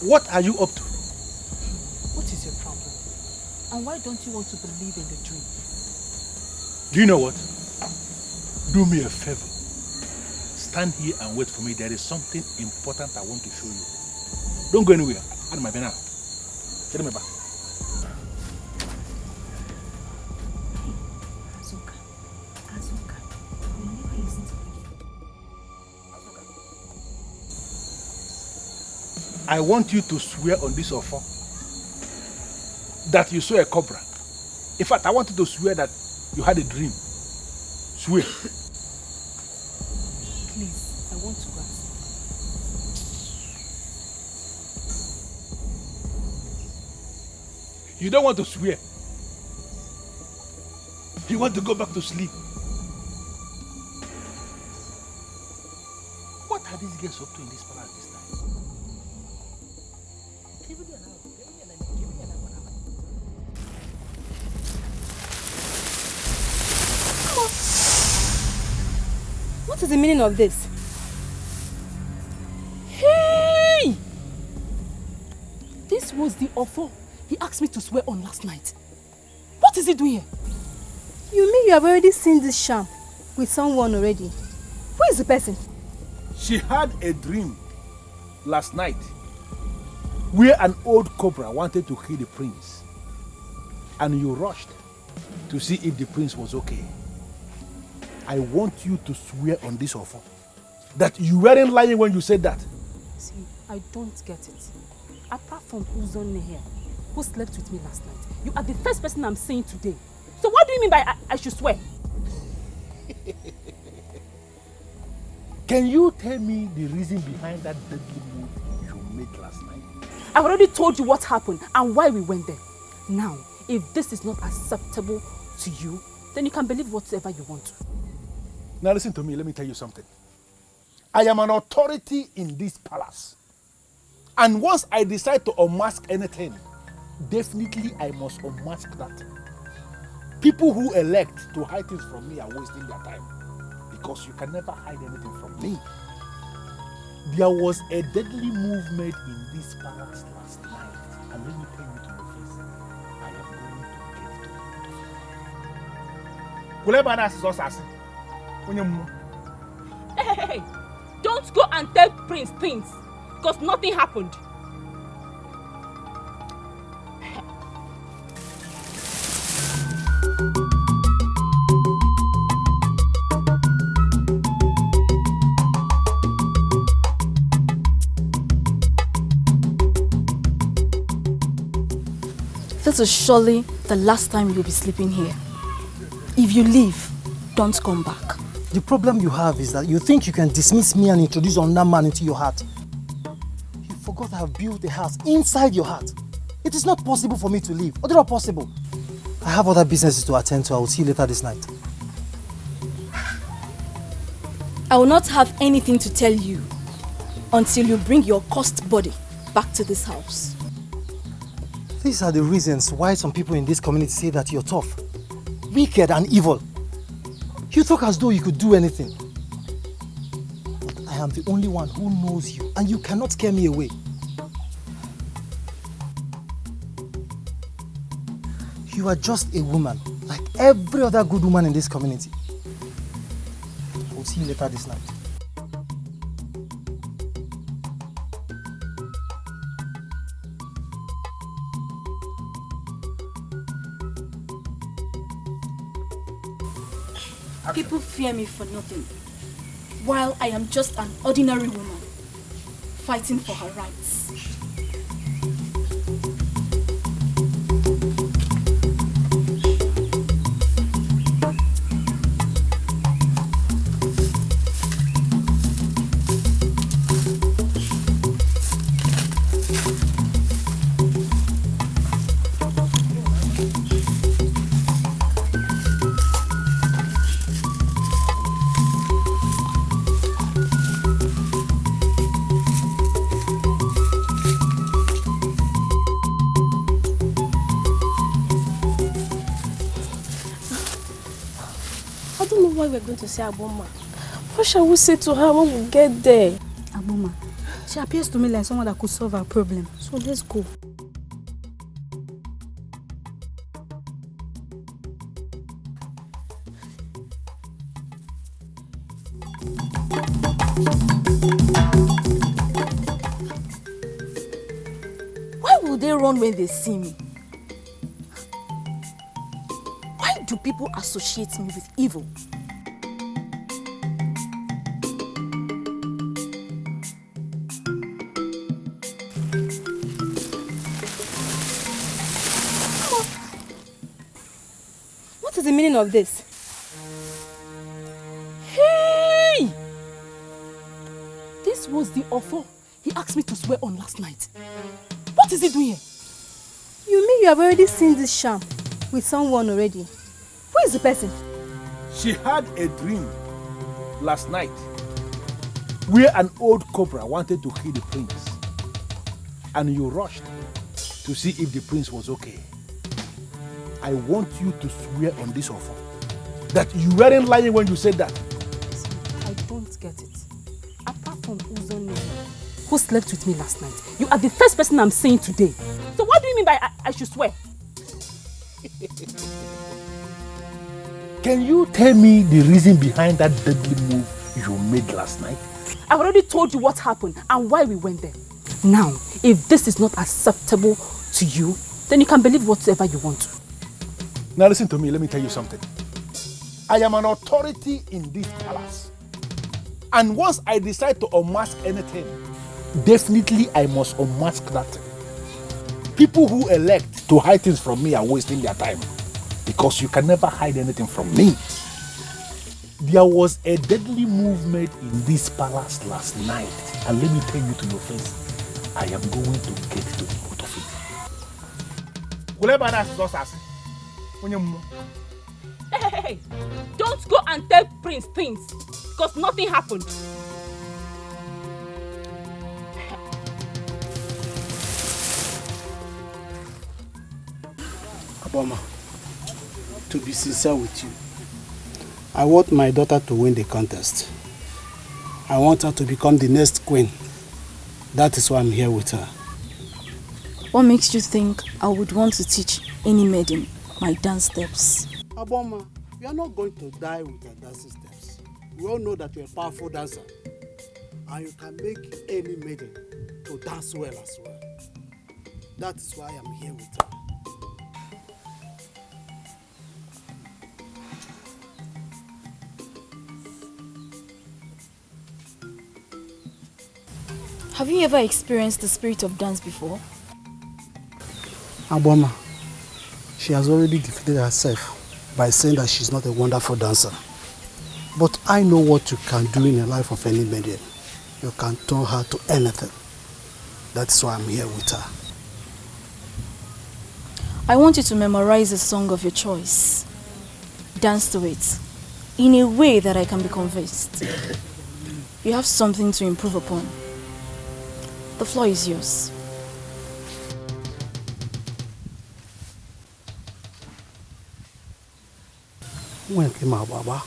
what are you up to? What is your problem? And why don't you want to believe in the dream? Do you know what? Do me a favor. Stand here and wait for me. There is something important I want to show you. Don't go anywhere. Out of my bed now. Get me back. Azuka, you never listen to me. I want you to swear on this offer that you saw a cobra. In fact, I want you to swear that you had a dream. Swear. Please, I want to go. You don't want to swear. You want to go back to sleep. What are these girls up to in this palace this time? What is the meaning of this? Hey! This was the offer he asked me to swear on last night. What is he doing here? You mean you have already seen this sham with someone already? Who is the person? She had a dream last night where an old cobra wanted to kill the prince. And you rushed to see if the prince was okay. I want you to swear on this offer that you weren't lying when you said that. See, I don't get it. Apart from Uzonne here, who slept with me last night, you are the first person I'm seeing today. So what do you mean by I should swear? Can you tell me the reason behind that deadly move you made last night? I've already told you what happened and why we went there. Now, if this is not acceptable to you, then you can believe whatever you want to. Now listen to me, let me tell you something. I am an authority in this palace. And once I decide to unmask anything, definitely I must unmask that. People who elect to hide things from me are wasting their time. Because you can never hide anything from me. There was a deadly move made in this palace last night. And let me tell you to your face, I am going to give to you. Hey, don't go and tell Prince things, because nothing happened. This is surely the last time you'll be sleeping here. If you leave, don't come back. The problem you have is that you think you can dismiss me and introduce another man into your heart. You forgot I have built a house inside your heart. It is not possible for me to leave. Or not possible. I have other businesses to attend to. I will see you later this night. I will not have anything to tell you until you bring your cursed body back to this house. These are the reasons why some people in this community say that you're tough, wicked and evil. You talk as though you could do anything. But I am the only one who knows you, and you cannot scare me away. You are just a woman, like every other good woman in this community. We'll see you later this night. People fear me for nothing, while I am just an ordinary woman, fighting for her rights. We're going to see Aboma. What shall we say to her when we get there? Aboma, she appears to me like someone that could solve our problem. So let's go. Why will they run when they see me? Why do people associate me with evil? What is the meaning of this? Hey! This was the offer he asked me to swear on last night. What is he doing here? You mean you have already seen this sham with someone already. Who is the person? She had a dream last night where an old cobra wanted to kill the prince. And you rushed to see if the prince was okay. I want you to swear on this offer that you weren't lying when you said that. I don't get it. Apart from Uzon, who slept with me last night, you are the first person I'm saying today. So what do you mean by I should swear? Can you tell me the reason behind that deadly move you made last night? I've already told you what happened and why we went there. Now, if this is not acceptable to you, then you can believe whatever you want to. Now listen to me, let me tell you something. I am an authority in this palace. And once I decide to unmask anything, definitely I must unmask that thing. People who elect to hide things from me are wasting their time. Because you can never hide anything from me. There was a deadly move made in this palace last night. And let me tell you to your face, I am going to get to the root of it. Hey, don't go and tell Prince things, because nothing happened. Aboma, to be sincere with you, I want my daughter to win the contest. I want her to become the next queen. That is why I'm here with her. What makes you think I would want to teach any maiden my dance steps? Aboma, you are not going to die with your dancing steps. We all know that you're a powerful dancer. And you can make any maiden to dance well as well. That is why I'm here with her. Have you ever experienced the spirit of dance before? Aboma, she has already defeated herself by saying that she's not a wonderful dancer. But I know what you can do in the life of any maiden. You can turn her to anything. That's why I'm here with her. I want you to memorize a song of your choice. Dance to it in a way that I can be convinced. You have something to improve upon. The floor is yours. When came out, Baba?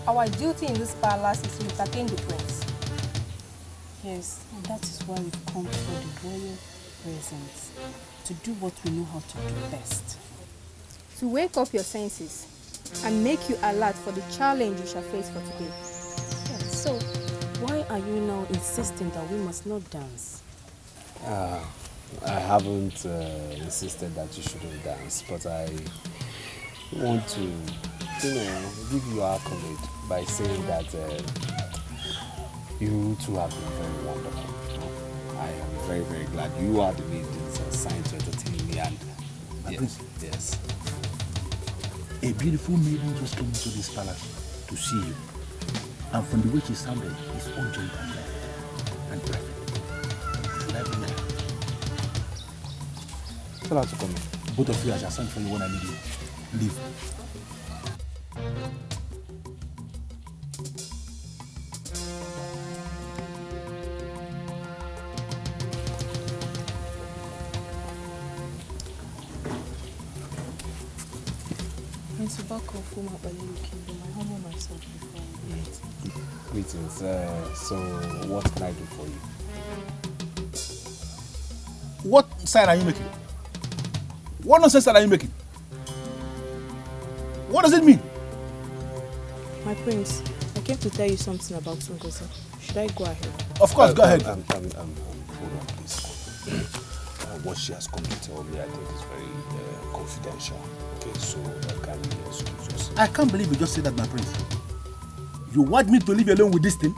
Our duty in this palace is to entertain the prince. Yes, and that is why we've come for the royal presence. To do what we know how to do best. To wake up your senses and make you alert for the challenge you shall face for today. Yes, so why are you now insisting that we must not dance? I haven't insisted that you shouldn't dance, but I want to, give you accolade by saying that you two have been very wonderful. I am very, very glad you are the maidens assigned to entertain me, and yes. A beautiful maiden just came into this palace to see you. And from the way she sounded, it's all joint and perfect. Should I bring her? Tell her to come in. Both of you, I shall send for you when I need you. Leave. To back off from my kingdom, I humble myself before you. Greetings. So, what can I do for you? What sign are you making? What nonsense are you making? What does it mean? My prince, I came to tell you something about Ngozi. Should I go ahead? Of course, go ahead. Hold on, please. What she has come to tell me, I think is very confidential. Okay, so can you excuse us? I can't believe you just said that, my prince. You want me to leave you alone with this thing?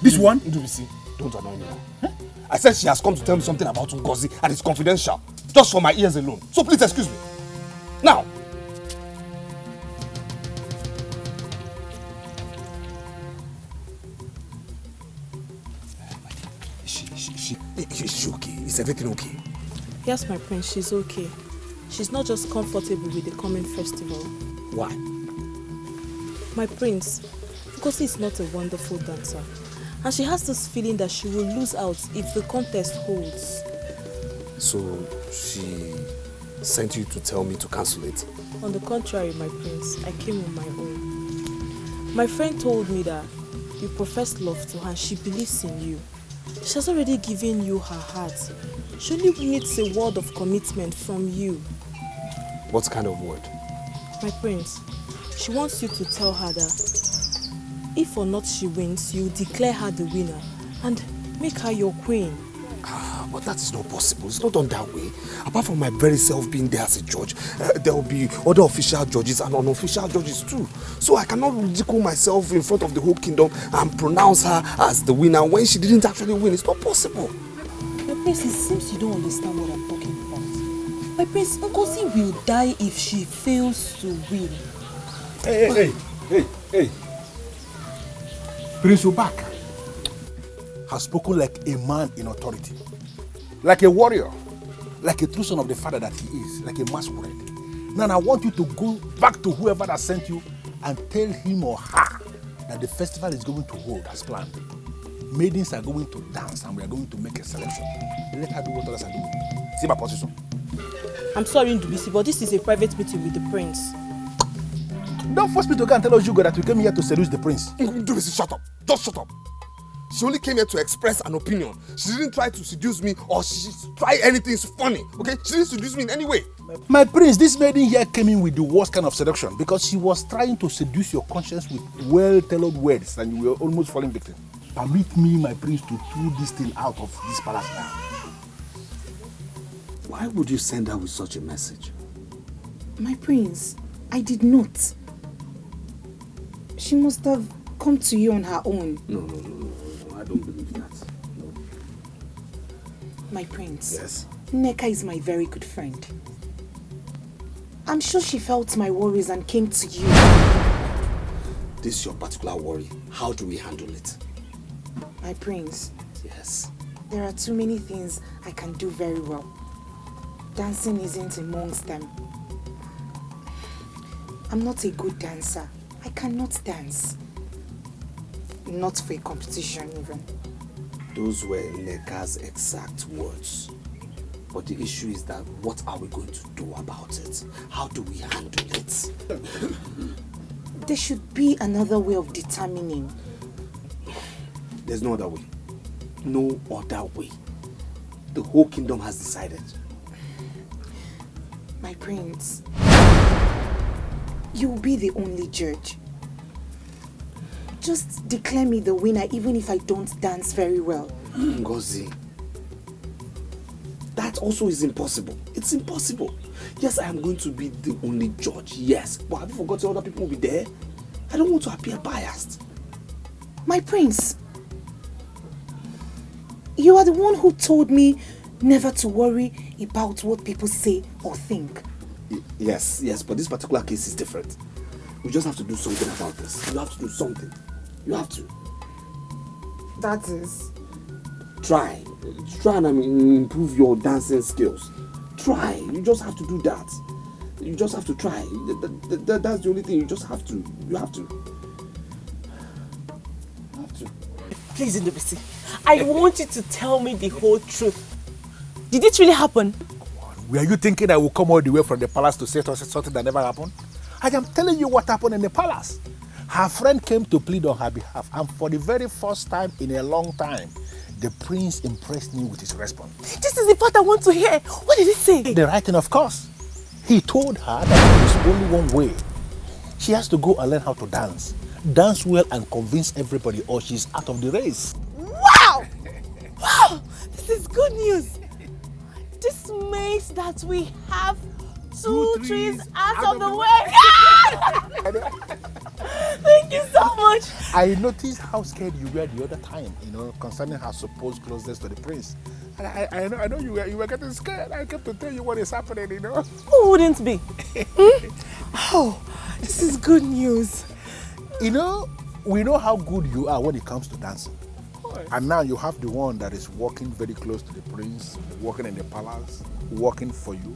This one? Ndubisi, don't annoy me now. Huh? I said she has come to tell me something about Ngozi and it's confidential. Just for my ears alone. So please excuse me. Now! Is she okay? Is everything okay? Yes, my prince, she's okay. She's not just comfortable with the coming festival. Why? My prince, because she's not a wonderful dancer. And she has this feeling that she will lose out if the contest holds. So she sent you to tell me to cancel it? On the contrary, my prince, I came on my own. My friend told me that you profess love to her and she believes in you. She has already given you her heart. She only needs a word of commitment from you. What kind of word? My prince, she wants you to tell her that if or not she wins, you declare her the winner and make her your queen. But that is not possible. It's not done that way. Apart from my very self being there as a judge, there will be other official judges and unofficial judges too. So I cannot ridicule myself in front of the whole kingdom and pronounce her as the winner when she didn't actually win. It's not possible. My prince, it seems you don't understand what I'm talking about. My prince, Ngozi will die if she fails to win. Hey. Prince Ubaka has spoken like a man in authority, like a warrior, like a true son of the father that he is, like a masquerade. Now I want you to go back to whoever that sent you and tell him or her that the festival is going to hold as planned. Maidens are going to dance and we are going to make a selection. Let her do what others are doing. See my position. I'm sorry, Ndubisi, but this is a private meeting with the prince. Don't force me to go and tell us, Hugo, that we came here to seduce the prince. Ndubisi, shut up. Just shut up. She only came here to express an opinion. She didn't try to seduce me or she try anything funny, okay? She didn't seduce me in any way. My prince, this maiden here came in with the worst kind of seduction because she was trying to seduce your conscience with well-tailored words and you were almost falling victim. Permit me, my prince, to throw this thing out of this palace now. Why would you send her with such a message? My prince, I did not. She must have come to you on her own. No. I don't believe that. No. My prince. Yes? Nneka is my very good friend. I'm sure she felt my worries and came to you. This is your particular worry. How do we handle it? My prince. Yes? There are too many things I can do very well. Dancing isn't amongst them. I'm not a good dancer. I cannot dance. Not for a competition even. Those were Nneka's exact words. But the issue is that what are we going to do about it? How do we handle it? There should be another way of determining. There's no other way. No other way. The whole kingdom has decided. My prince, you will be the only judge. Just declare me the winner even if I don't dance very well. Ngozi, that also is impossible. It's impossible. Yes, I am going to be the only judge, yes. But have you forgotten other people will be there? I don't want to appear biased. My prince, you are the one who told me never to worry about what people say or think. Yes, but this particular case is different. We just have to do something about this. You have to do something. You have to. That is? Try and improve your dancing skills. Try. You just have to do that. You just have to try. That's the only thing. You just have to. You have to. You have to. Please, Ndubisi, I want you to tell me the whole truth. Did it really happen? Were you thinking I will come all the way from the palace to say something that never happened? I am telling you what happened in the palace. Her friend came to plead on her behalf, and for the very first time in a long time, the prince impressed me with his response. This is the part I want to hear. What did he say? The writing, of course. He told her that there is only one way. She has to go and learn how to dance. Dance well and convince everybody, or she's out of the race. Wow! Wow! This is good news. This means that we have two trees out of the way. Thank you so much. I noticed how scared you were the other time, concerning her supposed closeness to the prince. And I know you were getting scared. I kept to tell you what is happening, Who wouldn't be? Oh, this is good news. We know how good you are when it comes to dancing. And now you have the one that is walking very close to the prince, walking in the palace, working for you.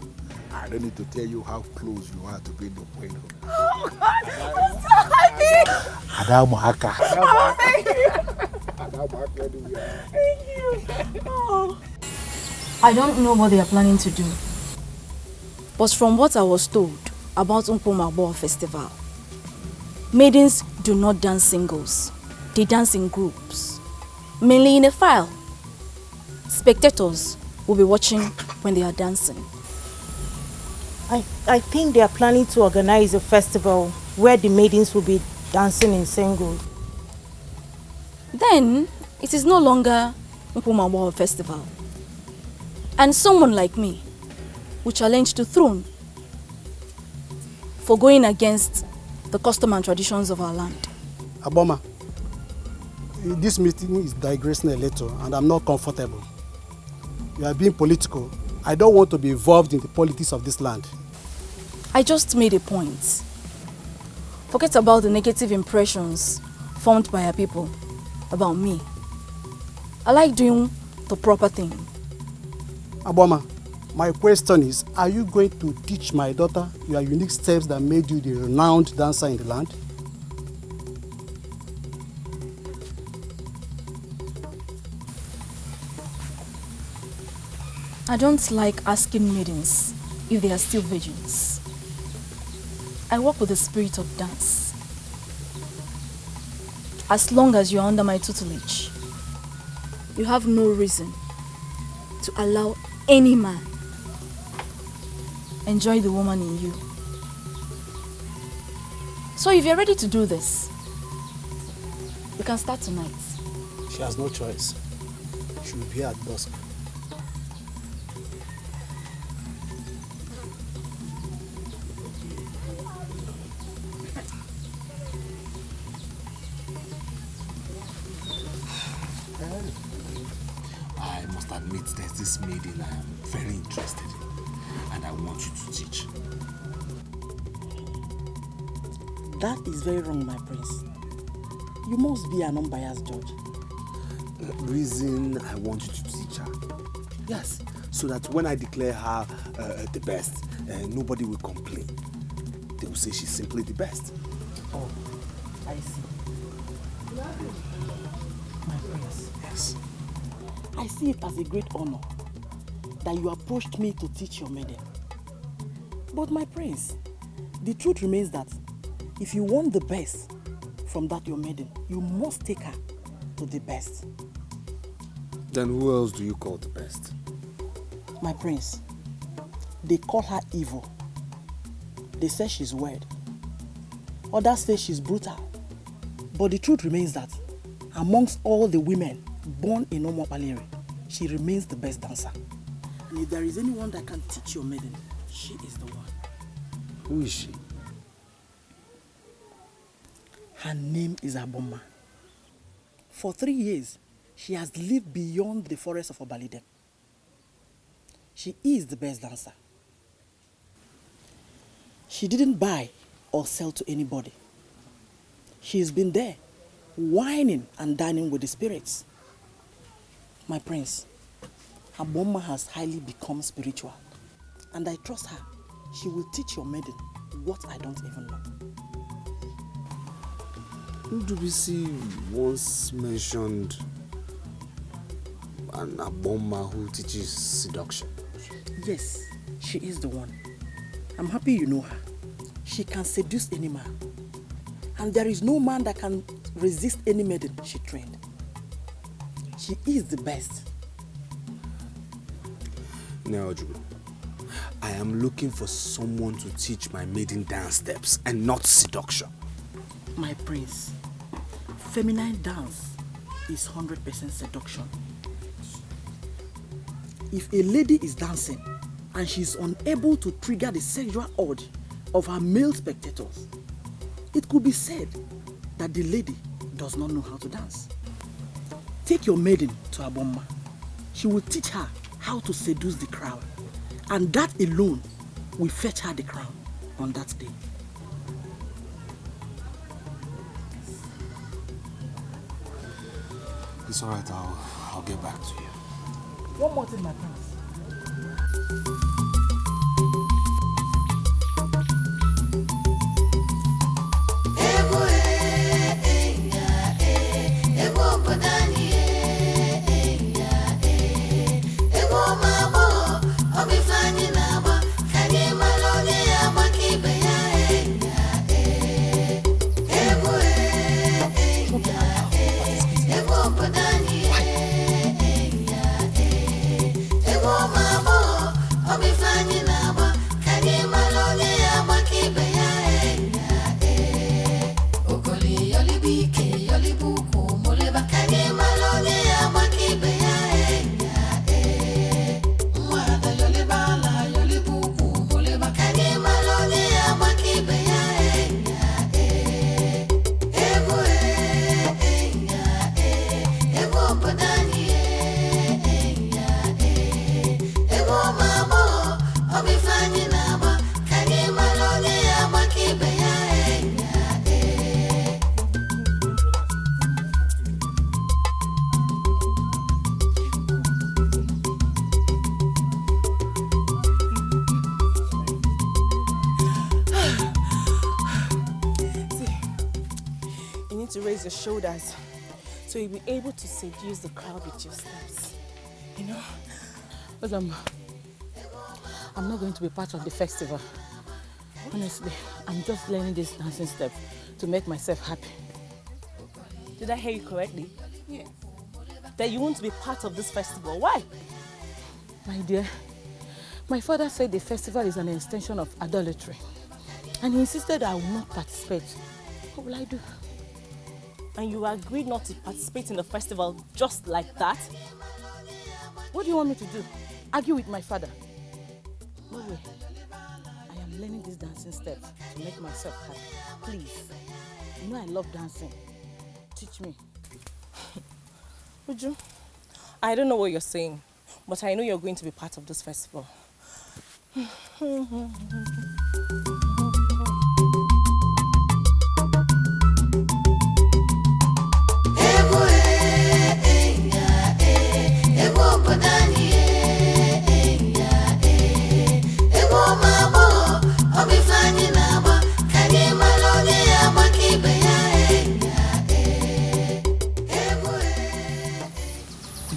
I don't need to tell you how close you are to being the queen. Oh God, I'm so happy. Adamuhaka. Oh, thank you. Thank you. Oh. I don't know what they are planning to do. But from what I was told about Umpo Festival, maidens do not dance singles. They dance in groups, mainly in a file. Spectators will be watching when they are dancing. I think they are planning to organize a festival where the maidens will be dancing in singles. Then it is no longer Umpo Festival. And someone like me will challenge the throne for going against the custom and traditions of our land. Aboma, this meeting is digressing a little and I'm not comfortable. You are being political. I don't want to be involved in the politics of this land. I just made a point. Forget about the negative impressions formed by our people about me. I like doing the proper thing. Aboma, my question is, are you going to teach my daughter your unique steps that made you the renowned dancer in the land? I don't like asking maidens if they are still virgins. I work with the spirit of dance. As long as you are under my tutelage, you have no reason to allow any man enjoy the woman in you. So if you're ready to do this, we can start tonight. She has no choice. She will be here at dusk. I must admit there's this maiden I am very interested in, and I want you to teach. That is very wrong, my prince. You must be an unbiased judge. The reason I want you to teach her, yes, so that when I declare her the best, nobody will complain. They will say she's simply the best. Oh, I see. My prince. Yes. I see it as a great honor that you approached me to teach your maiden. But my prince, the truth remains that if you want the best from that your maiden, you must take her to the best. Then who else do you call the best? My prince, they call her evil. They say she's weird. Others say she's brutal. But the truth remains that amongst all the women born in Omopaleri, she remains the best dancer. And if there is anyone that can teach your maiden, she is the one. Who is she? Her name is Aboma. For 3 years, she has lived beyond the forest of Obalide. She is the best dancer. She didn't buy or sell to anybody. She's been there, whining and dining with the spirits. My prince, Aboma has highly become spiritual, and I trust her. She will teach your maiden what I don't even know. Ndubisi once mentioned an Aboma who teaches seduction. Yes, she is the one. I'm happy you know her. She can seduce any man. And there is no man that can resist any maiden she trained. She is the best. No, Drew. I am looking for someone to teach my maiden dance steps and not seduction. My prince, feminine dance is 100% seduction. If a lady is dancing and she is unable to trigger the sexual urge of her male spectators, it could be said that the lady does not know how to dance. Take your maiden to Abomma. She will teach her how to seduce the crowd, and that alone will fetch her the crown on that day. It's all right, I'll get back to you. One more thing, my prince. Your shoulders so you'll be able to seduce the crowd with your steps. You know? But I'm not going to be part of the festival. Honestly, I'm just learning this dancing step to make myself happy. Did I hear you correctly? Yes. That you won't be part of this festival. Why? My dear, my father said the festival is an extension of idolatry. And he insisted I will not participate. What will I do? And you agreed not to participate in the festival just like that? What do you want me to do? Argue with my father? No way. I am learning these dancing steps to make myself happy. Please. You know I love dancing. Teach me. Uju, I don't know what you're saying, but I know you're going to be part of this festival.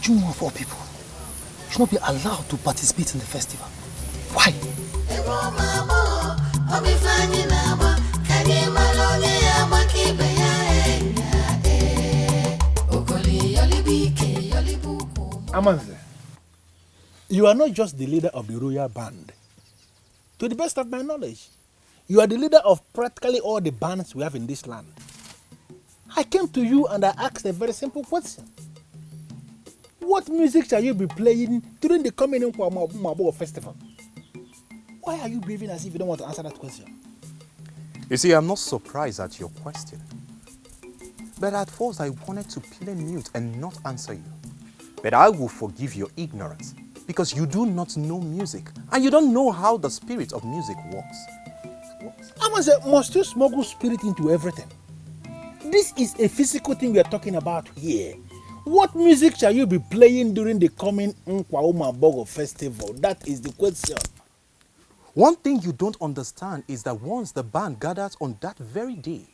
Ujunwa of all people should not be allowed to participate in the festival. Why? Amanze, you are not just the leader of the royal band. To the best of my knowledge, you are the leader of practically all the bands we have in this land. I came to you and I asked a very simple question. What music shall you be playing during the coming Mabo festival? Why are you behaving as if you don't want to answer that question? You see, I'm not surprised at your question. But at first I wanted to play mute and not answer you. But I will forgive your ignorance because you do not know music and you don't know how the spirit of music works. Amanze, must you smuggle spirit into everything? This is a physical thing we are talking about here. What music shall you be playing during the coming Nkwauma Bogo festival? That is the question. One thing you don't understand is that once the band gathers on that very day,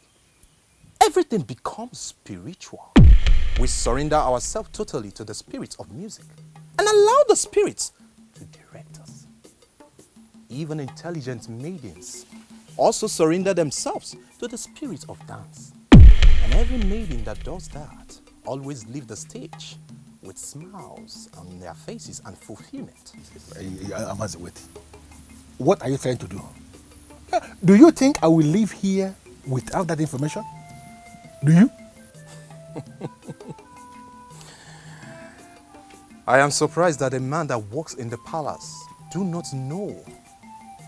everything becomes spiritual. We surrender ourselves totally to the spirit of music and allow the spirits to direct us. Even intelligent maidens also surrender themselves to the spirit of dance. And every maiden that does that always leave the stage with smiles on their faces and fulfillment. Wait. What are you trying to do? Do you think I will live here without that information? Do you? I am surprised that a man that works in the palace do not know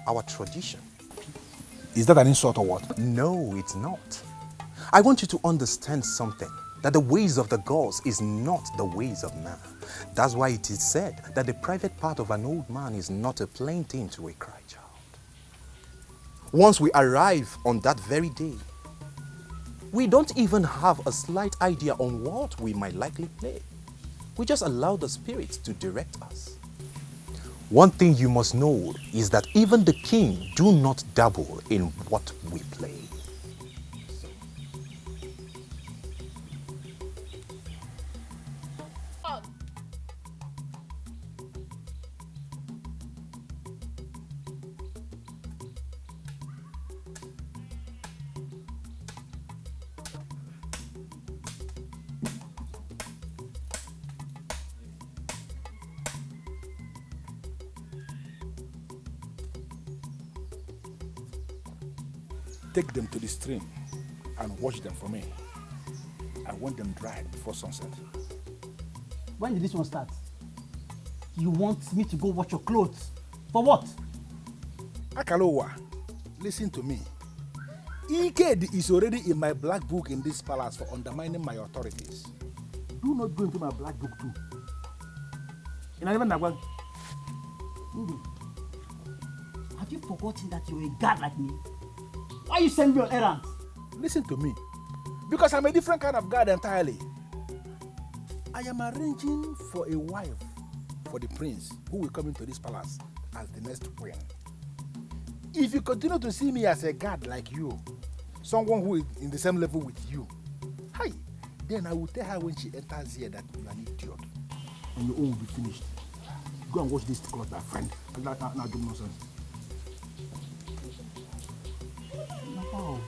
our tradition. Is that an insult or what? No, it's not. I want you to understand something, that the ways of the gods is not the ways of man. That's why it is said that the private part of an old man is not a plain thing to a cry child. Once we arrive on that very day, we don't even have a slight idea on what we might likely play. We just allow the spirits to direct us. One thing you must know is that even the king do not dabble in what we play. Take them to the stream and wash them for me. I want them dried before sunset. When did this one start? You want me to go wash your clothes? For what? Akalowa, listen to me. Iked is already in my black book in this palace for undermining my authorities. Do not go into my black book too. Have you forgotten that you're a god like me? Why you send me on errands? Listen to me. Because I'm a different kind of God entirely. I am arranging for a wife for the prince who will come into this palace as the next queen. If you continue to see me as a god like you, someone who is in the same level with you, hi, then I will tell her when she enters here that you are an idiot. And your own will be finished. Go and wash this cloth, my friend. Now do nonsense. Oh.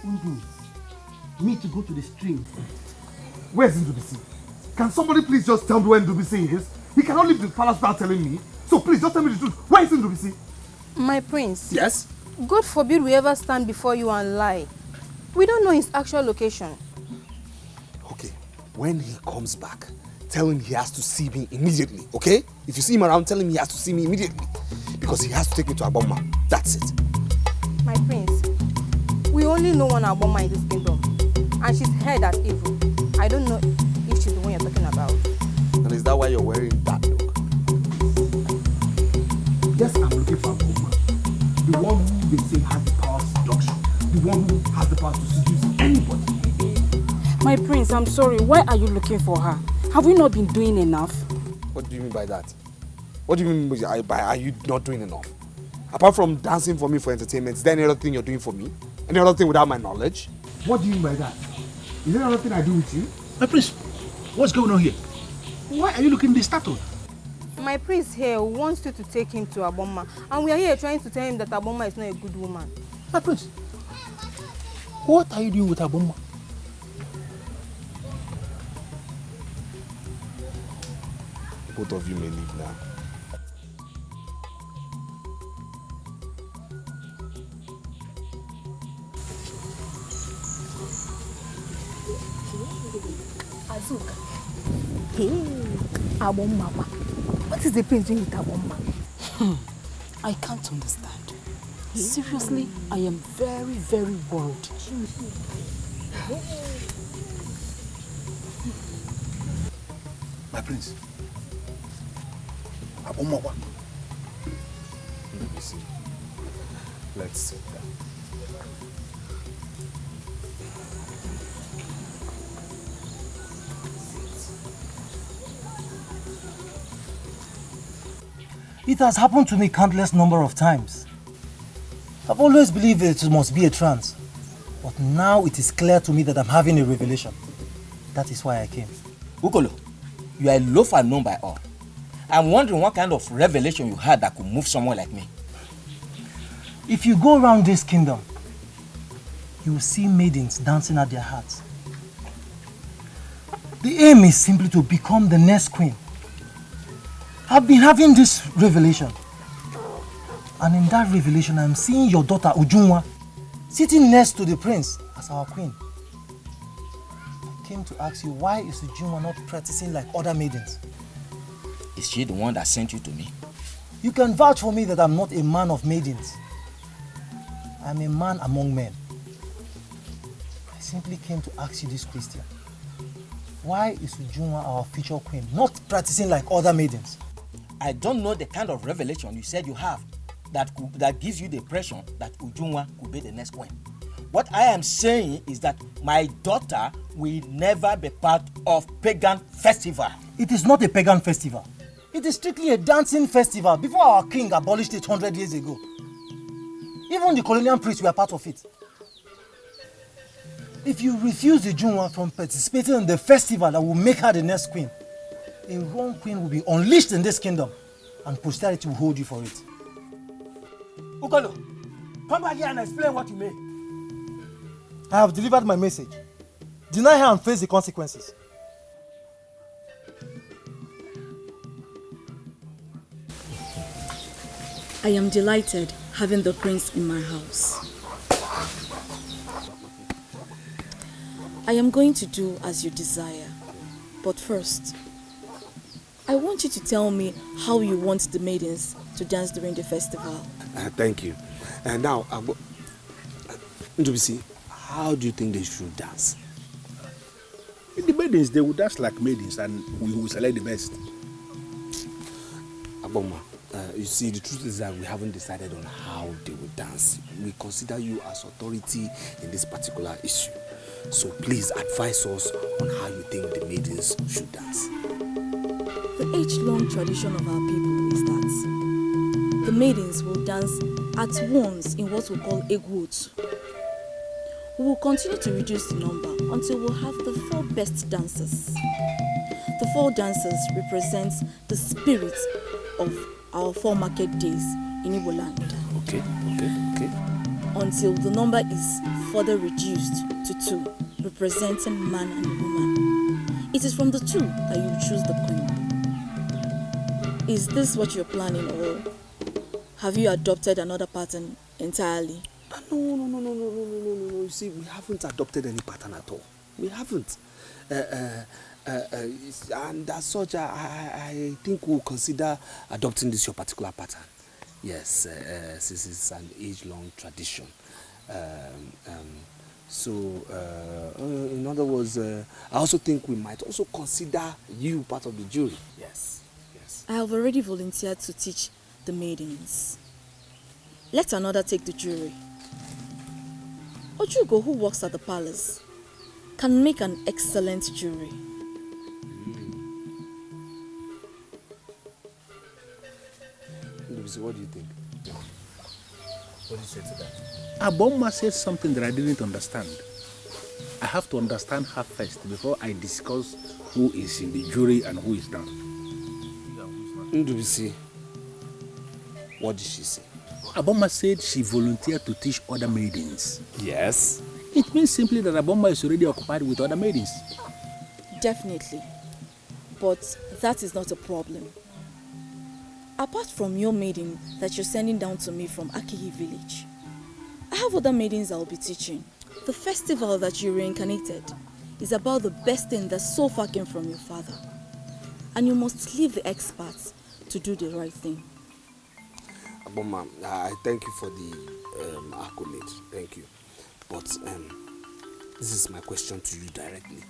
Undu, me to go to the stream. Where's Ndubisi? Can somebody please just tell me where Ndubisi is? He cannot leave the palace without telling me. So please just tell me the truth. Where is Ndubisi? My prince. Yes? God forbid we ever stand before you and lie. We don't know his actual location. Okay, when he comes back, tell him he has to see me immediately, okay? If you see him around, tell him he has to see me immediately. Because he has to take me to Aboma. That's it. My prince, we only know one Aboma in this kingdom. And she's head at evil. I don't know if she's the one you're talking about. And is that why you're wearing that look? Yes, I'm looking for Aboma. The one who they say has the power of seduction. The one who has the power to seduce anybody. My prince, I'm sorry. Why are you looking for her? Have we not been doing enough? What do you mean by that? What do you mean by are you not doing enough? Apart from dancing for me for entertainment, is there any other thing you're doing for me? Any other thing without my knowledge? What do you mean by that? Is there anything I do with you? My prince, what's going on here? Why are you looking this startled? My prince here wants you to take him to Aboma. And we are here trying to tell him that Aboma is not a good woman. My prince, what are you doing with Aboma? Both of you may leave now. Azuka. Hey, Aboma. What is the prince doing with Aboma? I can't understand. Seriously, I am very, very worried. My prince, Aboma. Let me see. Let's sit down. It has happened to me countless number of times. I've always believed it must be a trance. But now it is clear to me that I'm having a revelation. That is why I came. Ukolo, you are a loafer known by all. I'm wondering what kind of revelation you had that could move someone like me. If you go around this kingdom, you will see maidens dancing at their hearts. The aim is simply to become the next queen. I've been having this revelation. And in that revelation, I'm seeing your daughter Ujunwa sitting next to the prince as our queen. I came to ask you, why is Ujunwa not practicing like other maidens? Is she the one that sent you to me? You can vouch for me that I'm not a man of maidens. I'm a man among men. I simply came to ask you this question. Why is Ujunwa our future queen not practicing like other maidens? I don't know the kind of revelation you said you have that gives you the impression that Ujunwa could be the next queen. What I am saying is that my daughter will never be part of pagan festival. It is not a pagan festival. It is strictly a dancing festival before our king abolished it 100 years ago. Even the colonial priests were part of it. If you refuse the Ujunwa from participating in the festival that will make her the next queen, a wrong queen will be unleashed in this kingdom and posterity will hold you for it. Ukolo, come back here and explain what you mean. I have delivered my message. Deny her and face the consequences. I am delighted having the prince in my house. I am going to do as you desire. But first, I want you to tell me how you want the maidens to dance during the festival. Thank you. And now, Ndubisi, how do you think they should dance? The maidens, they will dance like maidens and we will select the best. Aboma, you see, the truth is that we haven't decided on how they will dance. We consider you as authority in this particular issue. So please advise us on how you think the maidens should dance. The age-long tradition of our people is that the maidens will dance at once in what we call egwot. We will continue to reduce the number until we'll have the 4 best dancers. The 4 dancers represent the spirit of our 4 market days in Igbo land. Okay. Until the number is further reduced to 2, representing man and woman. It is from the 2 that you choose the queen. Is this what you're planning, or have you adopted another pattern entirely? No. You see, we haven't adopted any pattern at all. We haven't. And as such, I think we'll consider adopting this your particular pattern. Yes, this is an age-long tradition. So, in other words, I also think we might also consider you part of the jury. Yes. I have already volunteered to teach the maidens. Let another take the jury. Ojugo, who works at the palace, can make an excellent jury. What do you think? What do you say to that? Aboma said something that I didn't understand. I have to understand her first before I discuss who is in the jury and who is not. Ndubisi, what did she say? Aboma said she volunteered to teach other maidens. Yes. It means simply that Aboma is already occupied with other maidens. Definitely. But that is not a problem. Apart from your maiden that you're sending down to me from Akihi village, I have other maidens I'll be teaching. The festival that you reincarnated is about the best thing that so far came from your father. And you must leave the experts to do the right thing. Aboma, I thank you for the accolade. Thank you. But this is my question to you directly.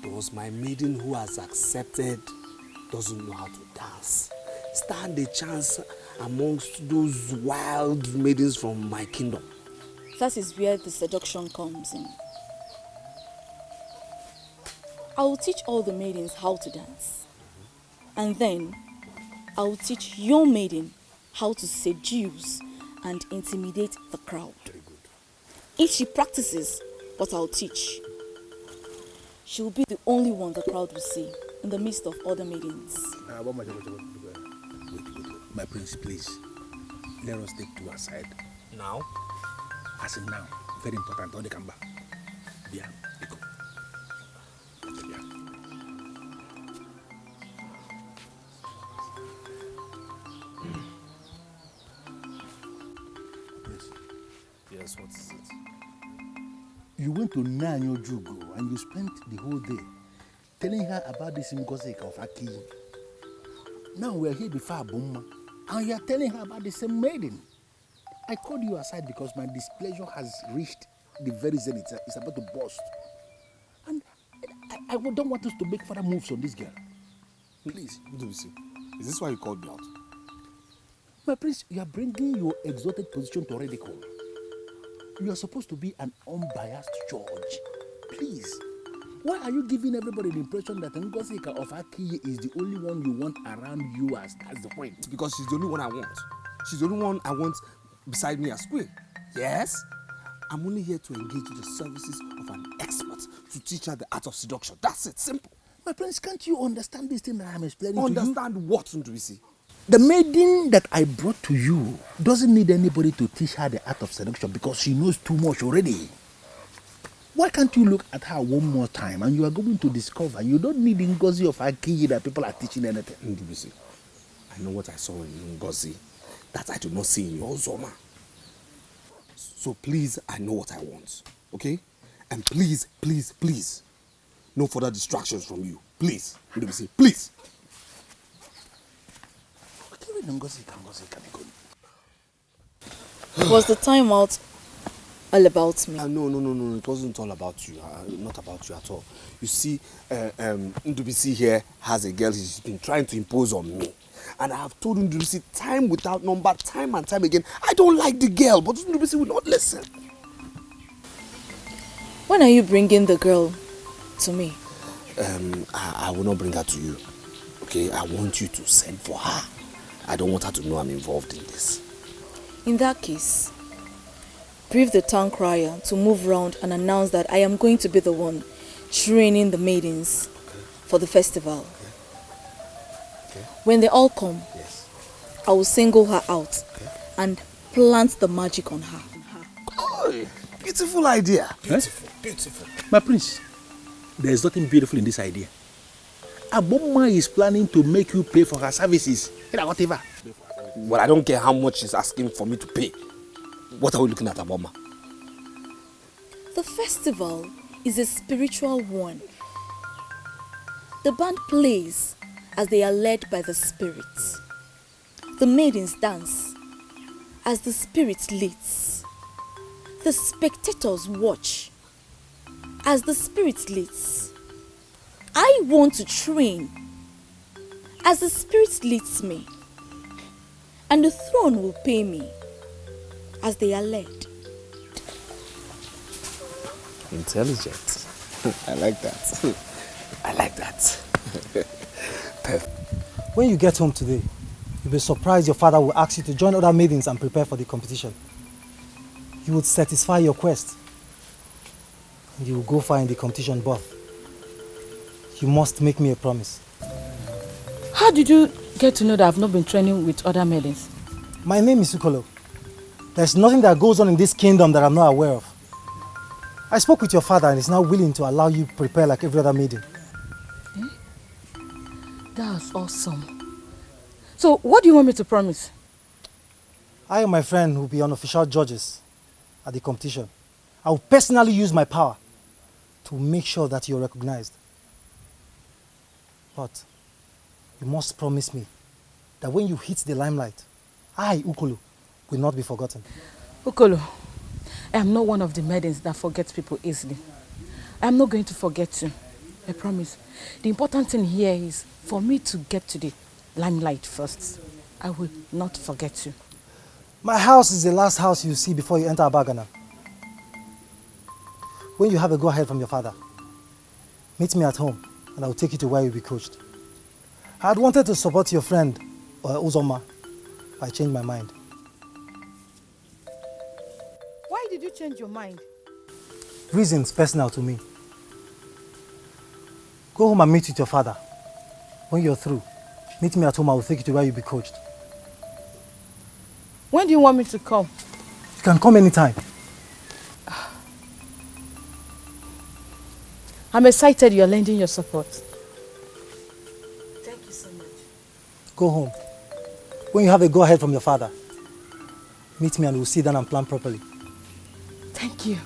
Does my maiden who has accepted doesn't know how to dance stand a chance amongst those wild maidens from my kingdom? That is where the seduction comes in. I will teach all the maidens how to dance. And then I will teach your maiden how to seduce and intimidate the crowd. Very good. If she practices what I'll teach, she will be the only one the crowd will see in the midst of other maidens. Wait. My prince, please. let us take two aside. Now? As in now, very important. Don't they come back? Yeah, go. Yes, what is it? You went to Nanyo Jugo and you spent the whole day telling her about this Ngosika of Aki. Now we're here before Abuma and you're telling her about the same maiden. I called you aside because my displeasure has reached the very zenith. It's about to burst. And I don't want us to make further moves on this girl. Please. Is this why you called me out? My prince, you are bringing your exalted position to ridicule. You are supposed to be an unbiased judge. Please. Why are you giving everybody the impression that Ngosika of Aki is the only one you want around you as the point? Because she's the only one I want. She's the only one I want beside me as queen. Yes? I'm only here to engage in the services of an expert to teach her the art of seduction. That's it. Simple. My prince, can't you understand this thing that I'm explaining to you? Understand what, Ndubisi? The maiden that I brought to you doesn't need anybody to teach her the art of seduction because she knows too much already. Why can't you look at her one more time and you are going to discover you don't need Ngozi of Aki that people are teaching anything? Ndubisi, I know what I saw in Ngozi that I do not see in your Zoma. So please, I know what I want, okay? And please, please, please, no further distractions from you. Please, Ndubisi, please. Was the time out all about me? No. It wasn't all about you. Not about you at all. You see, Ndubisi here has a girl he's been trying to impose on me. And I have told Ndubisi time without number, time and time again, I don't like the girl, but Ndubisi will not listen. When are you bringing the girl to me? I will not bring her to you. Okay, I want you to send for her. I don't want her to know I'm involved in this. In that case, brief the town crier to move round and announce that I am going to be the one training the maidens for the festival. Okay. When they all come, I will single her out and plant the magic on her. Oh, beautiful idea. Beautiful, beautiful. My prince, there is nothing beautiful in this idea. Aboma is planning to make you pay for her services. Whatever. Well, I don't care how much she's asking for me to pay. What are we looking at, Aboma? The festival is a spiritual one. The band plays as they are led by the spirits. The maidens dance as the spirit leads. The spectators watch as the spirit leads. I want to train as the spirit leads me, and the throne will pay me as they are led. Intelligent. I like that. I like that. When you get home today, you'll be surprised your father will ask you to join other maidens and prepare for the competition. You would satisfy your quest, and you will go far in the competition, but you must make me a promise. How did you get to know that I've not been training with other maidens? My name is Ukolo. There's nothing that goes on in this kingdom that I'm not aware of. I spoke with your father and he's now willing to allow you prepare like every other maiden. That's awesome. So what do you want me to promise? I and my friend will be unofficial judges at the competition. I will personally use my power to make sure that you're recognized. But you must promise me that when you hit the limelight, I, Ukolo, will not be forgotten. Ukolo, I am not one of the maidens that forgets people easily. I am not going to forget you. I promise. The important thing here is for me to get to the limelight first. I will not forget you. My house is the last house you see before you enter Abagana. When you have a go-ahead from your father, meet me at home and I will take you to where you'll be coached. I had wanted to support your friend, Uzoma, but I changed my mind. Why did you change your mind? Reasons personal to me. Go home and meet with your father. When you're through, meet me at home, I will take you to where you'll be coached. When do you want me to come? You can come anytime. I'm excited you're lending your support. Thank you so much. Go home. When you have a go-ahead from your father, meet me and we'll sit down and plan properly. Thank you.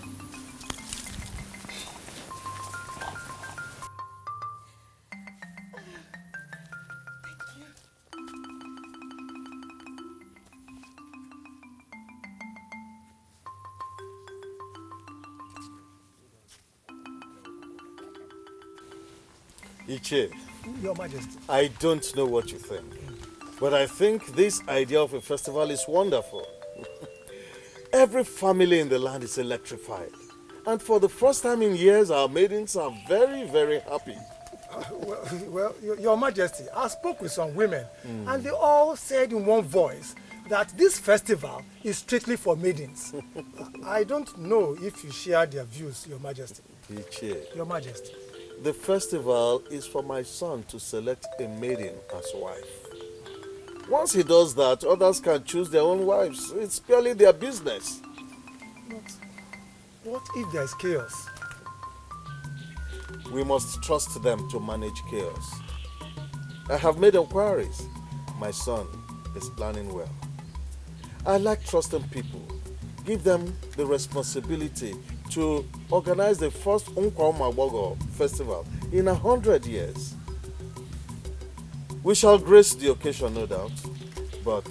Iche, Your Majesty. I don't know what you think, but I think this idea of a festival is wonderful. Every family in the land is electrified. And for the first time in years, our maidens are very, very happy. Well, Your Majesty, I spoke with some women and they all said in one voice that this festival is strictly for maidens. I don't know if you share their views, Your Majesty. Iche, Your Majesty. the festival is for my son to select a maiden as wife. Once he does that, others can choose their own wives. It's purely their business. But what if there is chaos? We must trust them to manage chaos. I have made inquiries. My son is planning well. I like trusting people. Give them the responsibility to organize the first Nkwa festival in 100 years. We shall grace the occasion, no doubt, but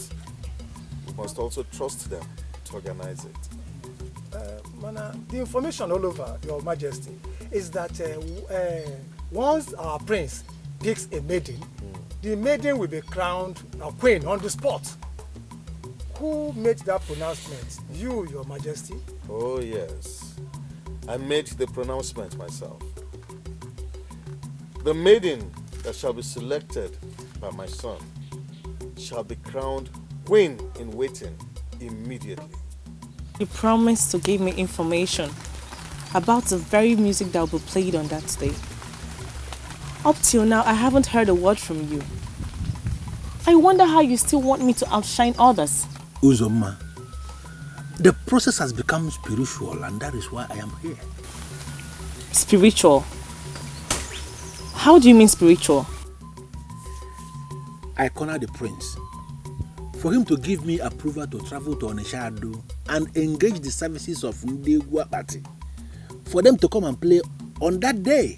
we must also trust them to organize it. Mana, the information all over, Your Majesty, is that once our prince picks a maiden, the maiden will be crowned a queen on the spot. Who made that pronouncement? You, Your Majesty? Oh, yes. I made the pronouncement myself. The maiden that shall be selected by my son shall be crowned queen in waiting immediately. You promised to give me information about the very music that will be played on that day. Up till now, I haven't heard a word from you. I wonder how you still want me to outshine others. Uzoma, the process has become spiritual, and that is why I am here. Spiritual? How do you mean spiritual? I cornered the prince for him to give me approval to travel to Onishado and engage the services of Ndegwa Party for them to come and play on that day.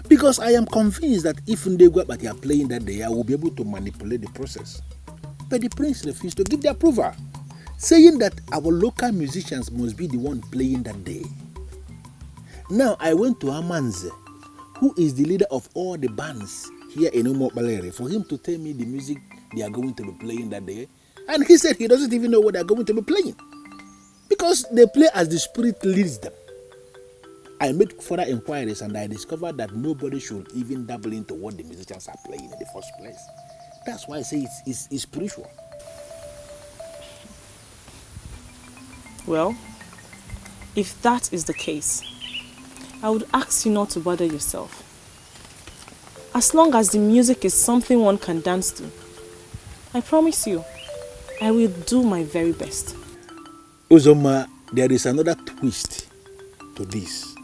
Because I am convinced that if Ndegwa Party are playing that day, I will be able to manipulate the process. But the prince refused to give the approval, saying that our local musicians must be the one playing that day. Now I went to Amanze, who is the leader of all the bands here in Umokbalere, for him to tell me the music they are going to be playing that day. And he said he doesn't even know what they are going to be playing, because they play as the spirit leads them. I made further inquiries and I discovered that nobody should even dabble into what the musicians are playing in the first place. That's why I say it's spiritual. Well, if that is the case, I would ask you not to bother yourself. As long as the music is something one can dance to, I promise you, I will do my very best. Uzoma, there is another twist to this.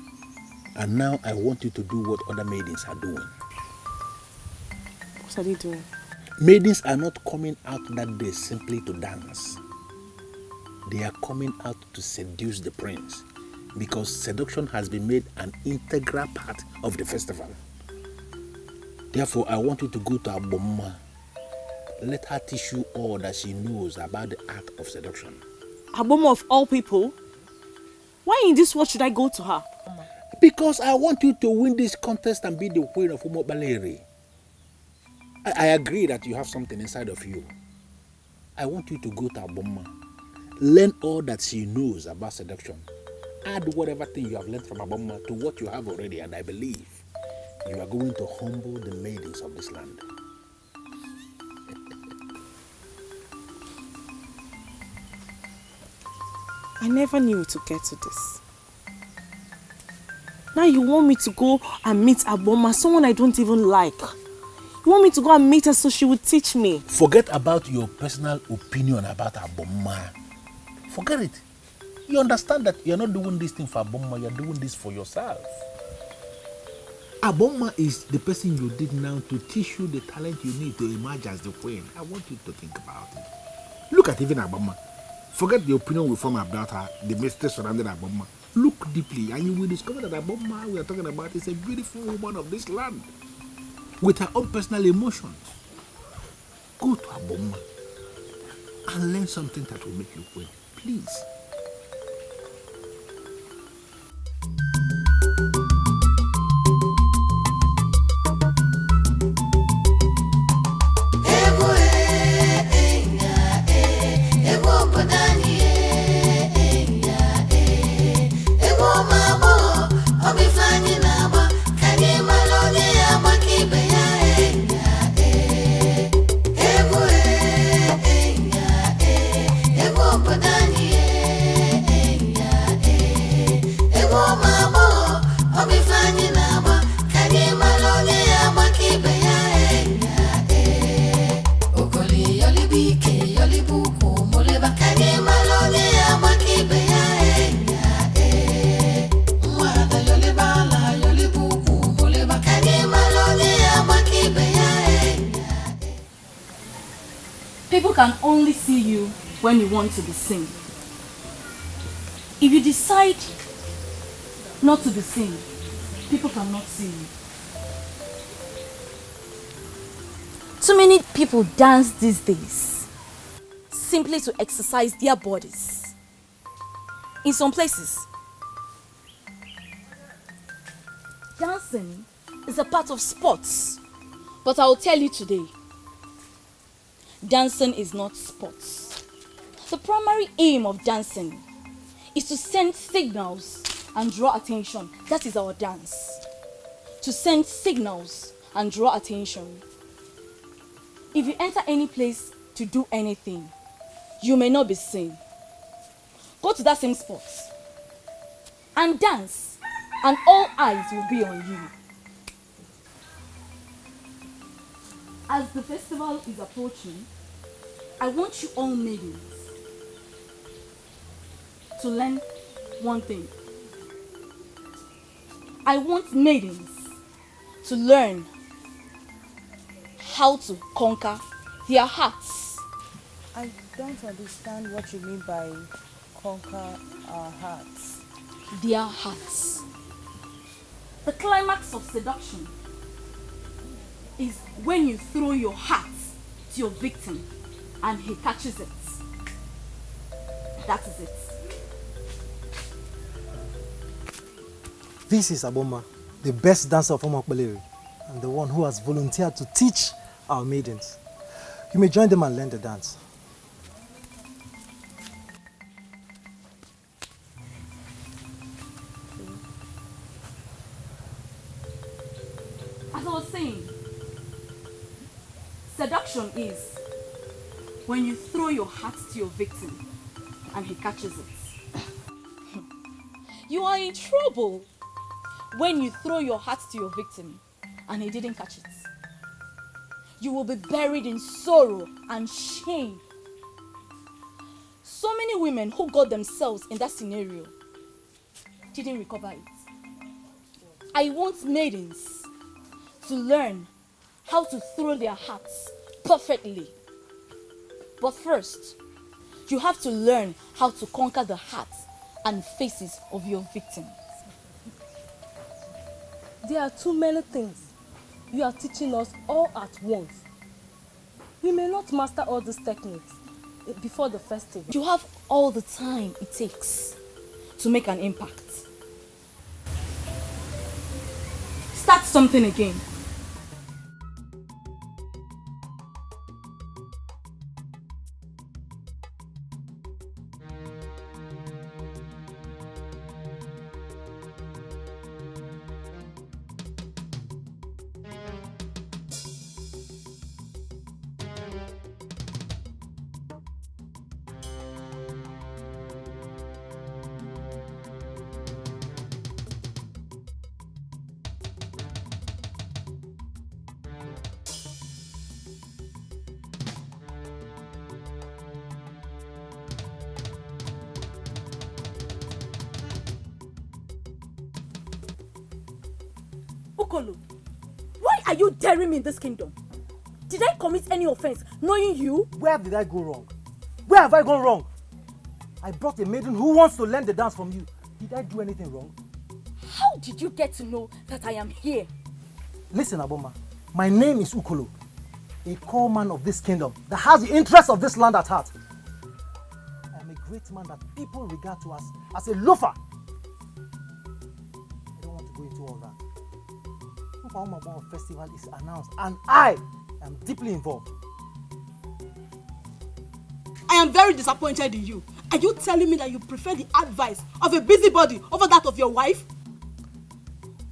And now I want you to do what other maidens are doing. What are they doing? Maidens are not coming out that day simply to dance. They are coming out to seduce the prince, because seduction has been made an integral part of the festival. Therefore, I want you to go to Aboma. Let her teach you all that she knows about the art of seduction. Aboma of all people? Why in this world should I go to her? Because I want you to win this contest and be the queen of Umobaleri. I agree that you have something inside of you. I want you to go to Aboma. Learn all that she knows about seduction. Add whatever thing you have learned from Aboma to what you have already, and I believe you are going to humble the maidens of this land. I never knew to get to this. Now you want me to go and meet Aboma, someone I don't even like. You You want me to go and meet her so she would teach me? Forget about your personal opinion about Aboma. Forget it. You understand that you're not doing this thing for Aboma, you're doing this for yourself. Aboma is the person you did now to teach you the talent you need to emerge as the queen. I want you to think about it. Look at even Aboma. Forget the opinion we form about her, the mystery surrounding Aboma. Look deeply and you will discover that Aboma we are talking about is a beautiful woman of this land with her own personal emotions. Go to Aboma and learn something that will make you queen. Please. People can only see you when you want to be seen. If you decide not to be seen, people cannot see you. Too many people dance these days simply to exercise their bodies. In some places, dancing is a part of sports. But I will tell you today, dancing is not sports. The primary aim of dancing is to send signals and draw attention. That is our dance. To send signals and draw attention. If you enter any place to do anything, you may not be seen. Go to that same spot and dance, and all eyes will be on you. As the festival is approaching, I want you all maidens to learn one thing. I want maidens to learn how to conquer their hearts. I don't understand what you mean by conquer our hearts. Their hearts. The climax of seduction is when you throw your heart to your victim and he catches it. That is it. This is Aboma, the best dancer of Omakbaleri, and the one who has volunteered to teach our maidens. You may join them and learn the dance. As I was saying, seduction is when you throw your heart to your victim and he catches it. You are in trouble when you throw your heart to your victim and he didn't catch it. You will be buried in sorrow and shame. So many women who got themselves in that scenario didn't recover it. I want maidens to learn how to throw their hearts perfectly. But first, you have to learn how to conquer the hearts and faces of your victims. There are too many things you are teaching us all at once. We may not master all these techniques before the festival. You have all the time it takes to make an impact. Start something again. Ukolo, why are you daring me in this kingdom? Did I commit any offense knowing you? Where did I go wrong? Where have I gone wrong? I brought a maiden who wants to learn the dance from you. Did I do anything wrong? How did you get to know that I am here? Listen, Aboma, my name is Ukolo, a core man of this kingdom that has the interests of this land at heart. I am a great man that people regard to as a loafer. I don't want to go into all that. Umpa Festival is announced and I am deeply involved. I am very disappointed in you. Are you telling me that you prefer the advice of a busybody over that of your wife?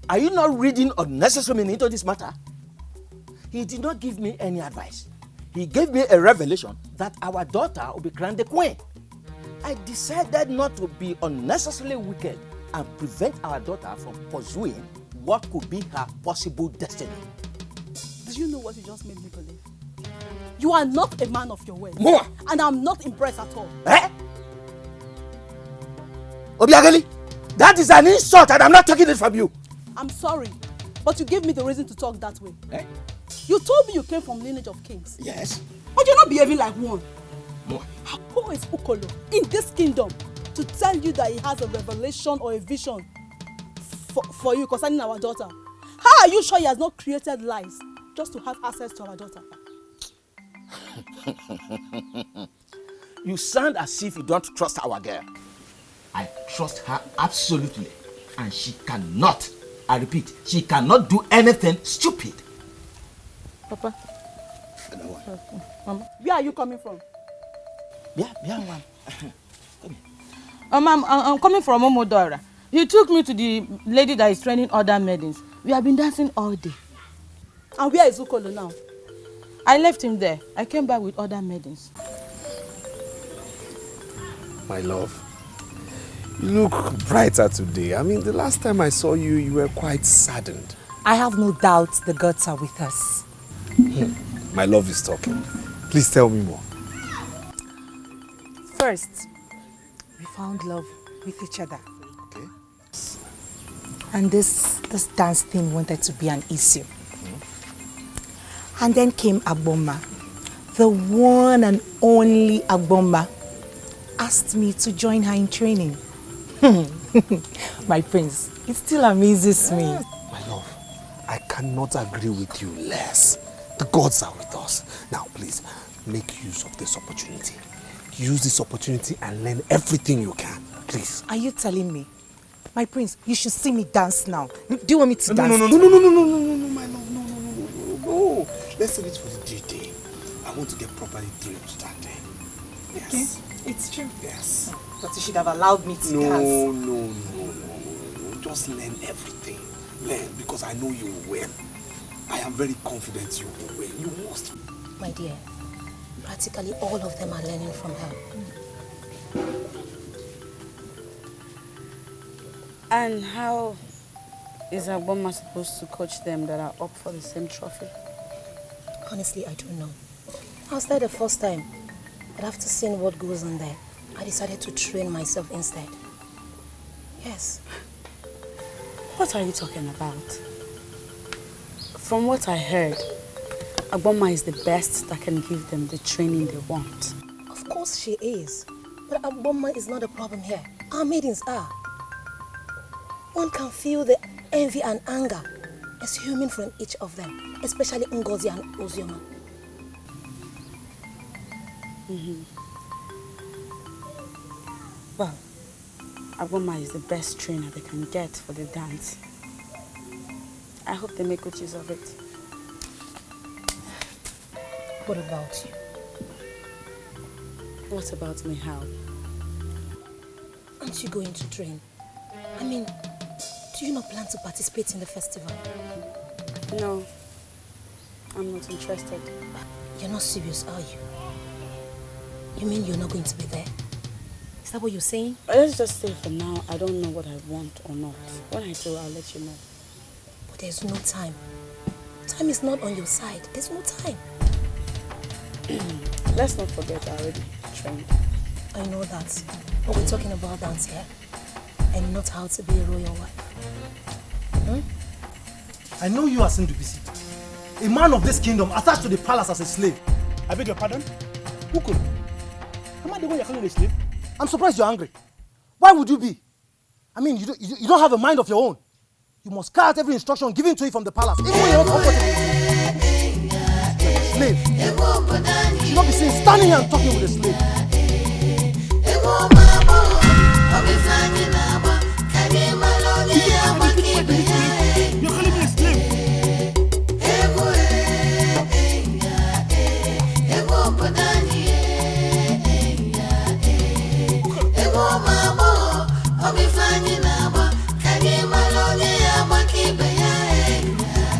Are you not reading unnecessary meaning into this matter? He did not give me any advice. He gave me a revelation that our daughter will be crowned the queen. I decided not to be unnecessarily wicked and prevent our daughter from pursuing what could be her possible destiny. Do you know what you just made me believe? You are not a man of your word. More. And I'm not impressed at all. Eh? Obiageli, that is an insult and I'm not taking it from you. I'm sorry, but you gave me the reason to talk that way. Eh? You told me you came from lineage of kings. Yes. But you're not behaving like one. More. Who is Ukolo in this kingdom to tell you that he has a revelation or a vision for you concerning our daughter? How are you sure he has not created lies just to have access to our daughter? You sound as if you don't trust our girl. I trust her absolutely, and she cannot, I repeat, she cannot do anything stupid. Papa. Mama, where are you coming from? Yeah, one. Ma'am, I'm coming from Omodora. He took me to the lady that is training other maidens. We have been dancing all day. And where is Ukolo now? I left him there. I came back with other maidens. My love, you look brighter today. I mean, the last time I saw you, you were quite saddened. I have no doubt the gods are with us. My love is talking. Please tell me more. First, we found love with each other. Okay. And this dance thing wanted to be an issue. And then came Agboma, the one and only Agboma, asked me to join her in training. My prince, it still amazes me. My love, I cannot agree with you less. The gods are with us. Now, please, make use of this opportunity. Use this opportunity and learn everything you can, please. Are you telling me? My prince, you should see me dance now. Do you want me to dance? No, my love, no. Let's save it for the D-Day. I want to get properly thrilled that day. Yes. Okay. It's true. Yes. But you should have allowed me to dance. No. Just learn everything. Learn, because I know you will win. I am very confident you will win. You must. My dear, practically all of them are learning from her. And how is Agboma supposed to coach them that are up for the same trophy? Honestly, I don't know. I was there the first time, but after seeing what goes on there, I decided to train myself instead. Yes. What are you talking about? From what I heard, Agboma is the best that can give them the training they want. Of course she is. But Agboma is not a problem here. Our maidens are. One can feel the envy and anger assuming from each of them, especially Ngozi and Ozioma. Well, Agboma is the best trainer they can get for the dance. I hope they make good use of it. What about you? What about me, how? Aren't you going to train? I mean, do you not plan to participate in the festival? No, I'm not interested. You're not serious, are you? You mean you're not going to be there? Is that what you're saying? Let's just say for now, I don't know what I want or not. When I do, I'll let you know. But there's no time. Time is not on your side. There's no time. Let's not forget I already trained. I know that. But we're talking about dance here. And not how to be a royal wife. I know you as Ndubisi, a man of this kingdom attached to the palace as a slave. I beg your pardon? Who could? Am I the one you're calling a slave? I'm surprised you're angry. Why would you be? I mean, you don't have a mind of your own. You must carry out every instruction given to you from the palace, even when you're not comfortable. Slave. You should not be seen standing here and talking with a slave. You're calling me a slave?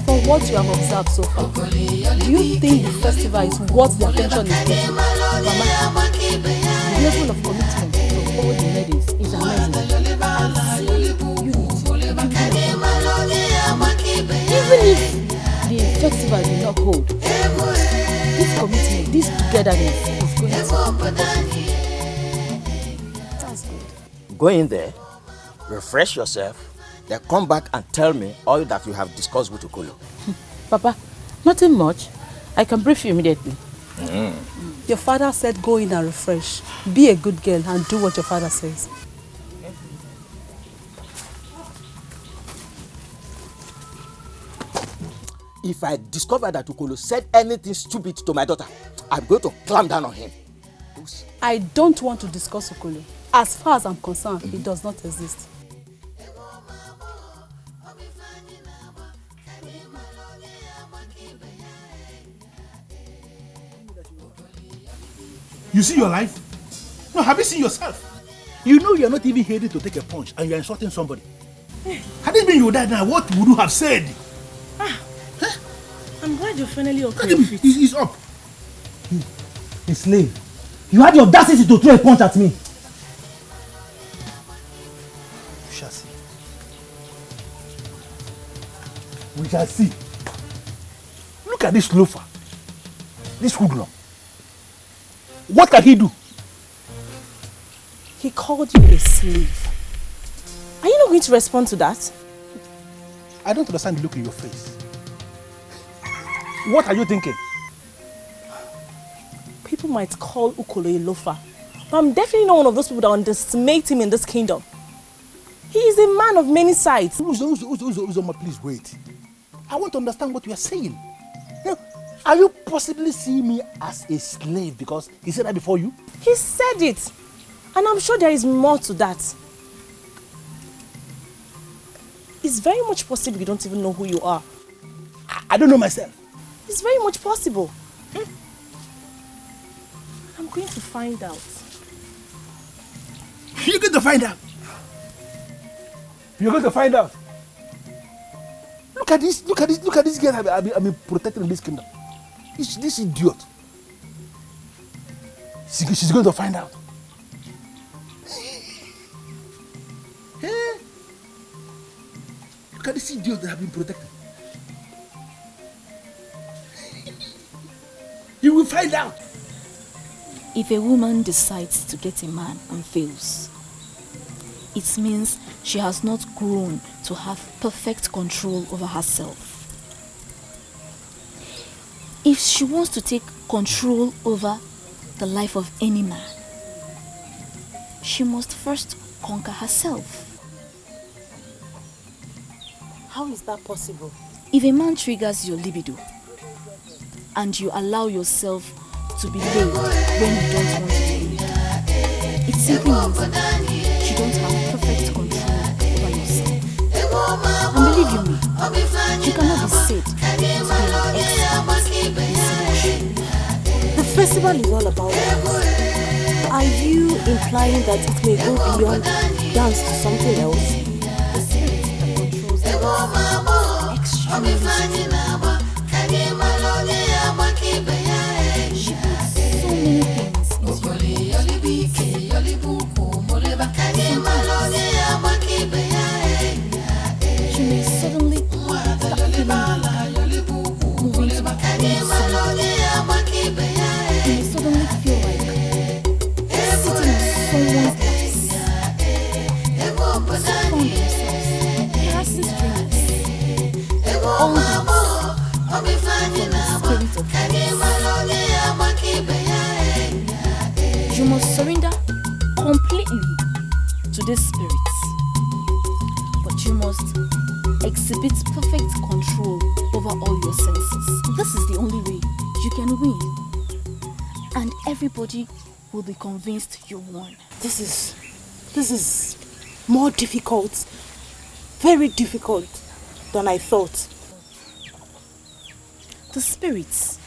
From what you have observed so far, do you think the festival is worth the attention it's getting? Mama, the level of commitment from all the ladies is amazing. I see even if the festival did not hold, this commitment, this togetherness is going to. That's good. Go in there, refresh yourself, then come back and tell me all that you have discussed with Okolo. Papa, nothing much. I can brief you immediately. Your father said go in and refresh. Be a good girl and do what your father says. If I discover that Okolo said anything stupid to my daughter, I'm going to clamp down on him. I don't want to discuss Okolo. As far as I'm concerned, it does not exist. You see your life? No, have you seen yourself? You know you're not even ready to take a punch and you're insulting somebody. Had it been you died now, what would you have said? I'm glad you're finally okay. He's up. A slave. You had the audacity to throw a punch at me. We shall see. We shall see. Look at this loafer. This hoodlum. What can he do? He called you a slave. Are you not going to respond to that? I don't understand the look in your face. What are you thinking? People might call Okolo a loafer, but I'm definitely not one of those people that underestimate him in this kingdom. He is a man of many sides. Uzoma, please wait. I want to understand what you are saying. Are you possibly seeing me as a slave because he said that before you? He said it. And I'm sure there is more to that. It's very much possible you don't even know who you are. I don't know myself. It's very much possible. I'm going to find out. You're going to find out? You're going to find out? Look at this girl I've been protecting in this kingdom. This idiot. She's going to find out. Hey. Look at this idiot that I've been protecting. You will find out. If a woman decides to get a man and fails, it means she has not grown to have perfect control over herself. If she wants to take control over the life of any man, she must first conquer herself. How is that possible? If a man triggers your libido and you allow yourself to be laid when you don't want to be laid, it simply means you don't have perfect control over yourself. And believe you me, you cannot be said to be an expert in seduction. The festival is all about dance. Are you implying that it may go beyond dance to something else? The spirit that controls the dance extremely strong. She puts so many things into your she may suddenly start feeling like moving to the something. You may suddenly feel like sitting on someone's lap. Some found themselves caressing strangers. all this from the spirit of truth. You must surrender completely to this spirit, but you must exhibit perfect control over all your senses. This is the only way you can win, and everybody will be convinced you won. This is more difficult, very difficult than I thought. The spirits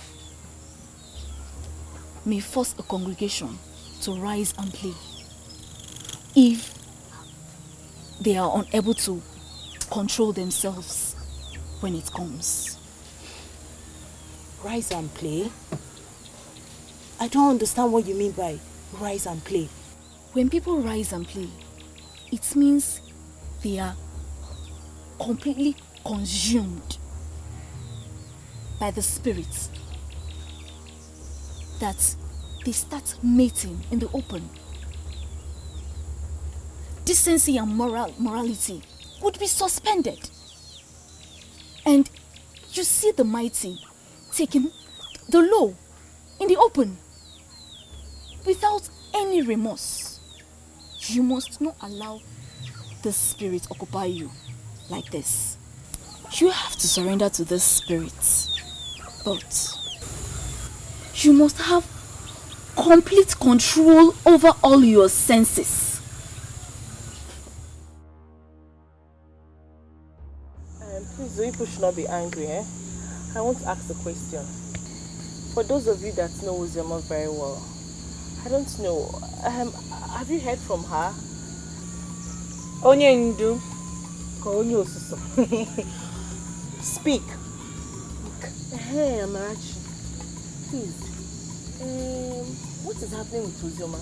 may force a congregation to rise and play if they are unable to control themselves when it comes. Rise and play? I don't understand what you mean by rise and play. When people rise and play, it means they are completely consumed by the spirits, that they start mating in the open. Decency and morality would be suspended. And you see the mighty taking the low in the open without any remorse. You must not allow the spirit occupy you like this. You have to surrender to this spirit, but you must have complete control over all your senses. Please, people should not be angry, eh? I want to ask a question. For those of you that know Uzema very well, I don't know, have you heard from her? Onye Ndu. Onye Osuso. Speak. Hey, Amarachi. Please. What is happening with Uzoma?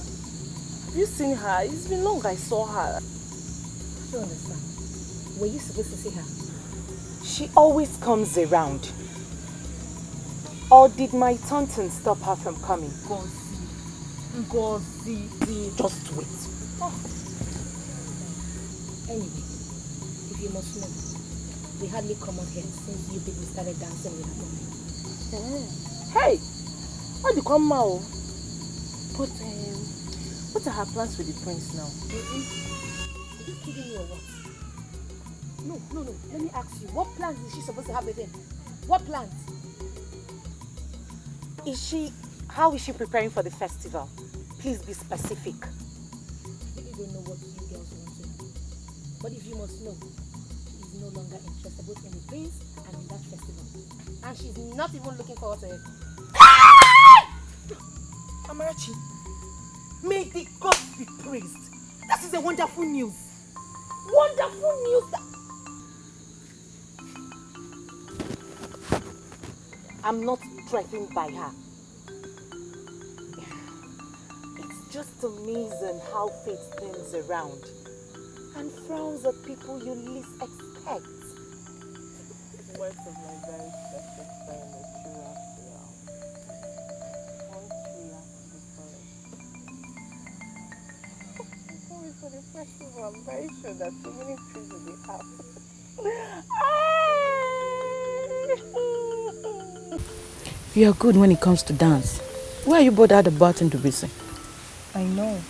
Have you seen her? It's been long I saw her. I don't understand. Were you supposed to see her? She always comes around. Or did my taunting stop her from coming? Ngozi. Just wait. Oh. Anyway, if you must know, we hardly come out here since you people started dancing with her mommy. Hey! What do you come out? But, what are her plans with the prince now? Are you kidding me or what? No. Let me ask you, what plans is she supposed to have with him? What plans? How is she preparing for the festival? Please be specific. I really don't know what you girls want to know. But if you must know, she is no longer interested both in the prince and in that festival. And she's not even looking forward to it. Amarachi, may the gods be praised. That is a wonderful news. Wonderful news. I'm not threatened by her. It's just amazing how fate turns around and frowns at people you least expect. Words of my very precious friend are true after all. Once we have to be forever. Sorry for the festival. I'm very sure that so many trees will be happy. You are good when it comes to dance. Why are you bothered about Ndubisi? I know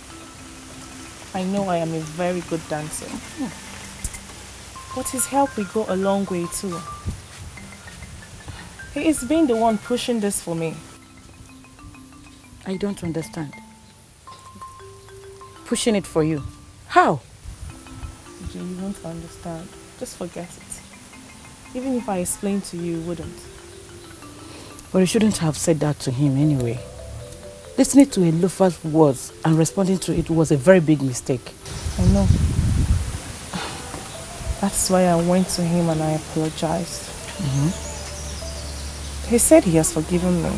I am a very good dancer. But his help will go a long way too. He is being the one pushing this for me. I don't understand. Pushing it for you. How? You won't understand. Just forget it. Even if I explained to you, you wouldn't. But you shouldn't have said that to him anyway. Listening to a loafer's words and responding to it was a very big mistake. I know. That's why I went to him and I apologized. He said he has forgiven me.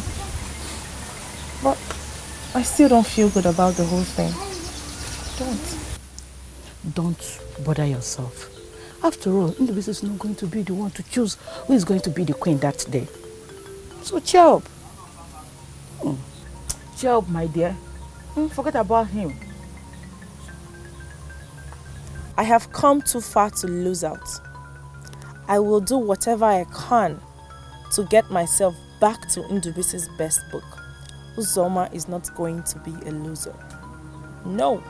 But I still don't feel good about the whole thing. Don't bother yourself. After all, Ndubisi is not going to be the one to choose who is going to be the queen that day. So cheer up. Cheer up, my dear. Forget about him. I have come too far to lose out. I will do whatever I can to get myself back to Ndubisi's best book. Uzoma is not going to be a loser. No.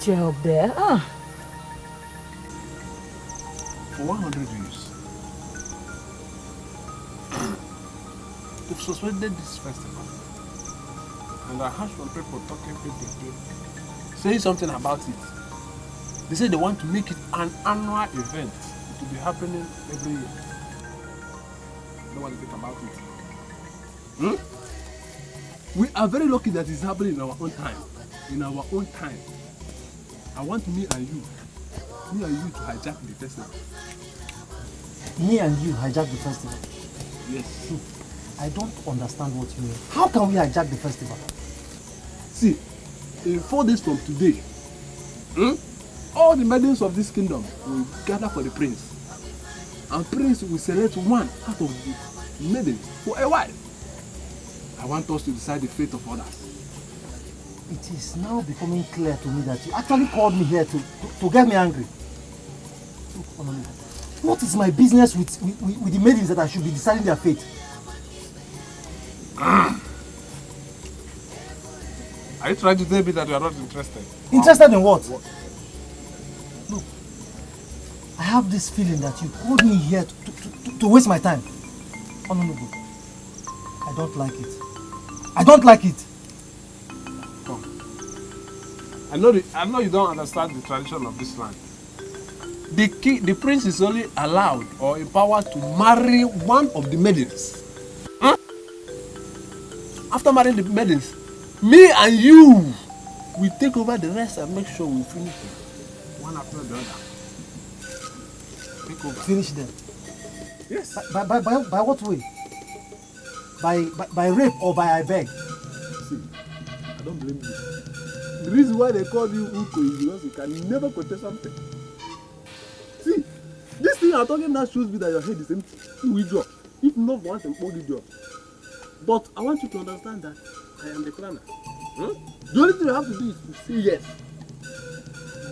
Job there. For 100 years, they've suspended this festival. And I heard some people talking, saying something about it. They say they want to make it an annual event. It will be happening every year. No one think about it. We are very lucky that it's happening in our own time. In our own time. I want me and you to hijack the festival. Me and you hijack the festival? Yes. I don't understand what you mean. How can we hijack the festival? See, in 4 days from today, all the maidens of this kingdom will gather for the prince. And prince will select one out of the maidens for a wife. I want us to decide the fate of others. It is now becoming clear to me that you actually called me here to get me angry. What is my business with the maidens that I should be deciding their fate? Are you trying to tell me that you are not interested? Interested in what? Look, I have this feeling that you called me here to waste my time. Honorable, I don't like it. I don't like it. Come. I know you don't understand the tradition of this land. The prince is only allowed or empowered to marry one of the maidens. After marrying the maidens, me and you will take over the rest and make sure we finish them one after the other. Take over. Finish them? Yes. By what way? By rape or by I beg? See, I don't blame you. The reason why they call you Uko is because you can never contest something. See, this thing I'm talking now shows me that your head is empty. You withdraw. If not once and only draw. But I want you to understand that I am the planner. The only thing you have to do is to say yes.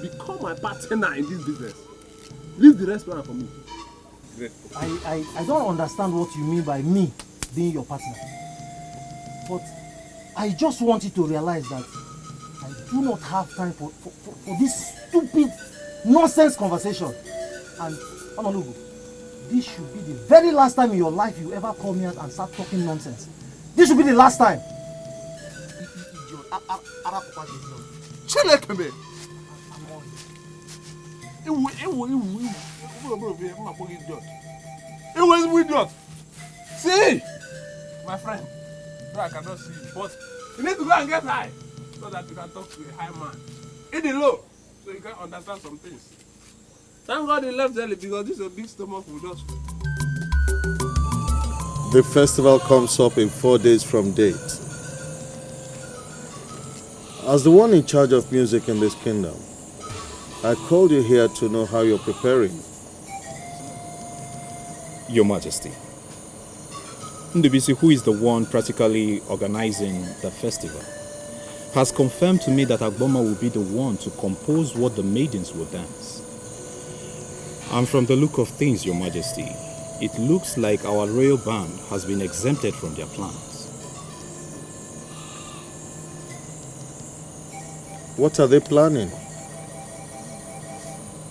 Become my partner in this business. Leave the rest plan for me. I don't understand what you mean by me being your partner. But I just want you to realize that I do not have time for this stupid nonsense conversation. And Honolulu, this should be the very last time in your life you ever call me out and start talking nonsense. This should be the last time. See, my friend, no, I cannot see you, but you need to go and get high so that you can talk to a high man. Eat the low so you can understand some things. Thank God he left early because this is a big stomach with us. The festival comes up in 4 days from date. As the one in charge of music in this kingdom, I called you here to know how you're preparing. Your Majesty, Ndubisi, who is the one practically organizing the festival, has confirmed to me that Agboma will be the one to compose what the maidens will dance. And from the look of things, Your Majesty, it looks like our royal band has been exempted from their plans. What are they planning?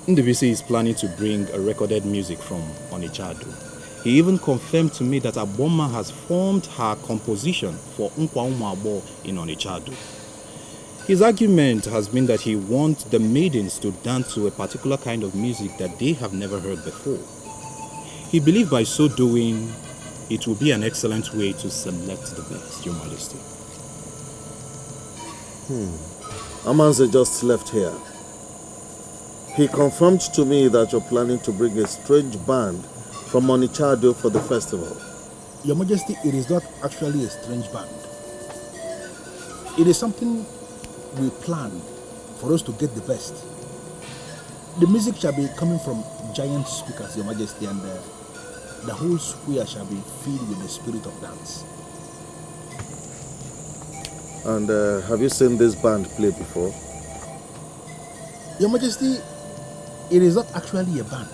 Ndubisi is planning to bring a recorded music from Onichado. He even confirmed to me that Agboma has formed her composition for Nkwa Umabo in Onichado. His argument has been that he wants the maidens to dance to a particular kind of music that they have never heard before. He believed by so doing, it will be an excellent way to select the best, Your Majesty. Amanze just left here. He confirmed to me that you're planning to bring a strange band from Onichado for the festival. Your Majesty, it is not actually a strange band. It is something we plan for us to get the best. The music shall be coming from giant speakers, Your Majesty, and the whole square shall be filled with the spirit of dance. And have you seen this band play before? Your Majesty, it is not actually a band.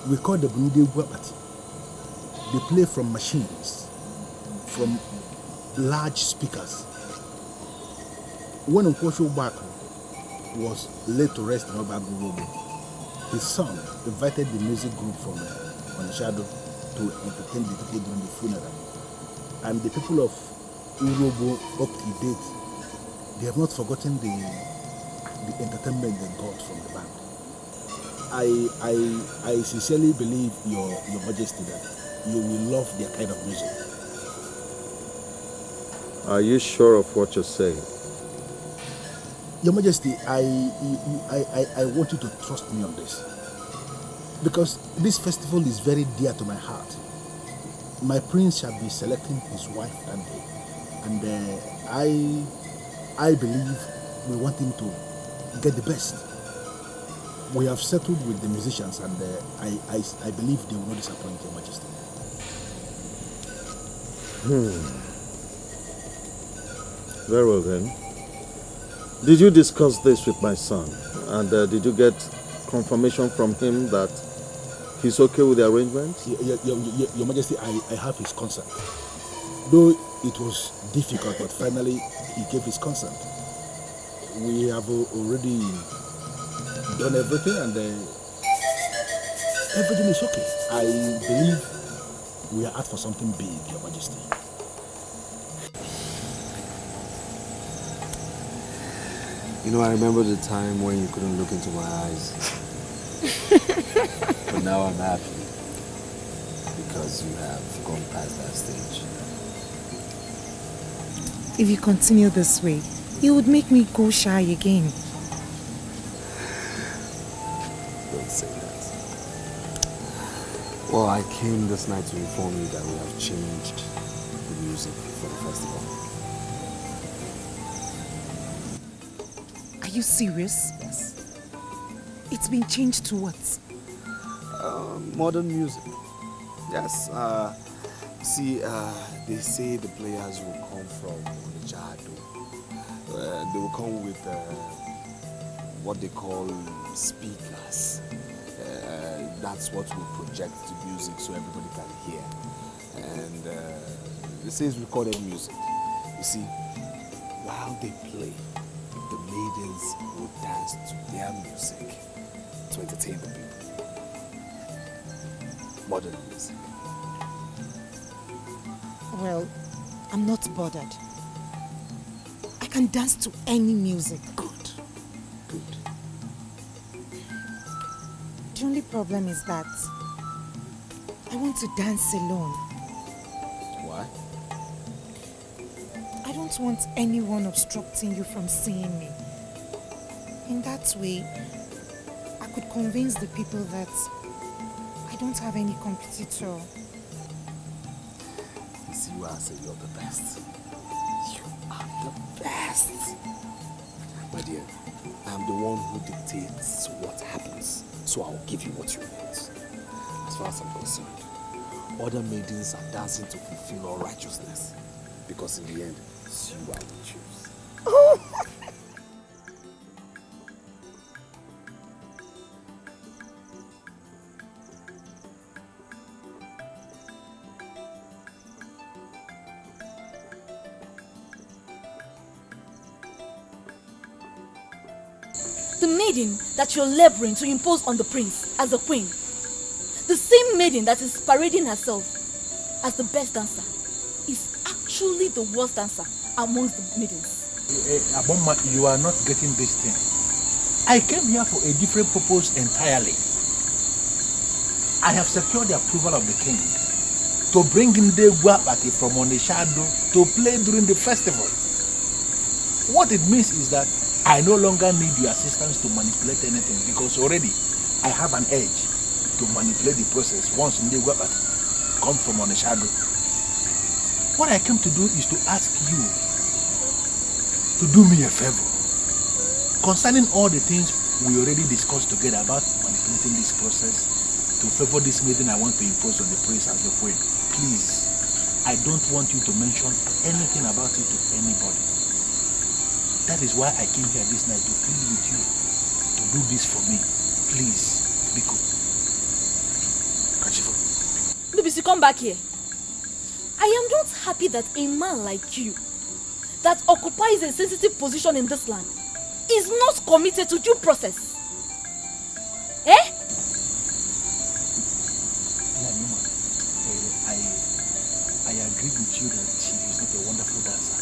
We call the Bunde Guapati. They play from machines, from large speakers. When Nkosho Bako was laid to rest in Obagurobo, his son invited the music group from Onishado to entertain the people during the funeral. And the people of Urobo up to date, they have not forgotten the entertainment they got from the band. I sincerely believe, Your Majesty, that you will love their kind of music. Are you sure of what you're saying? Your Majesty, I want you to trust me on this. Because this festival is very dear to my heart. My prince shall be selecting his wife and I believe we want him to get the best. We have settled with the musicians and I believe they will not disappoint, Your Majesty. Very well then. Did you discuss this with my son? And did you get confirmation from him that he's okay with the arrangement? Your Majesty, I have his consent. Though it was difficult, but finally he gave his consent. We have already done everything and everything is okay. I believe we are out for something big, Your Majesty. You know, I remember the time when you couldn't look into my eyes. But now I'm happy because you have gone past that stage. If you continue this way, it would make me go shy again. Don't say that. Well, I came this night to inform you that we have changed the music for the festival. Are you serious? Yes. It's been changed to what? Modern music. Yes. See, they say the players will come from Onijado. They will come with what they call speakers. That's what will project the music so everybody can hear. And they say it's recorded music. You see, while they play, the maidens will dance to their music to entertain the people. Modern music. Well, I'm not bothered. I can dance to any music. Good. Good. The only problem is that I want to dance alone. Why? I don't want anyone obstructing you from seeing me. In that way, I could convince the people that I don't have any competitor. You see why I say you're the best. You are the best. My dear, I'm the one who dictates what happens, so I'll give you what you want. As far as I'm concerned, other maidens are dancing to fulfill all righteousness, because in the end, it's you I will choose. The maiden that you're laboring to impose on the prince as a queen, the same maiden that is parading herself as the best dancer, is actually the worst dancer amongst the maidens. Aboma, you are not getting this thing. I came here for a different purpose entirely. I have secured the approval of the king to bring in the Guapati from Onishado to play during the festival. What it means is that I no longer need your assistance to manipulate anything, because already I have an edge to manipulate the process once in the Guapati come from Onishado. What I came to do is to ask you to do me a favor concerning all the things we already discussed together about manipulating this process to favor this maiden I want to impose on the prince as the queen. Please, I don't want you to mention anything about it to anybody. That is why I came here this night to plead with you to do this for me. Please, be good. Lubisi, come back here. I am not happy that a man like you, that occupies a sensitive position in this land, is not committed to due process. Eh? I agree with you that she is not a wonderful dancer.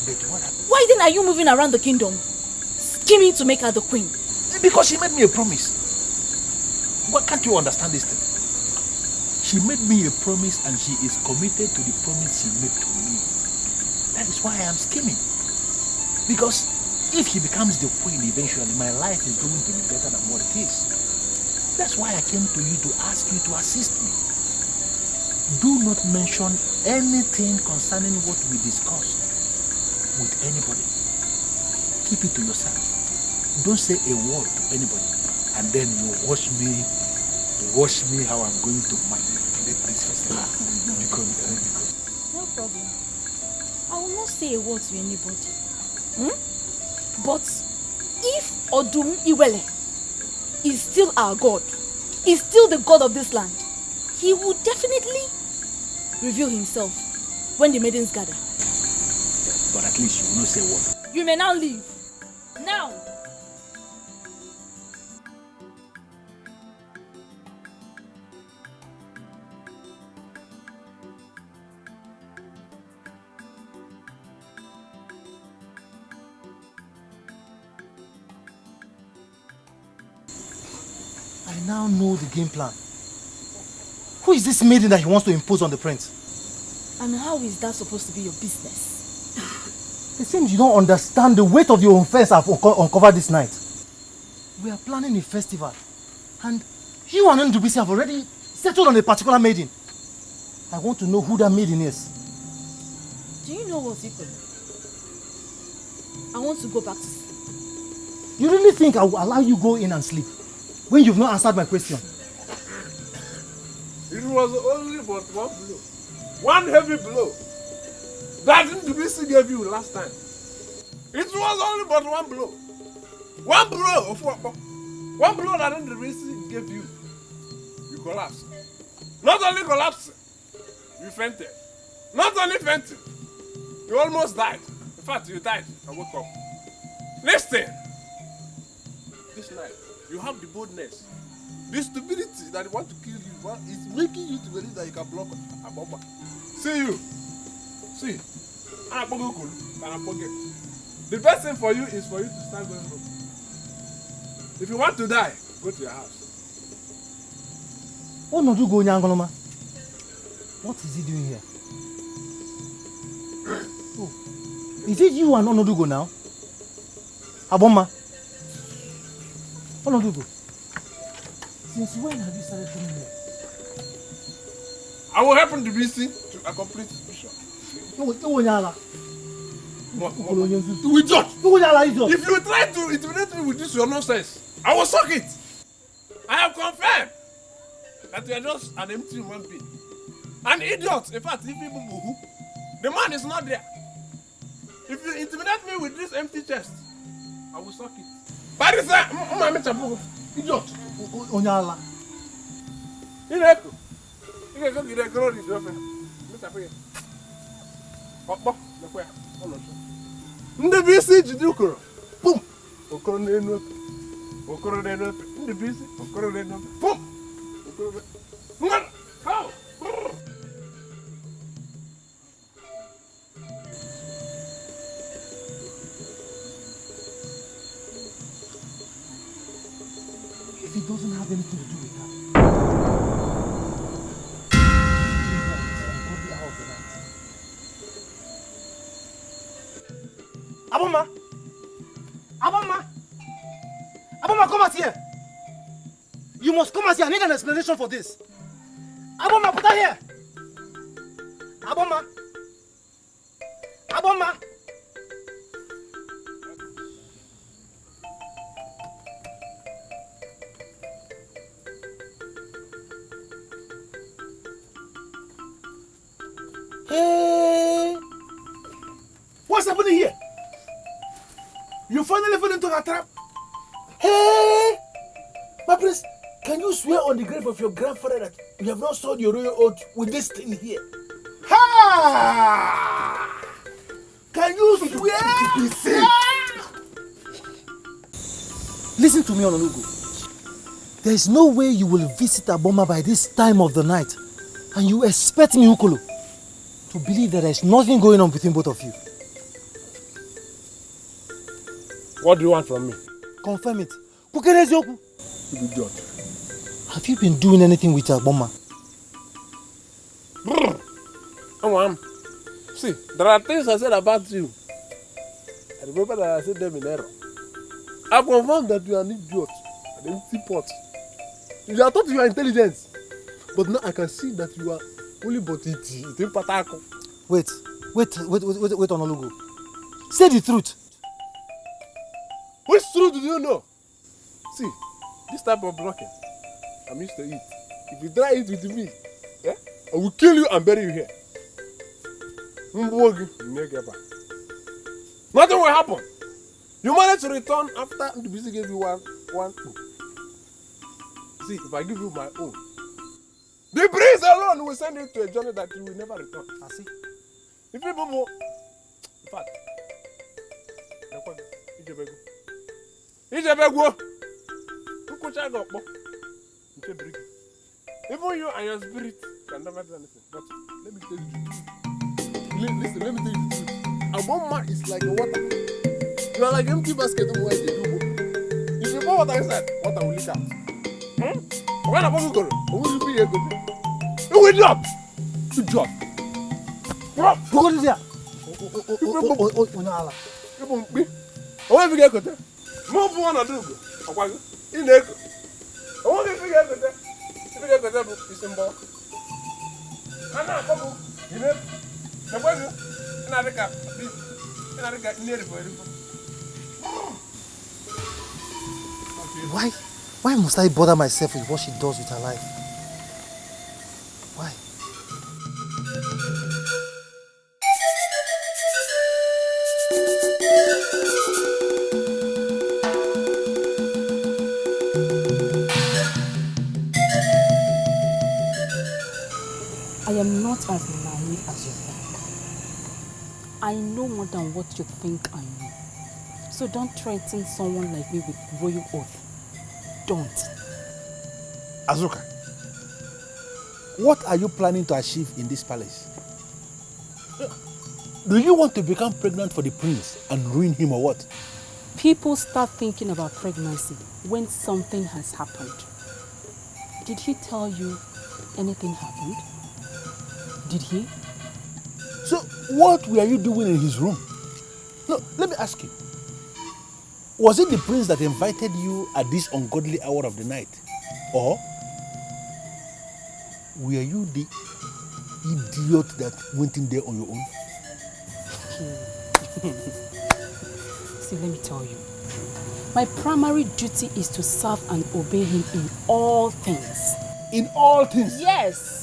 But what Why then are you moving around the kingdom, scheming to make her the queen? Because she made me a promise. Why can't you understand this thing? She made me a promise and she is committed to the promise she made to me. That is why I am scheming. Because if she becomes the queen eventually, my life is going to be better than what it is. That's why I came to you to ask you to assist me. Do not mention anything concerning what we discussed with anybody. Keep it to yourself. Don't say a word to anybody. And then you watch me how I'm going to manipulate this festival. No problem. I will not say a word to anybody. But if Odum Iwele is still our God, is still the God of this land, he will definitely reveal himself when the maidens gather. But at least you will not say a word. You may now leave. Now! I now know the game plan. Who is this maiden that he wants to impose on the prince? And how is that supposed to be your business? It seems you don't understand the weight of your offense I've uncovered this night. We are planning a festival, and you and Ndubisi have already settled on a particular maiden. I want to know who that maiden is. Do you know what's equal? I want to go back to sleep. You really think I will allow you go in and sleep when you've not answered my question? It was only but one blow. One heavy blow. That Ndubisi gave you last time. It was only but one blow. One blow of what? One blow that Ndubisi gave you. You collapsed. Not only collapsed, you fainted. Not only fainted, you almost died. In fact, you died and woke up. Listen. This night, you have the boldness. The stupidity that want to kill you is making you to believe that you can block a bomber. See you. See. The best thing for you is for you to start going home. If you want to die, go to your house. What not do go Nyangoloma? What is he doing here? Oh. Is it you and Onodugo now? Aboma? Onodugo? Since when have you started coming here? I will help Ndubisi to accomplish his mission. If you try to intimidate me with this your nonsense, I will suck it. I have confirmed that you are just an empty human being. An idiot. In fact, if people boo, the man is not there. If you intimidate me with this empty chest, I will suck it. But it's a idiot. Onyala. Ineko. Ineko gide grow the girlfriend. Ndubisi jide ukoro. Boom. Okoro n'enu ofe. Okoro n'enu ofe. Ndubisi okoro n'enu ofe. Boom. Okoro. Ngwan. How? If it doesn't have anything to do with that. Aboma! Aboma! Aboma, come out here! You must come out here. I need an explanation for this. Aboma, put her here! Aboma! Aboma! Hey! What's happening here? You finally fell into that trap. Hey! My prince, Can you swear on the grave of your grandfather that you have not sold your royal oath with this thing here? Ha! Can you swear? Be safe. Listen to me, Ononugo. There is no way you will visit Aboma by this time of the night and you expect me, Ukolo, to believe that there is nothing going on between both of you. What do you want from me? Confirm it. Good judge. Have you been doing anything with Aboma? See, there are things I said about you. I remember that I said them in error. I confirmed that you are an idiot, an empty pot. You are thought you are intelligent, but now I can see that you are only but it. Wait, Ononugo. Say the truth. Which truth do you know? See, this type of blocking, I'm used to it. If you try it with me, yeah, I will kill you and bury you here. Nothing will happen. You managed to return after the busy gave you one. See, if I give you my own, the breeze alone will send you to a journey that you will never return. I see. If people more, in fact, even you and your spirit can never do anything. But let me tell you the truth. Listen, let me tell you the truth. Aboma is like a water. You are like an empty basket of water. If you pour water inside, water will leak out. When Aboma go, will be a good thing. You will drop. Good job. Drop. Who is there? I want to get good. Move on and do good. In the echo. I want to get good. If you get good, it's in ball. I'm not going to. You know? Why must I bother myself with what she does with her life? Why? I am not as naive as you think. I know more than what you think I know. So don't threaten someone like me with royal oath. Don't. Azuka, what are you planning to achieve in this palace? Do you want to become pregnant for the prince and ruin him or what? People start thinking about pregnancy when something has happened. Did he tell you anything happened? Did he? So what were you doing in his room? No, let me ask you. Was it the prince that invited you at this ungodly hour of the night? Or were you the idiot that went in there on your own? See, let me tell you. My primary duty is to serve and obey him in all things. In all things? Yes.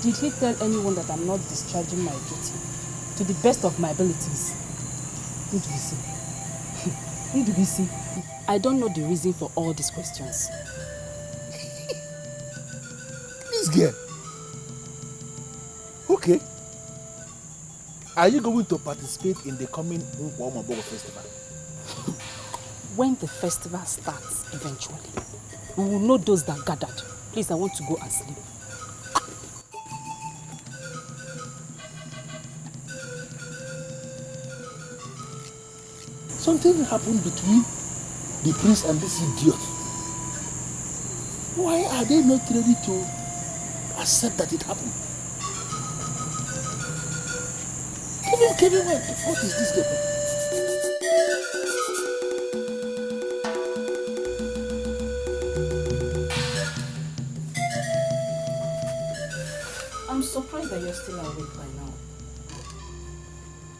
Did he tell anyone that I'm not discharging my duty to the best of my abilities? I don't know the reason for all these questions. This girl. Okay. Are you going to participate in the coming Nkwomabogo festival? When the festival starts eventually, we will know those that gathered. Please, I want to go and sleep. Something happened between the prince and this idiot. Why are they not ready to accept that it happened? Kevin, what is this girl? I'm surprised that you're still awake by now.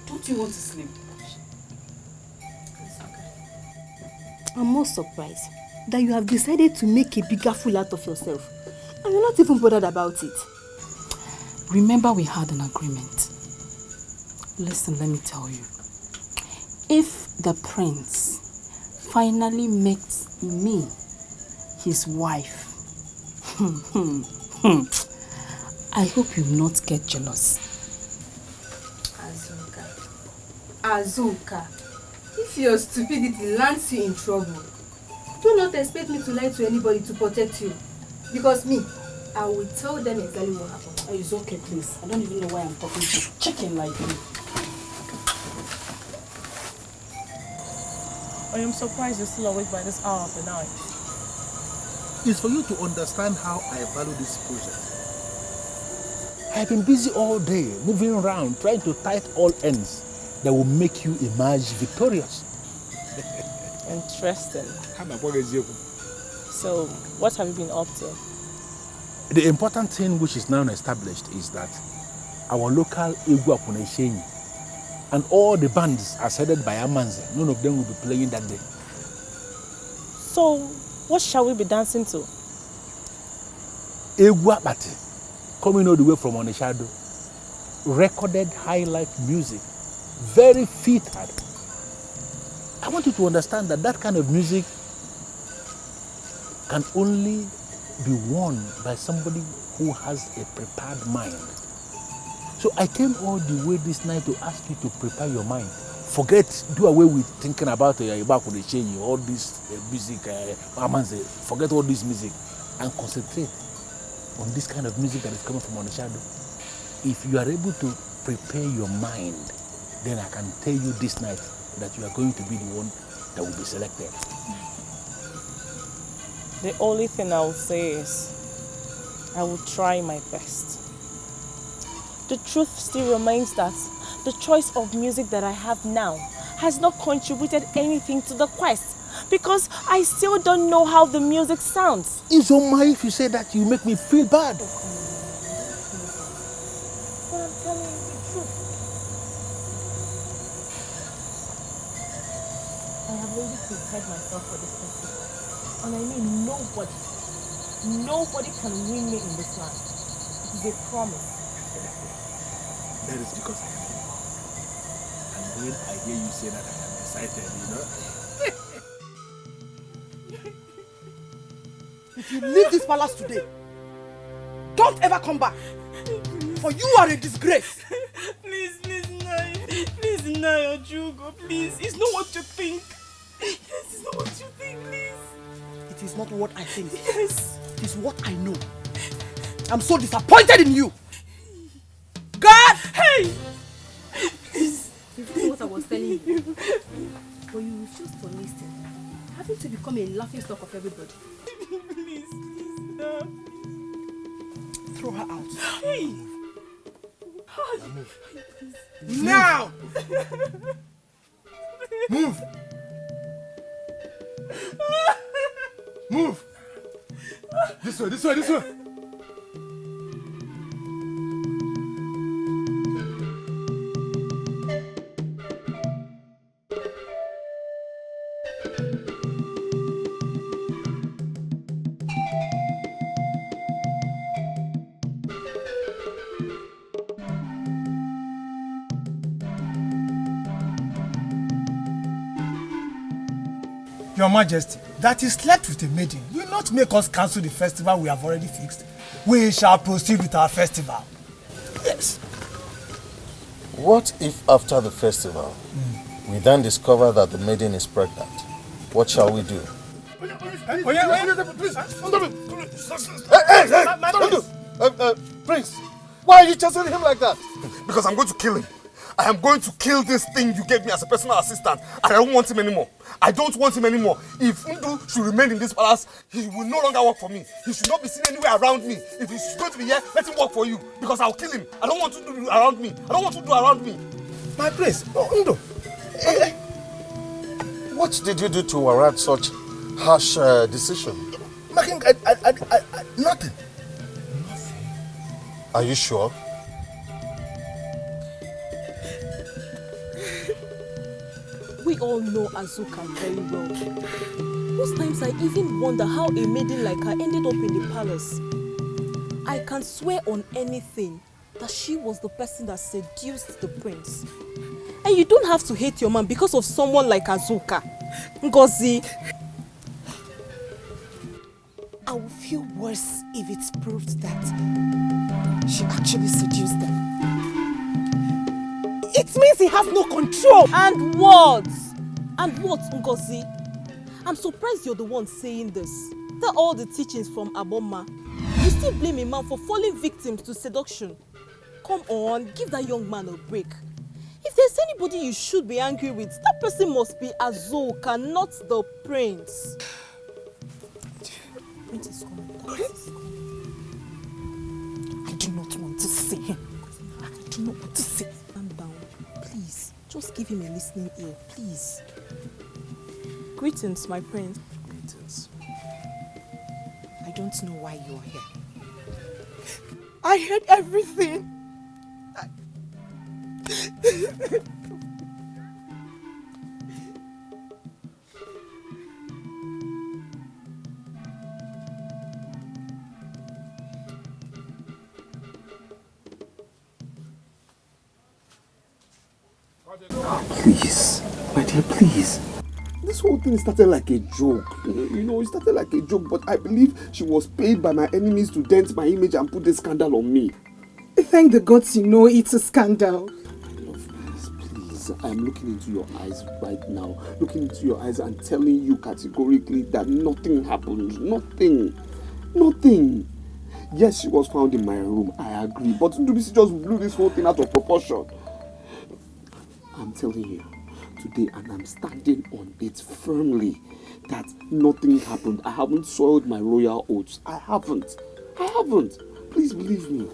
Don't you want to sleep? I'm more surprised that you have decided to make a bigger fool out of yourself. And you're not even bothered about it. Remember, we had an agreement. Listen, let me tell you. If the prince finally makes me his wife, I hope you will not get jealous. Azuka, if your stupidity lands you in trouble, do not expect me to lie to anybody to protect you. Because me, I will tell them exactly what happened. Oh, it's okay, please. I don't even know why I'm talking to chicken like you. I am surprised you're still awake by this hour of the night. It's for you to understand how I value this project. I've been busy all day, moving around, trying to tie all ends that will make you emerge victorious. Interesting. So, what have you been up to? The important thing which is now established is that our local Coronation and all the bands are headed by Amanze. None of them will be playing that day. So, what shall we be dancing to? Egwapati, coming all the way from Onishado. Recorded high-life music, very fitted. I want you to understand that that kind of music can only be won by somebody who has a prepared mind. So I came all the way this night to ask you to prepare your mind. Do away with thinking about all this music, forget all this music and concentrate on this kind of music that is coming from Onishado. If you are able to prepare your mind, then I can tell you this night that you are going to be the one that will be selected. The only thing I will say is, I will try my best. The truth still remains that the choice of music that I have now has not contributed anything to the quest because I still don't know how the music sounds. It's on my if you say that, you make me feel bad. But I'm telling you the truth. I have already prepared myself for this festival. And I mean nobody can win me in this land. It is a promise. That is because I am here. And when I hear you say that, I am excited, you know? If you leave this palace today, don't ever come back. For you are a disgrace. Please, Naya, Jugo, please. It's not what you think. Yes, it's not what you think, please. It is not what I think. Yes. It is what I know. I'm so disappointed in you. God! Hey! Please. This is what I was telling you. But you refuse to listen. Having to become a laughing stock of everybody. Please, no. Throw her out. Hey! Now! Move! Move! This way, this way, this way! Your Majesty, that he slept with a maiden will not make us cancel the festival we have already fixed. We shall proceed with our festival. Yes. What if after the festival, we then discover that the maiden is pregnant? What shall we do? Hey, Prince, why are you chasing him like that? Because I'm going to kill him. I am going to kill this thing you gave me as a personal assistant, and I don't want him anymore. I don't want him anymore. If Ndu should remain in this palace, he will no longer work for me. He should not be seen anywhere around me. If he's going to be here, let him work for you, because I'll kill him. I don't want to do around me. I don't want to do around me. My prince, Ndu, what did you do to warrant such harsh decision? Nothing. Are you sure? We all know Azuka very well. Most times I even wonder how a maiden like her ended up in the palace. I can swear on anything that she was the person that seduced the prince. And you don't have to hate your man because of someone like Azuka. Ngozi, I will feel worse if it's proved that she actually seduced them. It means he has no control. And what? And what, Ngozi? I'm surprised you're the one saying this. After all the teachings from Aboma, you still blame a man for falling victim to seduction. Come on, give that young man a break. If there's anybody you should be angry with, that person must be Azuka, not the prince. Prince is coming. I do not want to see him. I do not want to see him. Calm down, please. Just give him a listening ear, please. Greetings, my prince. Greetings. I don't know why you're here. I heard everything. Please, my dear, please. This whole thing started like a joke. You know, it started like a joke, but I believe she was paid by my enemies to dent my image and put this scandal on me. Thank the gods you know it's a scandal. Please, I'm looking into your eyes right now. Looking into your eyes and telling you categorically that nothing happened. Nothing. Yes, she was found in my room, I agree. But Ndubisi just blew this whole thing out of proportion. I'm telling you today, and I'm standing on it firmly, that nothing happened. I haven't soiled my royal oaths. I haven't. Please believe me.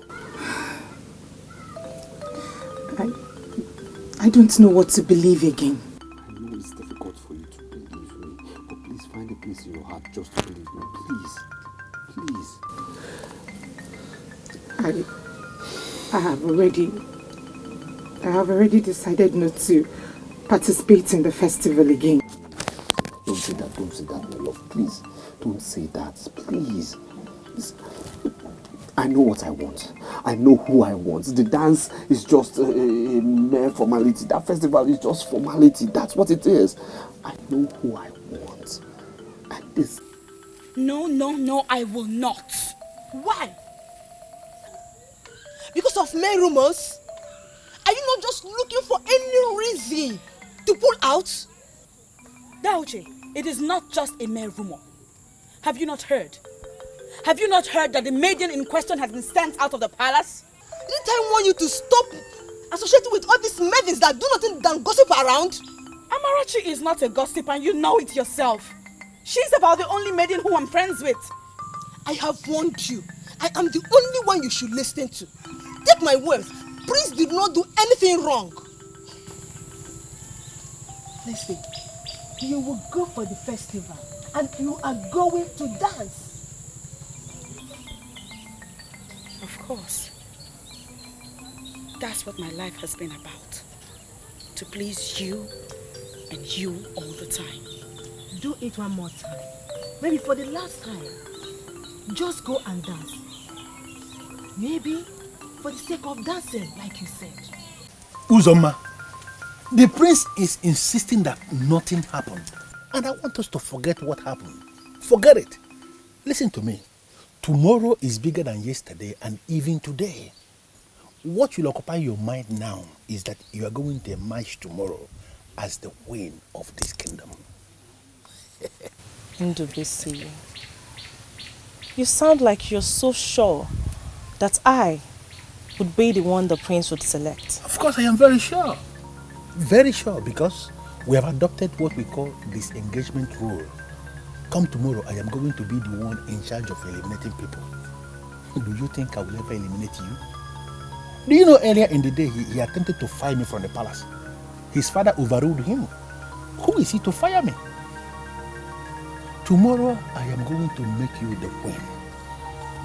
I don't know what to believe again. I know it's difficult for you to believe me, but please find a place in your heart just to believe me. Please. I have already decided not to participate in the festival again. Don't say that, my love. Please, don't say that. Please. I know what I want. I know who I want. The dance is just a mere formality. That festival is just formality. That's what it is. I know who I want. And this... No, I will not. Why? Because of mere rumors? Are you not just looking for any reason to pull out? Dauche, it is not just a mere rumor. Have you not heard? Have you not heard that the maiden in question has been sent out of the palace? Didn't I want you to stop associating with all these maidens that do nothing than gossip around? Amarachi is not a gossip and you know it yourself. She's about the only maiden who I'm friends with. I have warned you. I am the only one you should listen to. Take my word. Prince did not do anything wrong. Listen, you will go for the festival and you are going to dance. Of course. That's what my life has been about. To please you and you all the time. Do it one more time. Maybe for the last time. Just go and dance. Maybe for the sake of dancing, like you said. Uzoma, the prince is insisting that nothing happened. And I want us to forget what happened. Forget it. Listen to me. Tomorrow is bigger than yesterday and even today. What will occupy your mind now is that you are going to emerge tomorrow as the queen of this kingdom. Ndubisi, you sound like you're so sure that I would be the one the prince would select. Of course I am very sure. Very sure, because we have adopted what we call disengagement rule. Come tomorrow, I am going to be the one in charge of eliminating people. Do you think I will ever eliminate you? Do you know earlier in the day he attempted to fire me from the palace? His father overruled him. Who is he to fire me? Tomorrow I am going to make you the queen.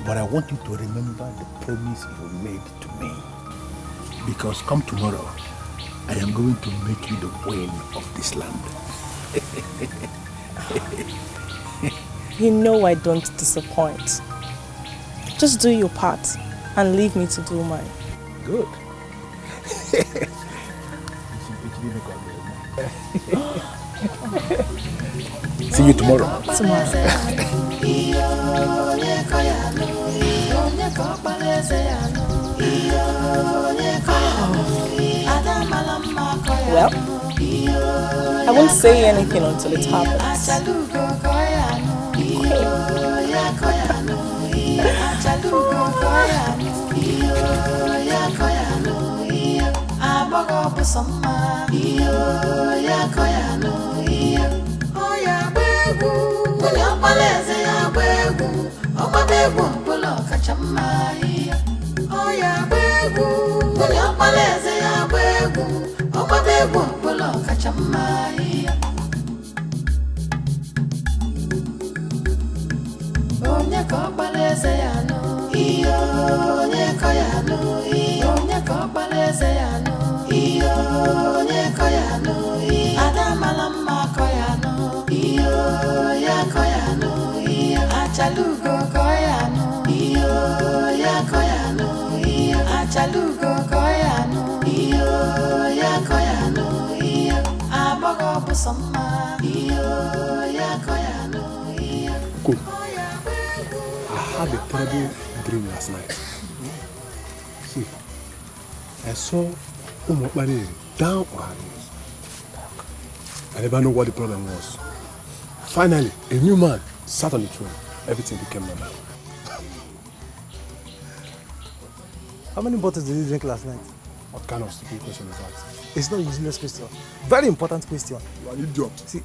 But I want you to remember the promise you made to me. Because come tomorrow, I am going to make you the queen of this land. You know I don't disappoint. Just do your part and leave me to do mine. Good. See you tomorrow. Tomorrow. Well, I won't say anything until it happens. Cool. I had a terrible dream last night. See, I saw Umokbani down on her knees. I never know what the problem was. Finally, a new man sat on the throne. Everything became normal. How many bottles did you drink last night? What kind of stupid question is that? It's not a useless question. Very important question. You are an idiot. See,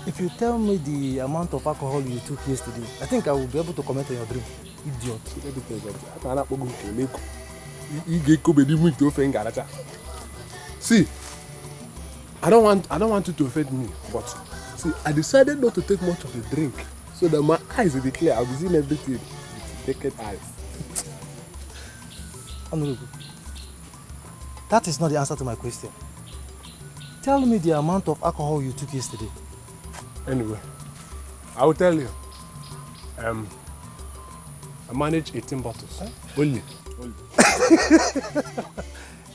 if you tell me the amount of alcohol you took yesterday, I think I will be able to comment on your dream. Idiot. See, I don't want you to offend me, but see, I decided not to take much of the drink so that my eyes will be clear. I'll be seeing everything with naked eyes. Honorable, that is not the answer to my question. Tell me the amount of alcohol you took yesterday. Anyway, I will tell you. I managed 18 bottles. Huh? Only.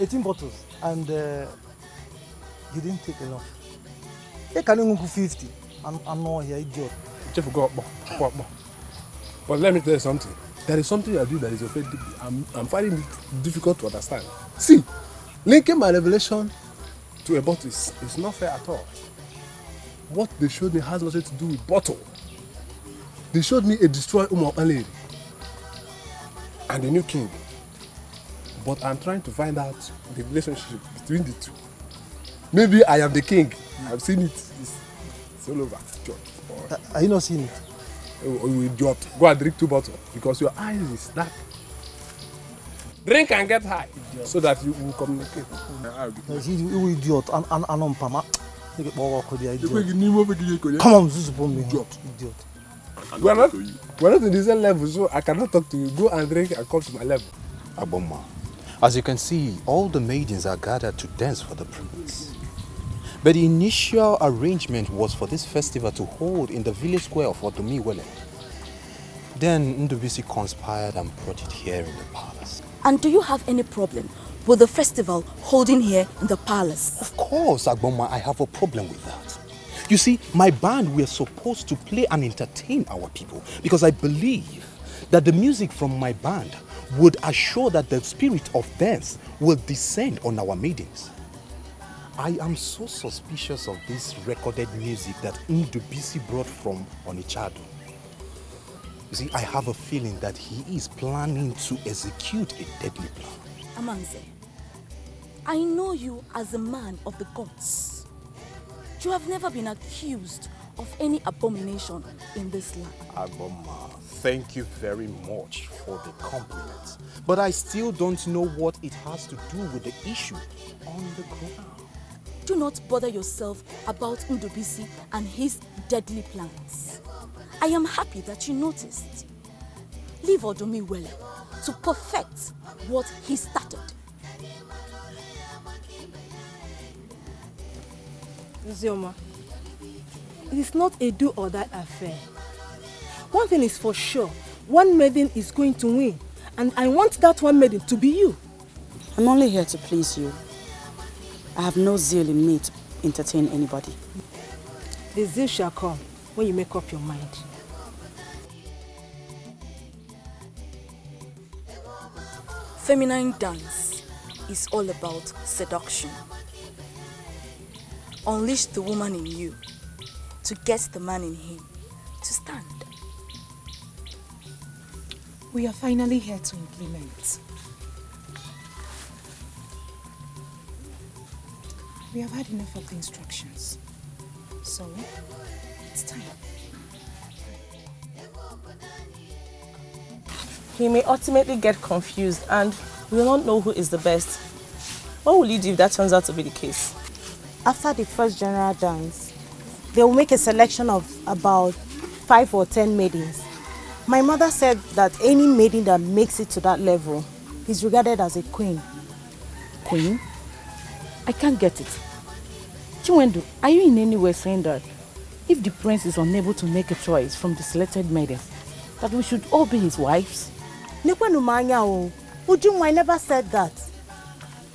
18 bottles, and you didn't take enough. You can even go 50. I'm not here, idiot. But let me tell you something. There is something I do that is offending me. I'm finding it difficult to understand. See, linking my revelation to a bottle is not fair at all. What they showed me has nothing to do with bottle. They showed me a destroyed lady and a new king. But I'm trying to find out the relationship between the two. Maybe I am the king. I've seen it. It's all over. Are you not seeing it? Oh, you idiot. Go and drink 2 bottles because your eyes is dark. Drink and get high so that you will communicate. You idiot. Come on, idiot. We're not in the same level, so I cannot talk to you. Go and drink and come to my level. Aboma, as you can see, all the maidens are gathered to dance for the prince. But the initial arrangement was for this festival to hold in the village square of Odomiwele. Then Ndubisi conspired and brought it here in the palace. And do you have any problem with the festival holding here in the palace? Of course, Agboma, I have a problem with that. You see, my band, we are supposed to play and entertain our people because I believe that the music from my band would assure that the spirit of dance will descend on our maidens. I am so suspicious of this recorded music that Ndubisi brought from Onichado. You see, I have a feeling that he is planning to execute a deadly plan. Amanze, I know you as a man of the gods. You have never been accused of any abomination in this land. Agboma, thank you very much for the compliment. But I still don't know what it has to do with the issue on the ground. Do not bother yourself about Ndubisi and his deadly plans. I am happy that you noticed. Leave Odomiwele to perfect what he started. Zioma, it is not a do or die affair. One thing is for sure, one maiden is going to win, and I want that one maiden to be you. I'm only here to please you. I have no zeal in me to entertain anybody. The zeal shall come when you make up your mind. Feminine dance is all about seduction. Unleash the woman in you to get the man in him to stand. We are finally here to implement. We have had enough of the instructions. So, it's time. He may ultimately get confused and we will not know who is the best. What will you do if that turns out to be the case? After the first general dance, they will make a selection of about 5 or 10 maidens. My mother said that any maiden that makes it to that level is regarded as a queen. Queen? I can't get it. Chiwendu, are you in any way saying that if the prince is unable to make a choice from the selected maidens, that we should all be his wives? Ujunwa never said that.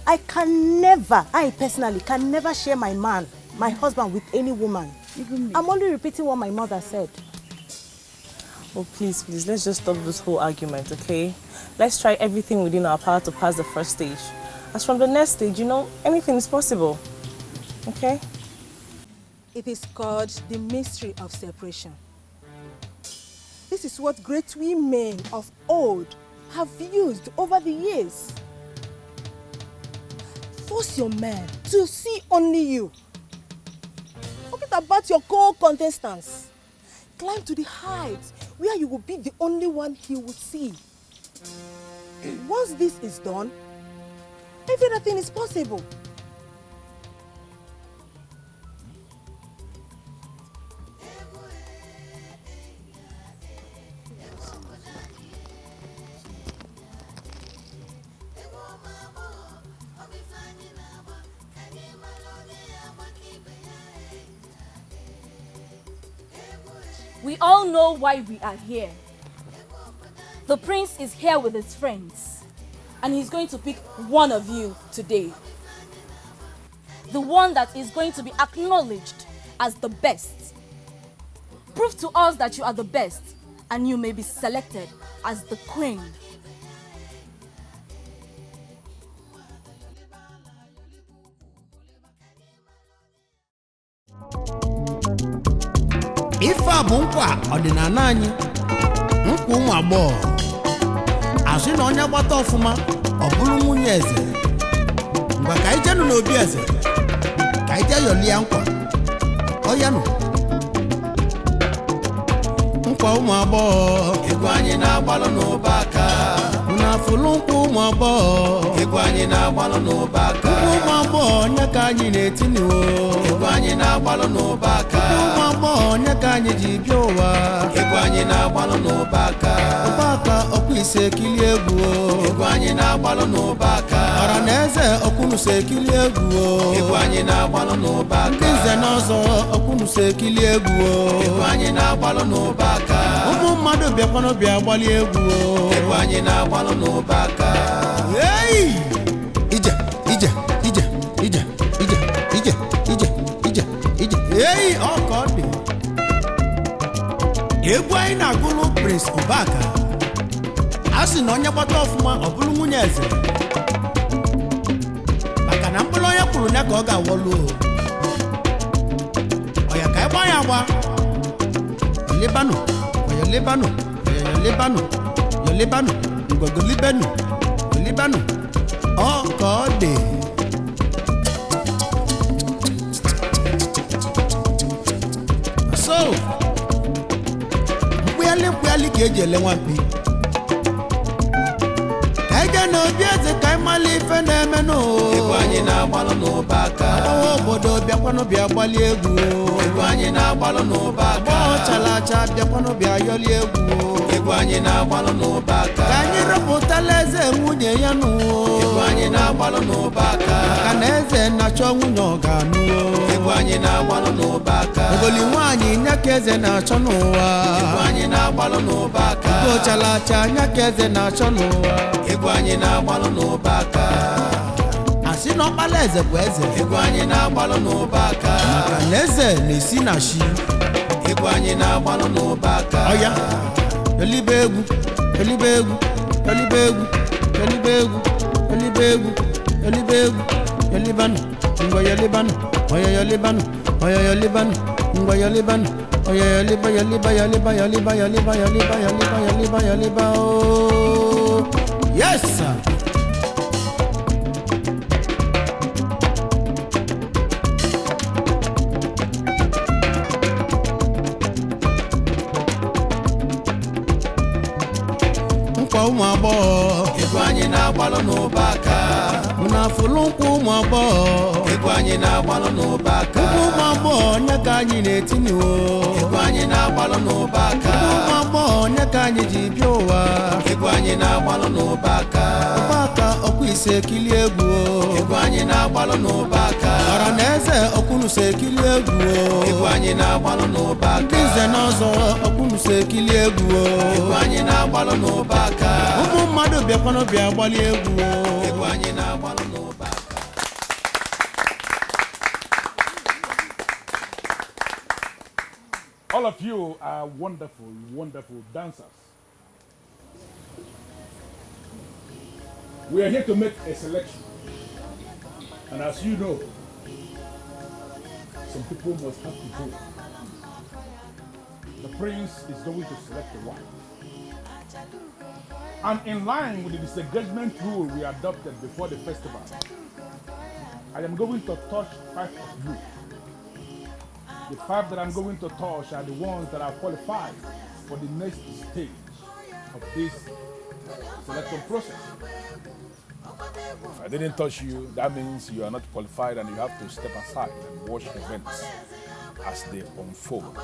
I personally can never share my husband with any woman. I'm only repeating what my mother said. Oh, please, let's just stop this whole argument, okay? Let's try everything within our power to pass the first stage. As from the next stage, anything is possible, okay? It is called the mystery of separation. This is what great women of old have used over the years. Force your man to see only you. Forget about your co-contestants. Climb to the heights where you will be the only one he will see. Once this is done, everything is possible. We all know why we are here. The prince is here with his friends, and he's going to pick one of you today. The one that is going to be acknowledged as the best. Prove to us that you are the best, and you may be selected as the queen. Ife a bụ nkwa ọdịnala anyị, nkwa ụmụ agbọghọ. Asị na onye gbata ọfụma ọ bụrụ nwunye eze. Ngwa ka anyị jenụ n'obi eze, ka anyị jee yọlie nkwa. Ọ ya nụ. Nkwa ụmụ agbọghọ, ego anyị na-agbalụ n'ụba aka. Unu afụlụ nkwa ụmụ agbọghọ, ego anyị na-agbalụ n'ụba aka. Nkwa ụmụ agbọghọ onye ka anyị na-etini o. Ego anyị na-agbalụ n'ụba aka. Ụmụ agbọghọ onye ka anyị ji bịa ụwa. Ego anyị na-agbalụ n'ụba aka. Ụba aka ọkwa ise ekili egwu o. Ego anyị na-agbalụ n'ụba aka. Ọra na eze ọkwụnụ se ekili egwu o. Ego anyị na-agbalụ n'ụba aka. Ndị nze na ọzọ ọkwụnụ se ekili egwu o. Ego anyị na-agbalụ n'ụba aka. Ụmụ mmadụ bịakwanụ bịa gbali egwu o. Ego anyị na-agbalụ n'ụba aka. Hey! Ije. Hey, ọkọ dị. Egwu anyị na-agụlụ Prince Ubaka. A sị na onye gbata ọfụma ọ bụrụ nwunye eze. Maka na mkpụrụ onye kwuru ya ka ọ ga-awọlụ. Ọya ka ịgba ya agba. Yolibanu, ngwagolibenu, yolibanu. Ọkọ dị. So, mkpụyali ka eji ele nwampi. Ka ije n'obi eze ka ịmali ife na-eme n'o. Ego anyị na-agbalụ n'ụba aka. Agbọghọ obodo bịakwanụ bịa gbali egwu o. Ego anyị na-agbalụ n'ụba aka. Agbọghọ chalacha bịakwanụ bịa yọli egwu o. Ego anyị na-agbalụ n'ụba aka. Ka anyị rụpụtala eze nwunye ya nụ o. Ego anyị na-agbalụ n'ụba aka. Maka na eze na-achọ nwunye ọ ga-anụ o. Ego anyị na-agbalụ n'ụba aka. Ogoli nwaanyị nya ka eze na-achọ n'ụwa. Ego anyị na-agbalụ n'ụba aka. Ugo chalacha nya ka eze na-achọ n'ụwa. Ego anyị na-agbalụ n'ụba aka. Asị na ọkpala eze bụ eze. Ego anyị na-agbalụ n'ụba aka. Maka na eze na-esi na shi. Ego anyị na-agbalụ n'ụba aka. Ọya, yolibe egwu, yalibegu, yalibegu, yalibegu, yalibanu, ngwa yalibanu, oya yalibanu, oya yalibanu, ngwa yalibanu, oya yaliba, yaliba, yaliba, yaliba, yaliba, yaliba, yaliba, yaliba, yaliba, oh, yes, sir. Ụmụ agbọghọ ego anyị na-agbalụ n'ụbaka ụnafụlụ nkwụ ụmụ agbọghọ ego anyị na-agbalụ n'ụbaka ụmụ agbọghọ onye ka anyị na-etinye ego anyị na-agbalụ n'ụbaka ụmụ agbọghọ onye ka anyị ji bịa ụwa ego anyị na-agbalụ n'ụbaka ụbaka ọkwa ise ekili egwu ego anyị na-agbalụ n'ụbaka ọra na eze ọkwụnụso ekili egwu ego anyị na-agbalụ n'ụbaka ndị nze na ọzọ ọkwụnụso ekili egwu ego anyị na-agbalụ n'ụbaka ụmụ mmadụ bịakwanụ bịa gbali egwu egwu anyị na-agbalụ n'ụbaka. All of you are wonderful, wonderful dancers. We are here to make a selection. And as you know, some people must have to go. The prince is going to select a wife. And in line with the disengagement rule we adopted before the festival, I am going to touch 5 of you. The 5 that I'm going to touch are the ones that are qualified for the next stage of this selection process. If I didn't touch you, that means you are not qualified and you have to step aside and watch events as they unfold.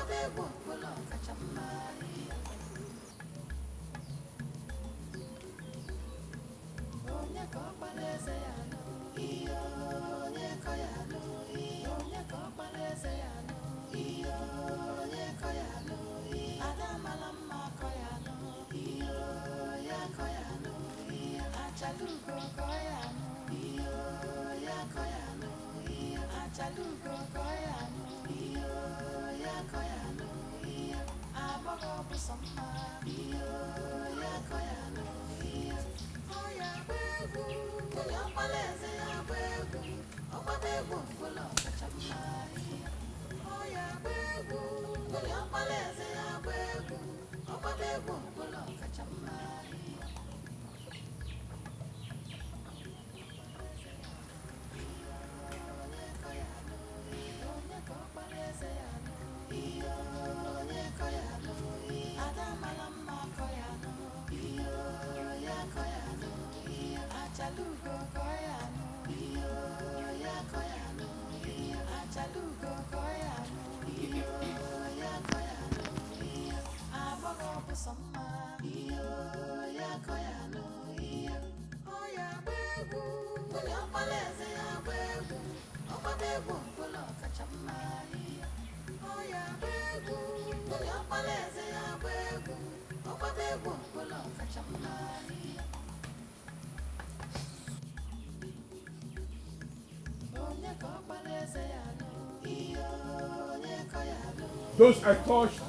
Those I touched,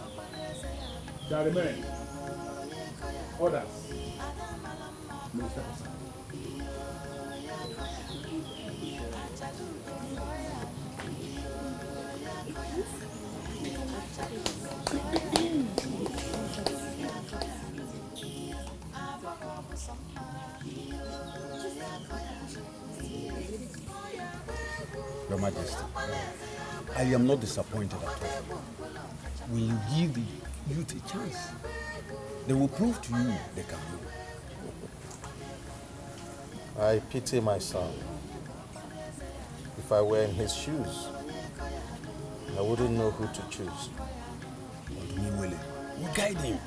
that remain. Others, Minister Hassan. Your Majesty, I am not disappointed at all. Will you give the youth a chance? They will prove to you they can do. I pity my son. If I were in his shoes, I wouldn't know who to choose. Odumewele, you guide him.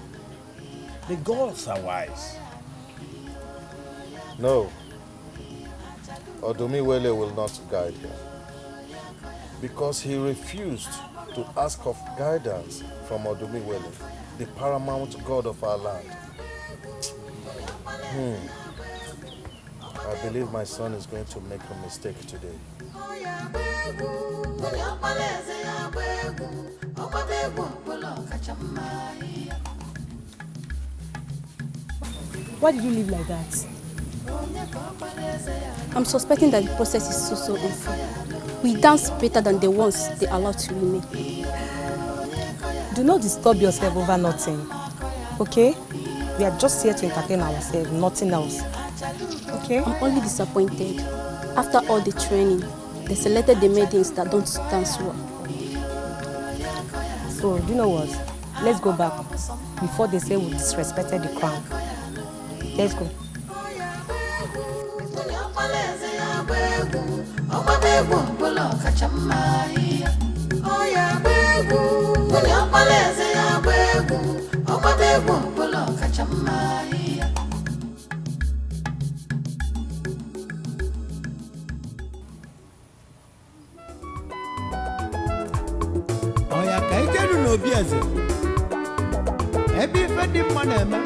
The gods are wise. No, Odumewele will not guide him, because he refused to ask of guidance from Odumewele, the paramount god of our land. I believe my son is going to make a mistake today. Why did you leave like that? I'm suspecting that the process is so unfair. We dance better than the ones they allowed to remain. Do not disturb yourself over nothing, okay? We are just here to entertain ourselves, nothing else. Okay? I'm only disappointed. After all the training, they selected the maidens that don't dance well. So, do you know what? Let's go back before they say we disrespected the crown. Let's go. Oya ka ijenu n'obi eze. Ebe ife dị mma na-eme.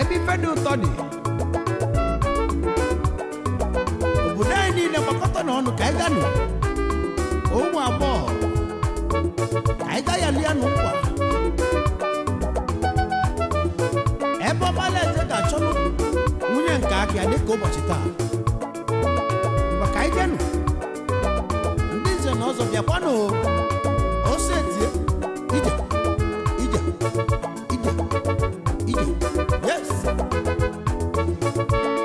Ebe ife dị ụtọ dị. Obodo anyị niile gbakọta n'ọnụ ka anyị ganụ. Ụmụ agbọghọ. Ka anyị gaa ya lie nụ nkwa. Ebe ọmala eze ga-achọ nwunye nke aka ya dịka ụbọchị taa. Maka anyị ganụ. N'ọzọ bịakwanụ ose tie ije yes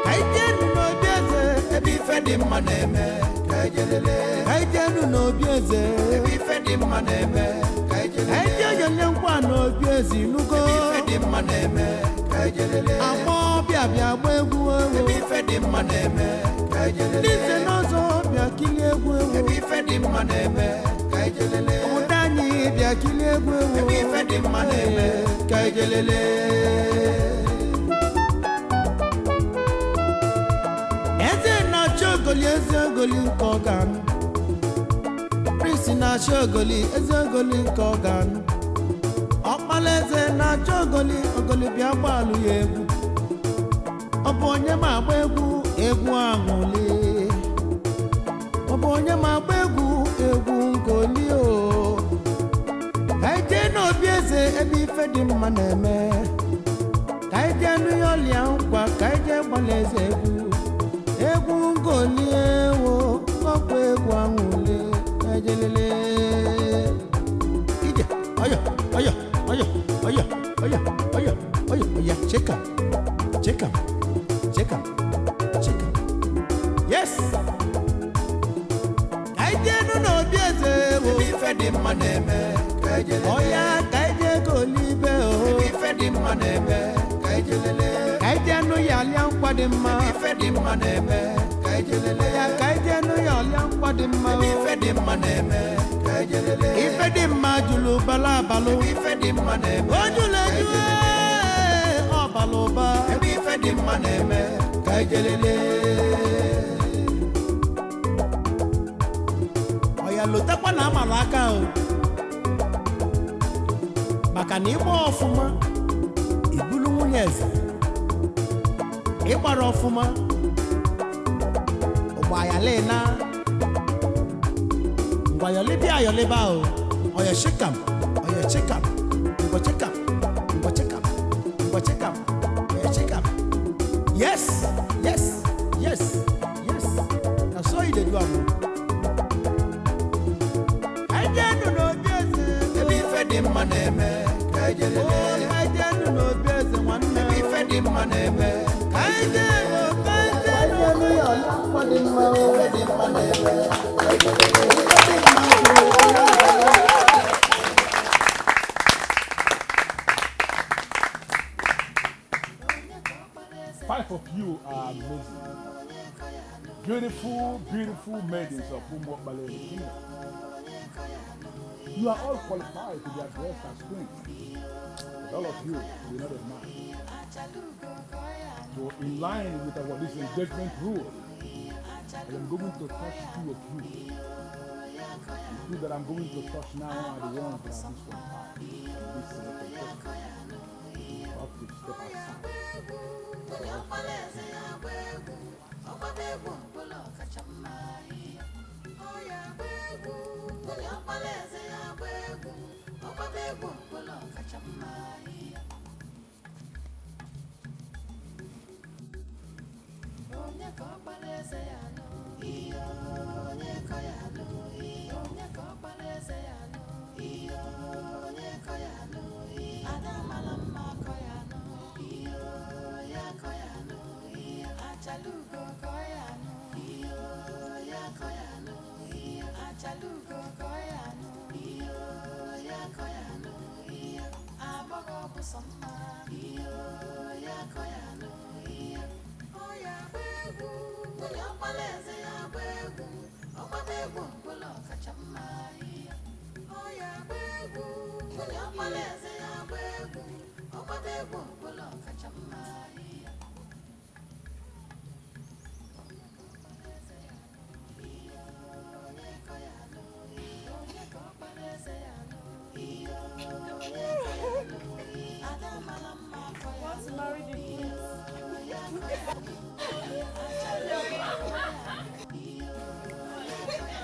ka ijenu n'obi eze ebe ife dị mma na-eme ka ijelele ka ijenu n'obi eze ebe ife dị mma na-eme ka ijelele ka ije onye nkwa n'obi eze inugo ebe ife dị mma na-eme ka ijelele agbọ bịa gba egwu ewu ebe ife dị mma na-eme ka ijelele n'ise n'ọzọ bịa kilie egwu ewu ebe ife dị mma na-eme ka ijelele ụda anyị bịa kilie egwu ewu ebe ife dị mma na-eme ka ijelele eze na-achọ ogoli eze ogoli nke ọ ga-anụ Prince na-achọ ogoli eze ogoli nke ọ ga-anụ ọkpala eze na-achọ ogoli bịa gbalụ ya egwu ọ bụ onye ma agba egwu aṅụli ọ bụ onye ma agba egwu ngoli o ka anyị jee n'obi eze ebe ife dị mma na-eme ka anyị jee nụ ya ọlịa nkwa ka anyị jee gbala eze egwu ngoli ewo ọkwa egwu aṅụli ka anyị jelele ije ọyọ cheka yes ka anyị jee nụ n'obi eze ebe ife dị mma na-eme ọya ka anyị jee golibe o ebe ife dị mma na-eme ka anyị jelele ka anyị jee nụ ya alịa nkwa dị mma ebe ife dị mma na-eme ka anyị jelele ya ka anyị jee nụ ya alịa nkwa dị mma ebe ife dị mma na-eme ka anyị jelele ife dị mma jụrụ bala abalụ ebe ife dị mma na-eme o jụrụ eju ọbala ụba ebe ife dị mma na-eme ka anyị jelele ọya lotekwa na amala aka o maka na ịgba ọfụma ibulu nwunye eze ịgbara ọfụma ụgbọayalena ngwayọlibịa ayọliba o ọya chikam ọya chikam ngwachikam ọya chikam yes na so you dey do am ajenu n'obi eze ebe ife dị mma na-eme ka ejelele ajenu n'obi eze nwanne ebe ife dị mma na-eme ka ajenu ya ọlakwa dị mma ife dị mma na-eme ka ejelele Five of you are amazing. Beautiful maidens of Umwokbale Kingdom. You are all qualified to be addressed as queens. But all of you will not have mind. So in line with our this engagement rule, I am going to touch two of you. The two that I'm going to touch now are the ones that are disqualified. This selected person. You have to step aside.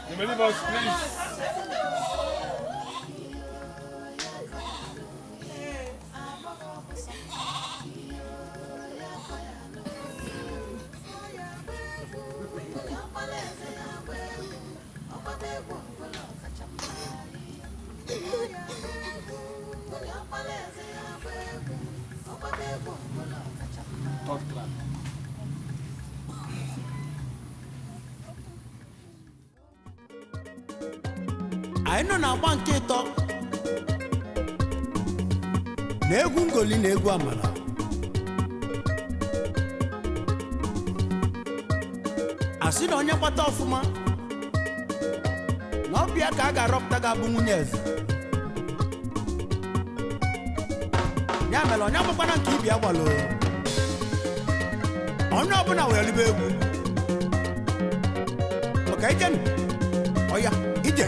You believe us, please. I know na agba nke ịtọ na egwu ngoli na egwu amala asị na onye kpata ọfụma na ọbịa ka a ga-arọpụta ga-abụ nwunye eze ya mere onye agbakwana nke ibi agbalo onye ọbụla were libe egwu ọka ijenu ọya ije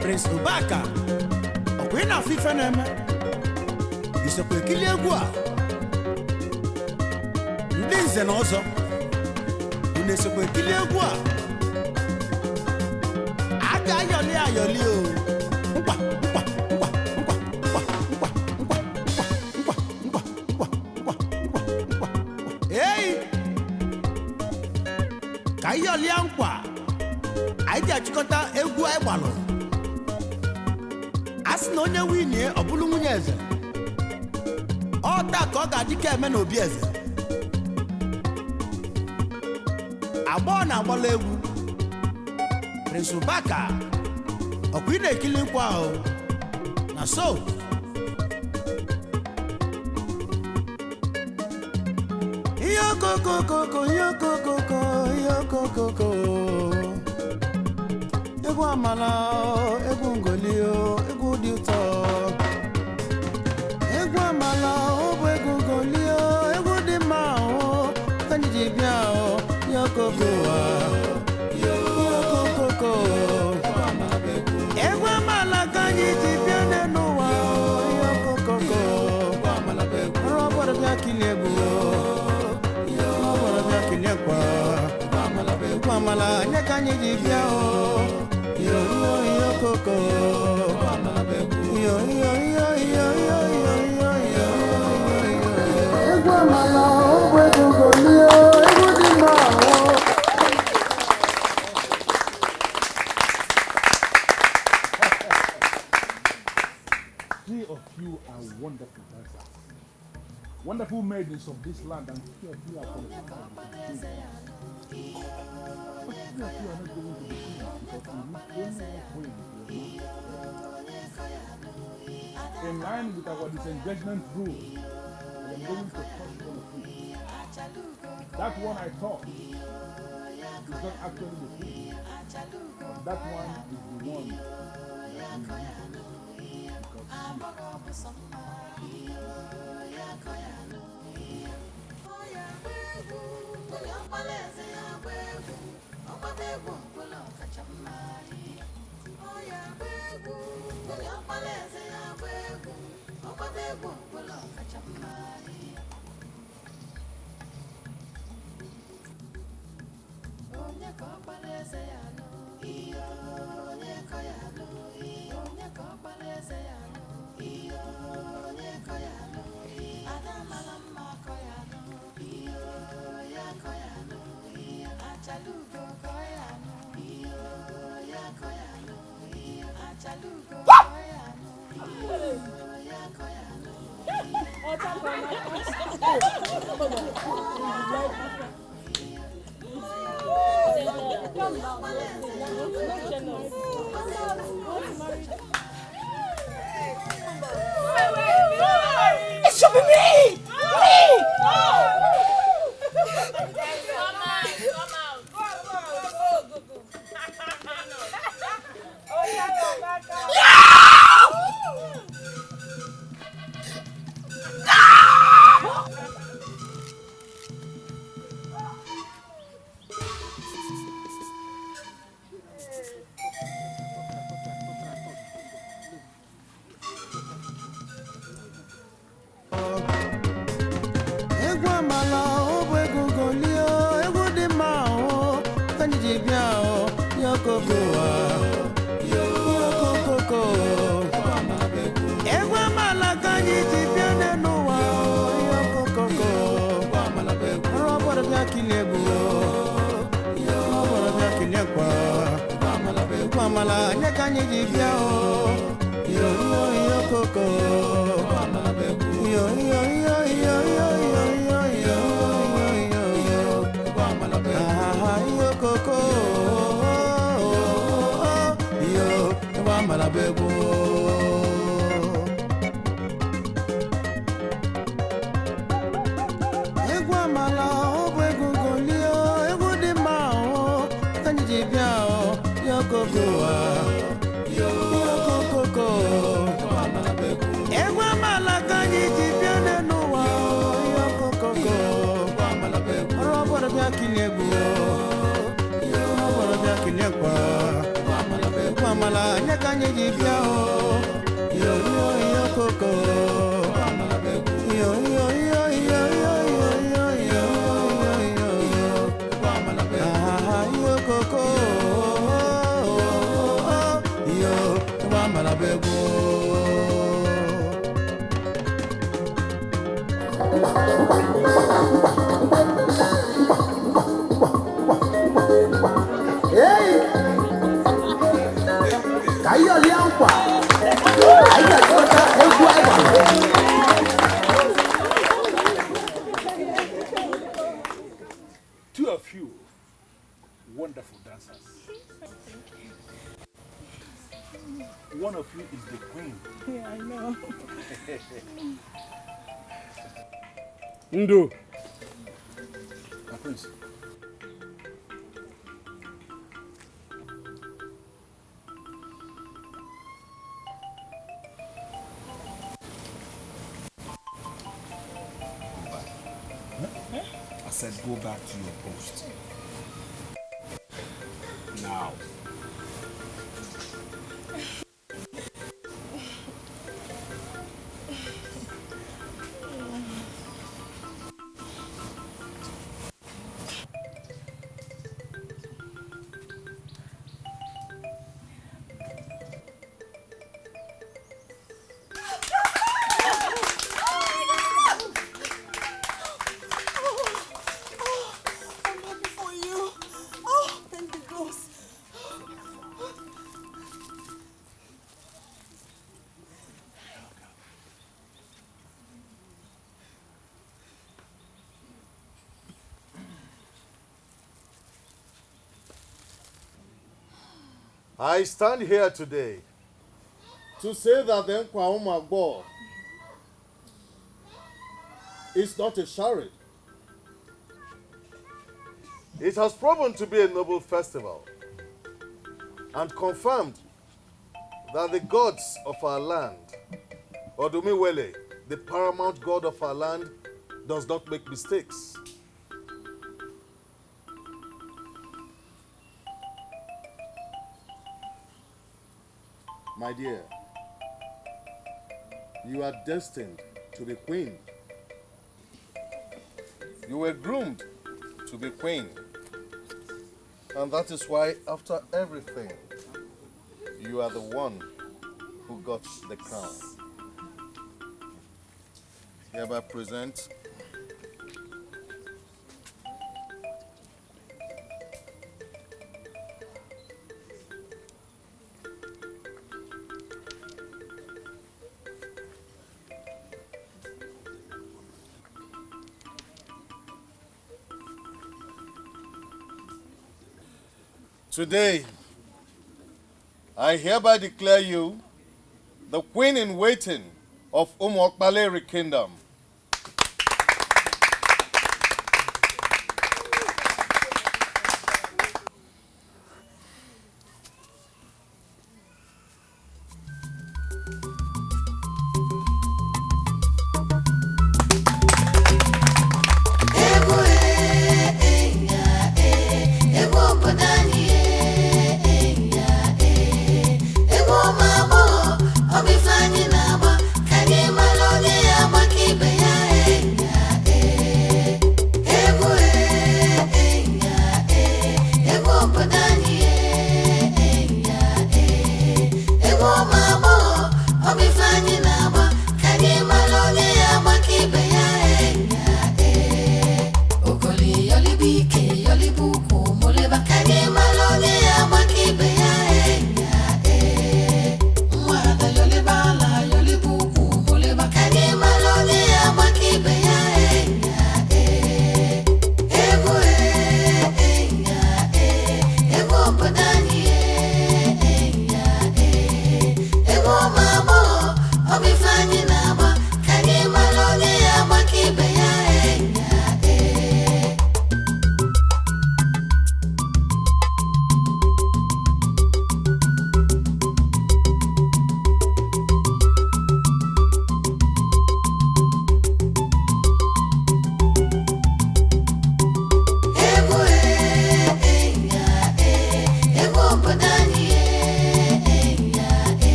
Prince Ubaka, okwena fifa neme. Isekwe kili egwu a. Ndị nze na ọzọ. Unu esekwe kili egwu a. Aga ayọli o. Nkwa. Hey! Ka ayọli nkwa. Anyị ji achịkọta egwu anyị gbalụ. Asị na onye winie ọ bụrụ nwunye eze. Ọ taa ka ọ ga-adị ka eme n'obi eze. Agbọọ na-agbala egwu. Prince Ubaka ọkwa ị na-ekili nkwa ahụ na so ihe okokoko egwu amala egwu ngoli egwu dị ụtọ egwu amala ọ bụ egwu ngoli egwu dị mma ka anyị ji bịa ihe okoko egwu amala ka anyị ji bịa n'ụwa ihe okoko ọrụ bịa kilie egwu ọrụ bịa kilie kwa egwu amala nye ka anyị ji bịa ihe okoko egwu amala ọ bụ egwu ngoli egwu dị mma. Three of you are wonderful dancers, wonderful maidens of this land, and three of you are from the land. But three of you are not going to be queens because you need only one queen. In line with our disengagement rule, I am going to touch one of you. That one I thought is not actually the queen. But that one is the one that we use because It should be me! Me! Two of you, wonderful dancers. One of you is the queen. Yeah, I know. Ndo. My prince. I said go back to your post. Now. I stand here today to say that the Nkwaumagbo is not a charade. It has proven to be a noble festival and confirmed that the gods of our land, Odumiwele, the paramount god of our land, does not make mistakes. My dear, you are destined to be queen. You were groomed to be queen. And that is why, after everything, you are the one who got the crown. Hereby present today, I hereby declare you the queen in waiting of Umokbaleri Kingdom.